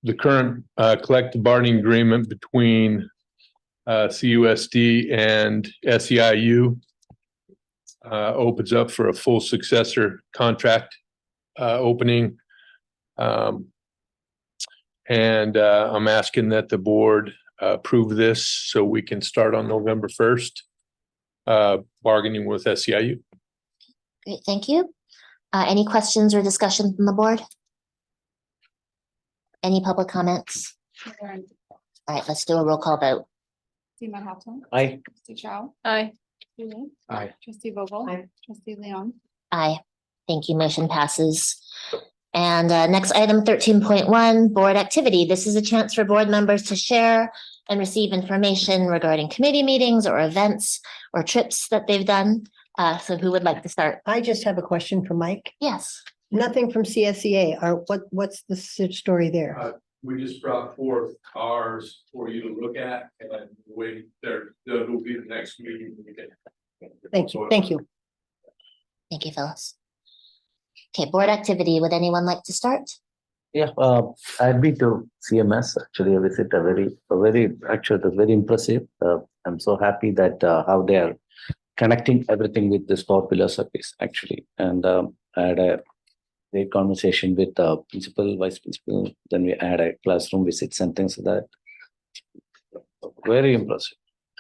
The current collective bargaining agreement between CUSD and SEIU opens up for a full successor contract opening. And I'm asking that the board approve this so we can start on November 1st bargaining with SEIU. Great, thank you. Any questions or discussion from the board? Any public comments? No, there aren't. All right, let's do a roll call vote. Trustee Madhato? Aye. Trustee Chow? Aye. Trustee Lu? Aye. Trustee Vogel? Trustee Leon? Aye. Thank you. Motion passes. And next item 13.1, board activity. This is a chance for board members to share and receive information regarding committee meetings or events or trips that they've done. So who would like to start? I just have a question for Mike. Yes. Nothing from CSEA. What's the story there? We just brought forth ours for you to look at and wait there. That will be the next meeting. Thank you. Thank you. Thank you, Phyllis. Okay, board activity. Would anyone like to start? Yeah, I've been to CMS. Actually, I visit actually, it was very impressive. I'm so happy that how they are connecting everything with this core philosophies actually. And I had a great conversation with the principal, vice principal. Then we had a classroom visits and things like that. Very impressive.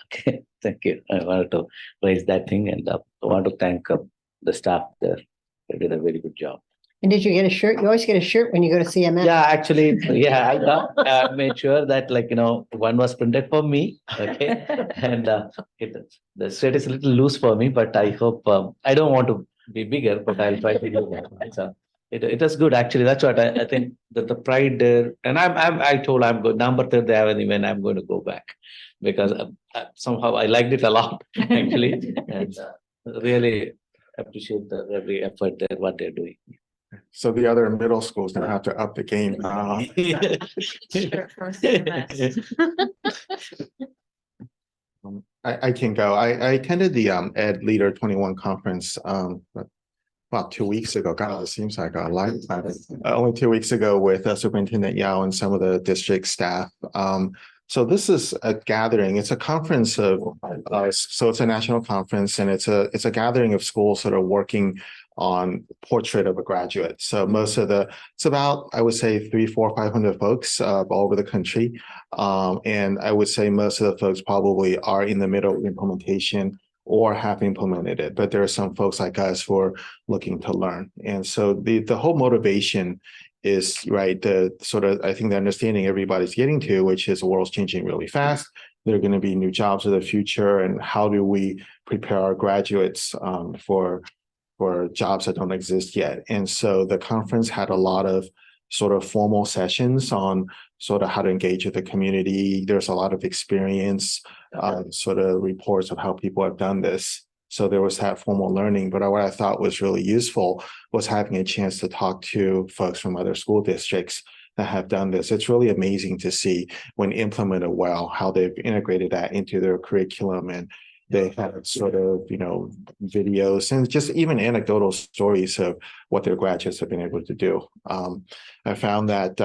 Okay, thank you. I wanted to raise that thing, and I want to thank the staff there. They did a very good job. And did you get a shirt? You always get a shirt when you go to CMS. Yeah, actually, yeah, I made sure that one was printed for me. Okay, and the shirt is a little loose for me, but I hope I don't want to be bigger, but I'll try to do that. So it was good actually. That's what I think that the pride there, and I told I'm good. Number 3rd they have an event. I'm going to go back because somehow I liked it a lot actually, and really appreciate every effort there what they're doing. So the other middle schools now have to up the game. I can go. I attended the Ed Leader 21 conference about 2 weeks ago. God, it seems like a lifetime. Only 2 weeks ago with Superintendent Yao and some of the district staff. So this is a gathering. It's a conference of, so it's a national conference, and it's a gathering of schools that are working on portrait of a graduate. So most of it's about, I would say 300, 400, 500 folks all over the country. And I would say most of the folks probably are in the middle of implementation or have implemented it, but there are some folks like us who are looking to learn. And so the whole motivation is the sort of, I think the understanding everybody's getting to, which is the world's changing really fast. There are going to be new jobs of the future, and how do we prepare our graduates for jobs that don't exist yet? And so the conference had a lot of sort of formal sessions on sort of how to engage with the community. There's a lot of experience, sort of reports of how people have done this. So there was that formal learning, but what I thought was really useful was having a chance to talk to folks from other school districts that have done this. It's really amazing to see when implemented well, how they've integrated that into their curriculum they had sort of, videos and just even anecdotal stories of what their graduates have been able to do. I found that,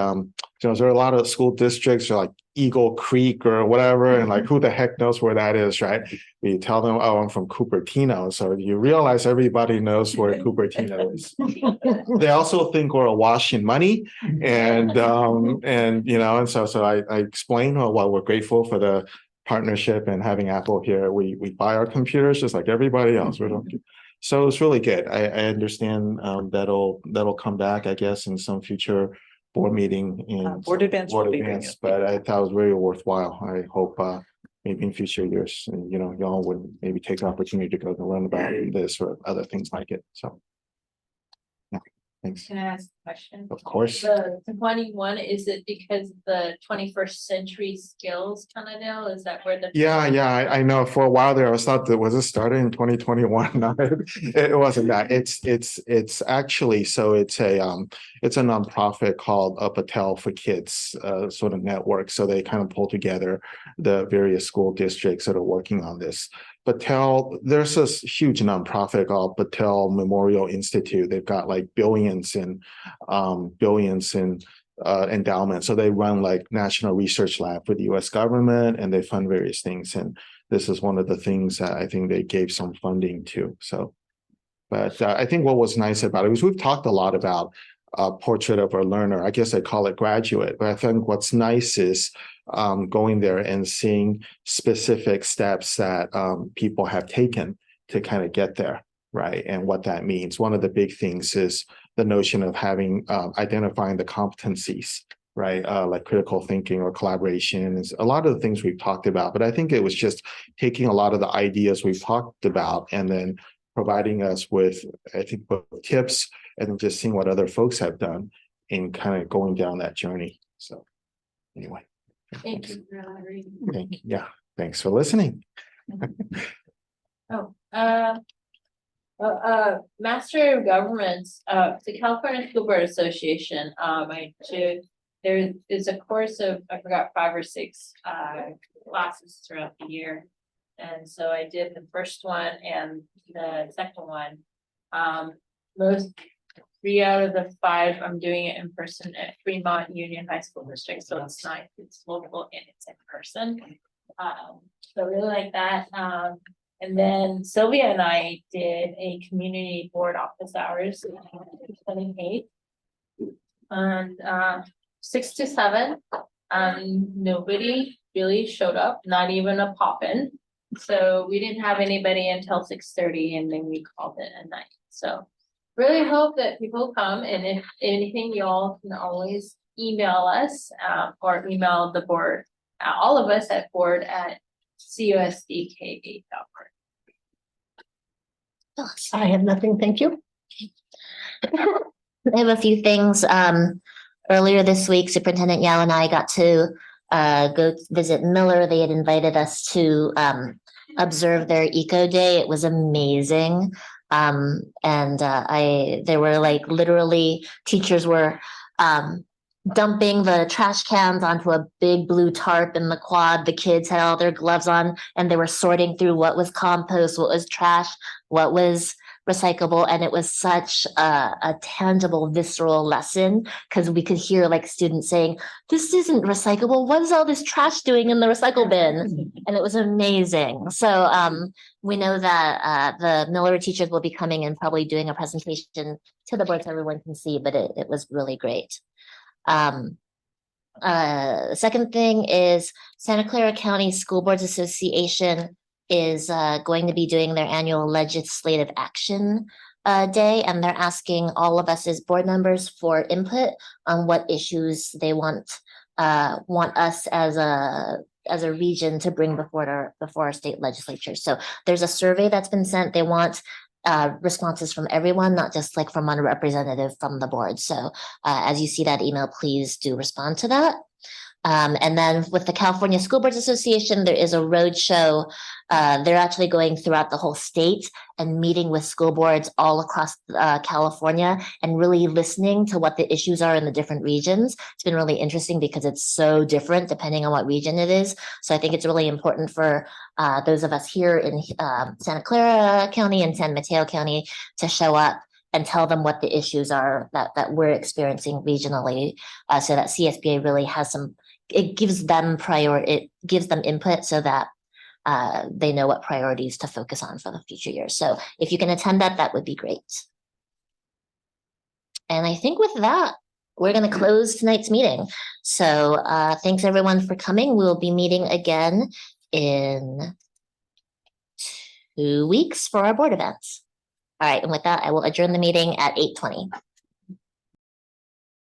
there are a lot of school districts like Eagle Creek or whatever, and like who the heck knows where that is, right? We tell them, oh, I'm from Cupertino. So you realize everybody knows where Cupertino is. They also think we're awash in money. And so I explain why we're grateful for the partnership and having Apple here. We buy our computers just like everybody else. So it's really good. I understand that'll come back, I guess, in some future board meeting in Board Advance will be doing it. but I thought it was very worthwhile. I hope maybe in future years, y'all would maybe take the opportunity to go to learn about this or other things like it. So yeah, thanks. Can I ask a question? Of course. The 21, is it because the 21st century skills kind of now? Is that where the Yeah, I know. For a while there, I thought that was it started in 2021. No, it wasn't that. It's actually it's a nonprofit called Patel for Kids sort of network. So they kind of pull together the various school districts that are working on this. Patel, there's this huge nonprofit called Patel Memorial Institute. They've got like billions in endowment. So they run like National Research Lab for the US government, and they fund various things. And this is one of the things that I think they gave some funding to. So, but I think what was nice about it was we've talked a lot about portrait of a learner. I guess I call it graduate, but I think what's nice is going there and seeing specific steps that people have taken to kind of get there, right? And what that means. One of the big things is the notion of having identifying the competencies, right? Like critical thinking or collaboration is a lot of the things we've talked about, but I think it was just taking a lot of the ideas we've talked about and then providing us with, I think, both tips and just seeing what other folks have done in kind of going down that journey. So anyway. Thank you for reading. Thank you. Yeah. Thanks for listening. Master of Governments, the California School Board Association, there is a course of, I forgot, 5 or 6 classes throughout the year. And so I did the first one and the second one. Most 3 out of the 5, I'm doing it in person at Fremont Union High School District. So it's nice, it's local and it's in person. So I really like that. And then Sylvia and I did a community board office hours, 28, and 6 to 7. Nobody really showed up, not even a pop-in. So we didn't have anybody until 6:30, and then we called it a night. So really hope that people come, and if anything, y'all can always email us or email the board, all of us at board@CUSDK8.org. I have nothing, thank you. I have a few things. Earlier this week, Superintendent Yao and I got to go visit Miller. They had invited us to observe their Eco Day. It was amazing. There were like literally teachers were dumping the trash cans onto a big blue tarp in the quad. The kids had all their gloves on and they were sorting through what was compost, what was trash, what was recyclable. And it was such a tangible, visceral lesson because we could hear like students saying, this isn't recyclable. What is all this trash doing in the recycle bin? And it was amazing. So we know that the Miller teachers will be coming and probably doing a presentation to the board so everyone can see, but it was really great. Second thing is Santa Clara County School Boards Association is going to be doing their annual legislative action day, and they're asking all of us as board members for input on what issues they want us as a region to bring before our state legislature. So there's a survey that's been sent. They want responses from everyone, not just like from one representative from the board. So as you see that email, please do respond to that. And then with the California School Boards Association, there is a roadshow. They're actually going throughout the whole state and meeting with school boards all across California and really listening to what the issues are in the different regions. It's been really interesting because it's so different depending on what region it is. So I think it's really important for those of us here in Santa Clara County and San Mateo County to show up and tell them what the issues are that we're experiencing regionally, so that CSBA really has it gives them input so that they know what priorities to focus on for the future years. So if you can attend that would be great. And I think with that, we're going to close tonight's meeting. So thanks everyone for coming. We'll be meeting again in 2 weeks for our board events. All right, and with that, I will adjourn the meeting at 8:20.